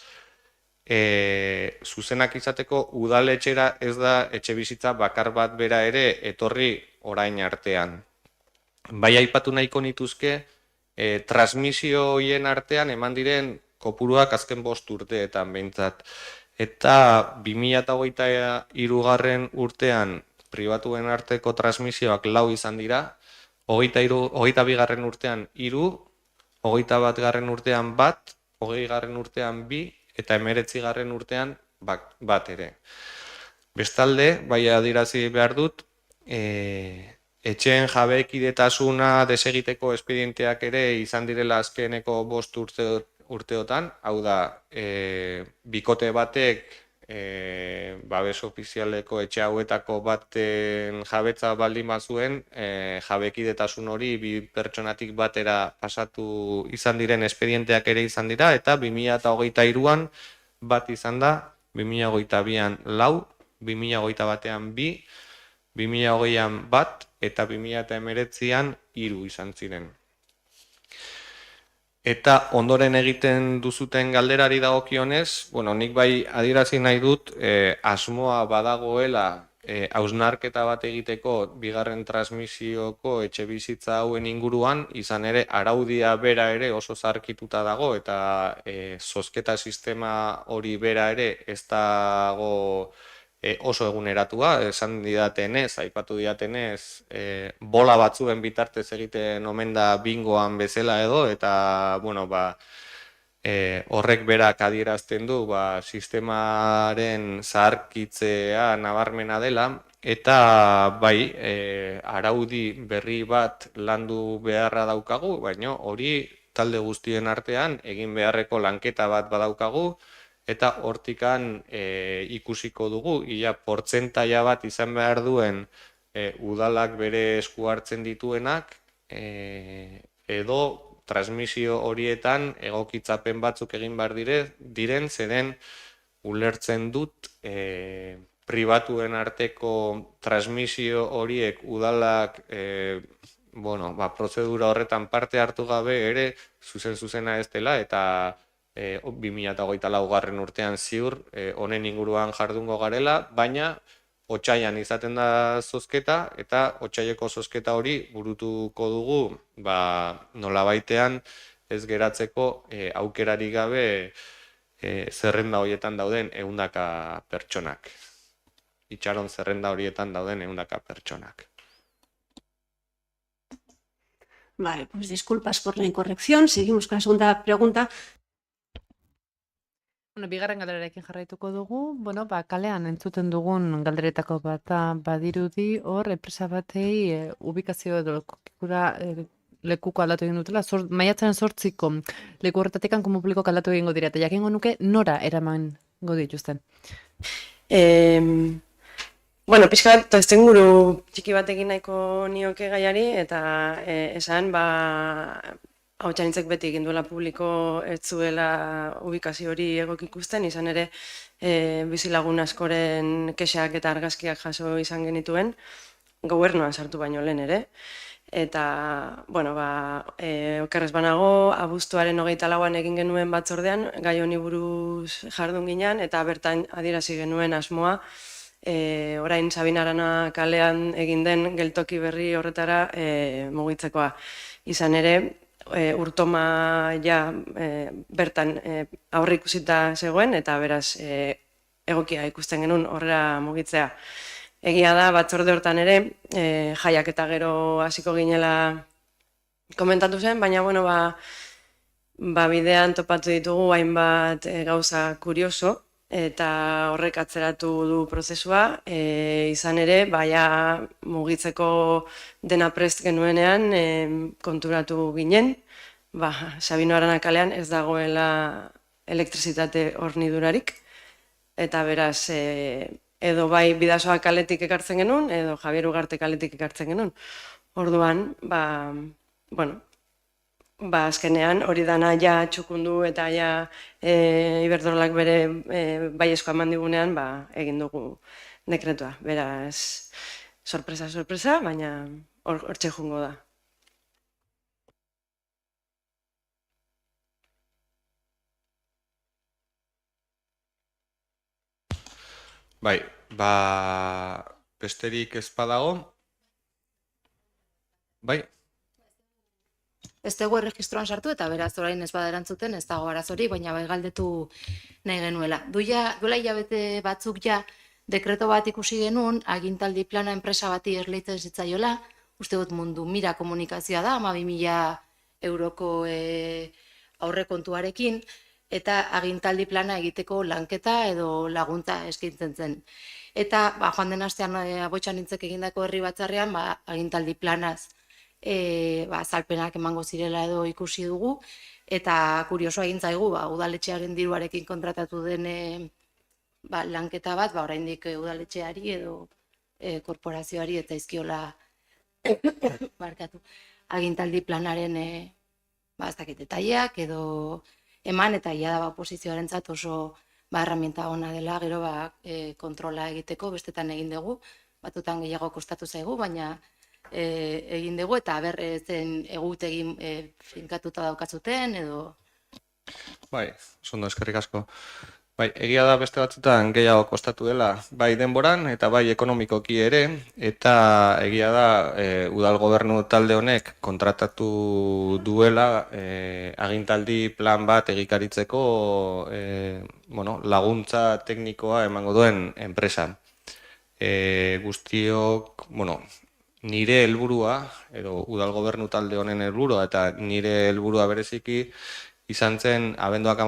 zuzenak izateko udaletxera ez da etxe bizitza bakar bat bera ere etorri orain artean. Bai aipatu nahiko nituzke, transmisio horien artean eman diren kopuruak azken 5 urteetan behintzat. Eta 2023 urtean pribatuen arteko transmisioak 4 izan dira, 22. urtean 3, 21. urtean 1, 20. urtean 2, eta 19. urtean bat ere. Bestalde, bai adirazi behar dut, etxeen jabekidetasuna desegiteko espedienteak ere izan direla azkeneko 5 urteotan, hau da, bikote batek babes ofizialeko etxe hauetako baten jabetza baldin bazuen, jabekidetasun hori bi pertsonatik batera pasatu izan diren espedienteak ere izan dira, eta 2023an bat izan da, 2022an 4, 2021an 2, 2020an 1, eta 2019an 3 izan ziren. Eta ondoren egiten duzuten galderari dagokionez, bueno, nik bai adierazi nahi dut asmoa badagoela hausnarketa bat egiteko bigarren transmisioko etxe bizitza hauen inguruan, izan ere araudia bera ere oso zaharkituta dago eta zozketa sistema hori bera ere ez dago oso eguneratua, esan didatenez, aipatu didatenez, bola batzuen bitartez egiten omen da bingoan bezala edo, eta, bueno, horrek berak adierazten du, sistemaren zaharkitzea nabarmena dela, eta, bai, araudi berri bat landu beharra daukagu, baina hori talde guztien artean egin beharreko lanketa bat badaukagu, eta hortikan ikusiko dugu, ia portzentaia bat izan behar duen udalak bere esku hartzen dituenak, edo transmisio horietan egokitzapen batzuk egin behar diren, zeren ulertzen dut pribatuen arteko transmisio horiek udalak prozedura horretan parte hartu gabe ere zuzena ez dela, eta 2024 urtean ziur honen inguruan jardungo garela, baina otsailean izaten da zozketa, eta otsaileko zozketa hori burutuko dugu, nolabaitean ez geratzeko aukerarik gabe zerrenda horietan dauden 100 pertsonak. Itxaron zerrenda horietan dauden 100 pertsonak. Vale, pues disculpas por la incorrección. Seguimos con la segunda pregunta. Bueno, bigarren galderarekin jarraituko dugu. Bueno, kalean entzuten dugun galderetako bata badirudi hor enpresa batei ubikazio edo lekuko aldatu egin dutela. Maiatzaren 8ko leku horretatik komu publiko aldatu egingo dira. Eta jakingo nuke nora eramango dituzten. Bueno, pixka bat, testenguru txiki batekin nahiko nioke gaiari, eta esan, hautsainitzek beti egin duela publiko ez zuela ubikazio hori egok ikusten, izan ere bizilagun askoren kexak eta argazkiak jaso izan genituen, gobernuan sartu baino lehen ere. Eta, bueno, okerrez banago, abuztuaren 24an egin genuen batzordean, gai honi buruz jardun ginen, eta bertan adierazi genuen asmoa, orain Sabin Arana kalean egin den geltoki berri horretara mugitzekoa. Izan ere, urtoma bertan aurreikusita zegoen, eta beraz egokia ikusten genuen horrela mugitzea. Egia da, batzorde hortan ere, jaiak eta gero hasiko ginela komentatu zen, baina, bueno, bidean topatu ditugu hainbat gauza kurioso, eta horrek atzeratu du prozesua, izan ere, mugitzeko dena prest genuenean konturatu ginen, Sabino Arana kalean ez dagoela elektrizitate hornidurarik, eta beraz, edo Bidasoa kaletik ekartzen genuen, edo Javier Ugarte kaletik ekartzen genuen. Orduan, azkenean hori dana ja txukundu eta ja Iberdrolak bere baiezkoa eman digunean egin dugu dekretua. Beraz, sorpresa, baina hortxe jungo da. Besterik ez badago? Ez dugu erregistroan sartu eta beraz orain ez bada erantzuten ez dago arazori, baina galdetu nahi genuela. Duela hilabete batzuk dekreto bat ikusi genuen, agintaldi plana enpresa bati esleitzen zitzaiola, uste dut Mundu Mira komunikazioa da, 12.000 euroko aurrekontuarekin, eta agintaldi plana egiteko lanketa edo laguntza eskaintzen zen. Eta joan den astean Abotxanintzek egindako herri batzarrean agintaldi planaz azalpenak emango zirela edo ikusi dugu, eta kurioso egin zaigu, udaletxearen diruarekin kontratatu den lanketa bat, oraindik udaletxeari edo korporazioari eta izkiola agintaldi planaren ez dakit detaileak edo eman, eta ia da oposizioarentzat oso herramienta ona dela, gero kontrola egiteko, bestetan egin dugu, batutan gehiago kostatu zaigu, baina egin dugu, eta zen egutegin finkatuta daukazuten, edo... Ondo, eskerrik asko. Egia da beste batzutan gehiago kostatu dela, denboran eta ekonomikoki ere, eta egia da udal gobernu talde honek kontratatu duela agintaldi plan bat egikaritzeko laguntza teknikoa emango duen enpresan. Guztiok, nire helburua, edo udal gobernu talde honen helburua, eta nire helburua bereziki izan zen abenduak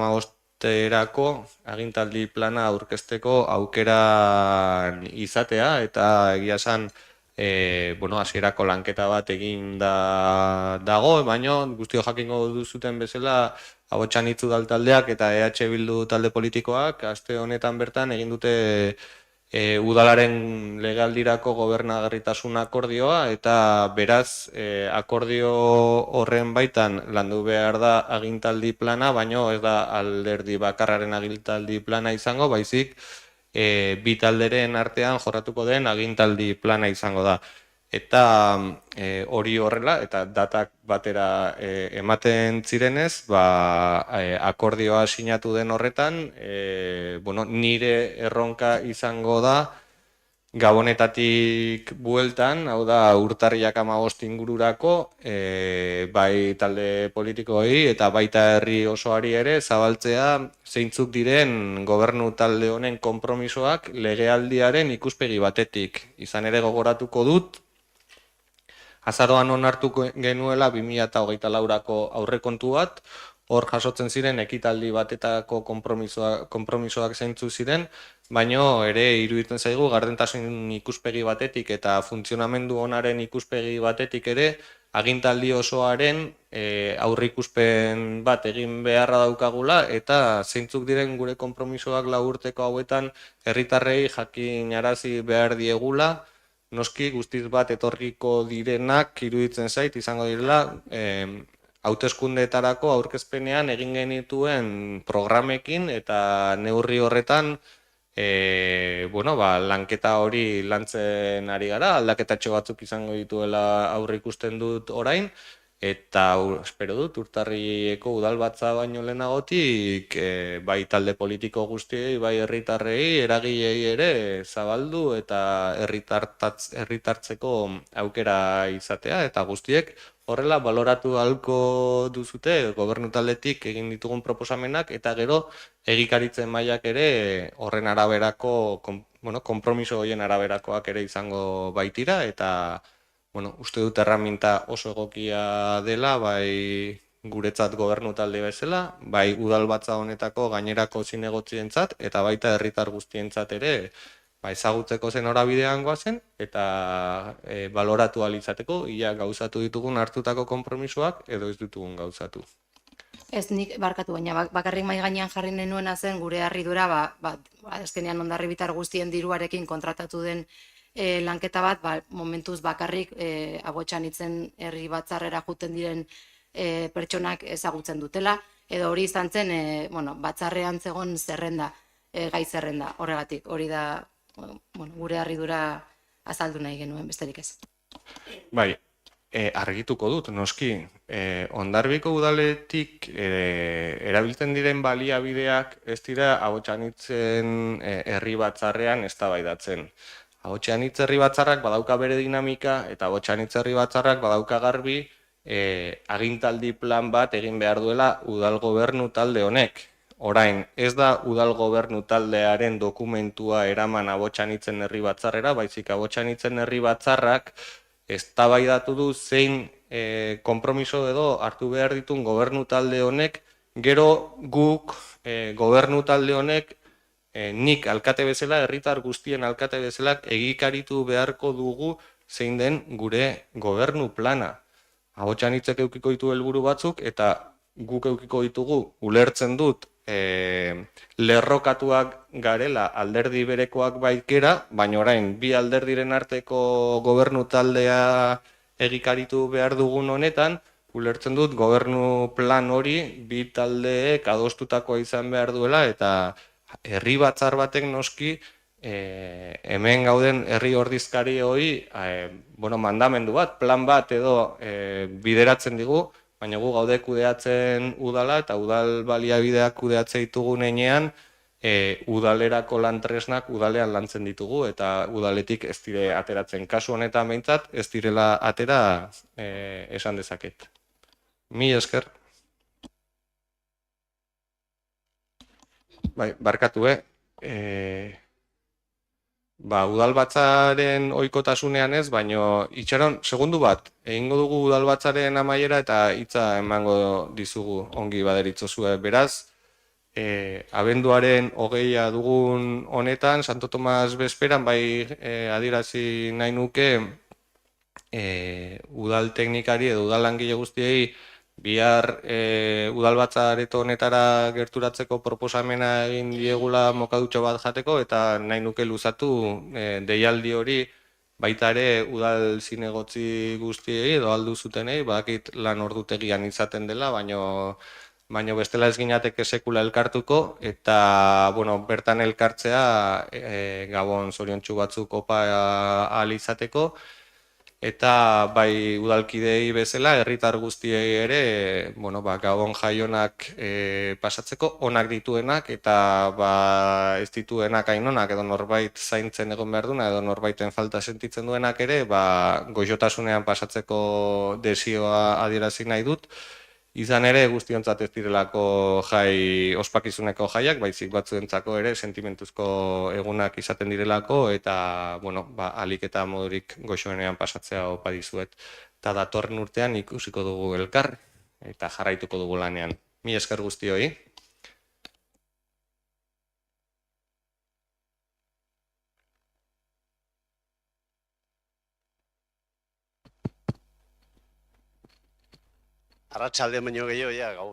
15erako agintaldi plana aurkezteko aukera izatea, eta egia esan hasierako lanketa bat egin dago, baina guztio jakingo duzuten bezala Abotxanitz udal taldeak eta EH Bildu talde politikoak aste honetan bertan egin dute udalaren legealdirako gobernagarritasun akordioa, eta beraz akordio horren baitan landu behar da agintaldi plana, baino ez da alderdi bakarraren agintaldi plana izango, baizik bi talderen artean jorratuko den agintaldi plana izango da. Eta hori horrela, eta datak batera ematen zirenez, akordioa sinatu den horretan, nire erronka izango da Gabonetatik bueltan, hau da urtarriak 15 ingururako, bai talde politikoei eta baita herri osoari ere zabaltzea zeintzuk diren gobernu talde honen konpromisoak legealdiaren ikuspegi batetik. Izan ere gogoratuko dut, azaroan onartu genuela 2024ko aurrekontu bat, hor jasotzen ziren ekitaldi batetako konpromisoak zeintzu ziren, baino ere iruditzen zaigu gardentasun ikuspegi batetik eta funtzionamendu onaren ikuspegi batetik ere agintaldi osoaren aurreikuspen bat egin beharra daukagula eta zeintzuk diren gure konpromisoak 4 urteko hauetan herritarrei jakinarazi behar diegula, noski guztiz bat etorriko direnak iruditzen zait izango direla hauteskundeetarako aurkezpenean egin genituen programekin eta neurri horretan lanketa hori lantzen ari gara, aldaketatxo batzuk izango dituela aurreikusten dut orain, eta espero dut urtarrieko udalbatza baino lehenagotik bai talde politiko guztiei, bai herritarrei, eragilei ere zabaldu eta herritartzeko aukera izatea eta guztiek horrela baloratu ahalko duzute gobernu taldetik egin ditugun proposamenak eta gero egikaritzen mailak ere horren araberako, konpromiso horien araberakoak ere izango baitira eta uste dut erraminta oso egokia dela, bai guretzat gobernu talde bezala, bai udalbatza honetako gainerako zinegotzientzat eta baita herritar guztientzat ere ezagutzeko zen norabidean goazen eta baloratu ahal izateko ia gauzatu ditugun hartutako konpromisoak edo ez ditugun gauzatu. Ez nik barkatu, baina bakarrik mai gainean jarri nenuena zen gure harridura, azkenean Hondarribitar guztien diruarekin kontratatu den lanketa bat, momentuz bakarrik Abotxanitzen herri batzarrera juten diren pertsonak ezagutzen dutela, edo hori izan zen batzarrean zegoen zerrenda, gai zerrenda, horregatik, hori da gure harridura azaldu nahi genuen, besterik ez. Bai, argituko dut, noski, Hondarbiko udaletik erabiltzen diren baliabideak ez dira Abotxanitzen herri batzarrean eztabaidatzen. Abotxanitz herri batzarrak badauka bere dinamika eta Abotxanitz herri batzarrak badauka garbi agintaldi plan bat egin behar duela udal gobernu talde honek. Orain, ez da udal gobernu taldearen dokumentua eraman Abotxanitzen herri batzarrera, baizik Abotxanitzen herri batzarrak eztabaidatu du zein konpromiso edo hartu behar ditun gobernu talde honek, gero guk gobernu talde honek nik alkate bezala, herritar guztien alkate bezala egikaritu beharko dugu zein den gure gobernu plana. Abotxanitzek eukiko ditu helburu batzuk eta guk eukiko ditugu ulertzen dut lerrokatuak garela alderdi berekoak baikera, baina orain bi alderdiren arteko gobernu taldea egikaritu behar dugun honetan, ulertzen dut gobernu plan hori bi taldeek adostutakoa izan behar duela eta herri batzar batek noski hemen gauden herri ordizkari hori mandamendu bat, plan bat edo bideratzen digu, baina gu gaude kudeatzen udala eta udal baliabideak kudeatzen ditugun heinean udalerako lantresnak udalean lantzen ditugu eta udaletik ez dire ateratzen. Kasu honetan behintzat ez direla atera esan dezaket. Mi esker. Bai, barkatu, udalbatzaren ohikotasunean ez, baino itxaron, segundu bat, egingo dugu udalbatzaren amaiera eta hitza emango dizugu ongi baderitzozue. Beraz, abenduaren 20 dugun honetan, Santo Tomas bezperan, bai adierazi nahi nuke udal teknikari edo udal langile guztiei bihar udalbatza areto honetara gerturatzeko proposamena egin diegula mokadutxo bat jateko eta nahi nuke luzatu deialdi hori baita ere udal zinegotzi guztiei edo aldu zutenei, badakit lan ordutegian izaten dela, baino bestela ez ginateke sekula elkartuko eta bertan elkartzea Gabon zoriontsu batzuk opa ahal izateko eta bai udalkidei bezala, herritar guztiei ere, gabon jaionak pasatzeko, onak dituenak eta ez dituenak hainonak edo norbait zaintzen egon behar duna edo norbaiten falta sentitzen duenak ere, goxotasunean pasatzeko desioa adierazi nahi dut. Izan ere guztiontzat ez direlako ospakizuneko jaiak, baizik batzuentzako ere sentimentuzko egunak izaten direlako eta alik eta modurik goxoenean pasatzea opa dizuet. Eta datorren urtean ikusiko dugu elkar eta jarraituko dugu lanean. Mila esker guztioi. Arratsalde baino gehiago,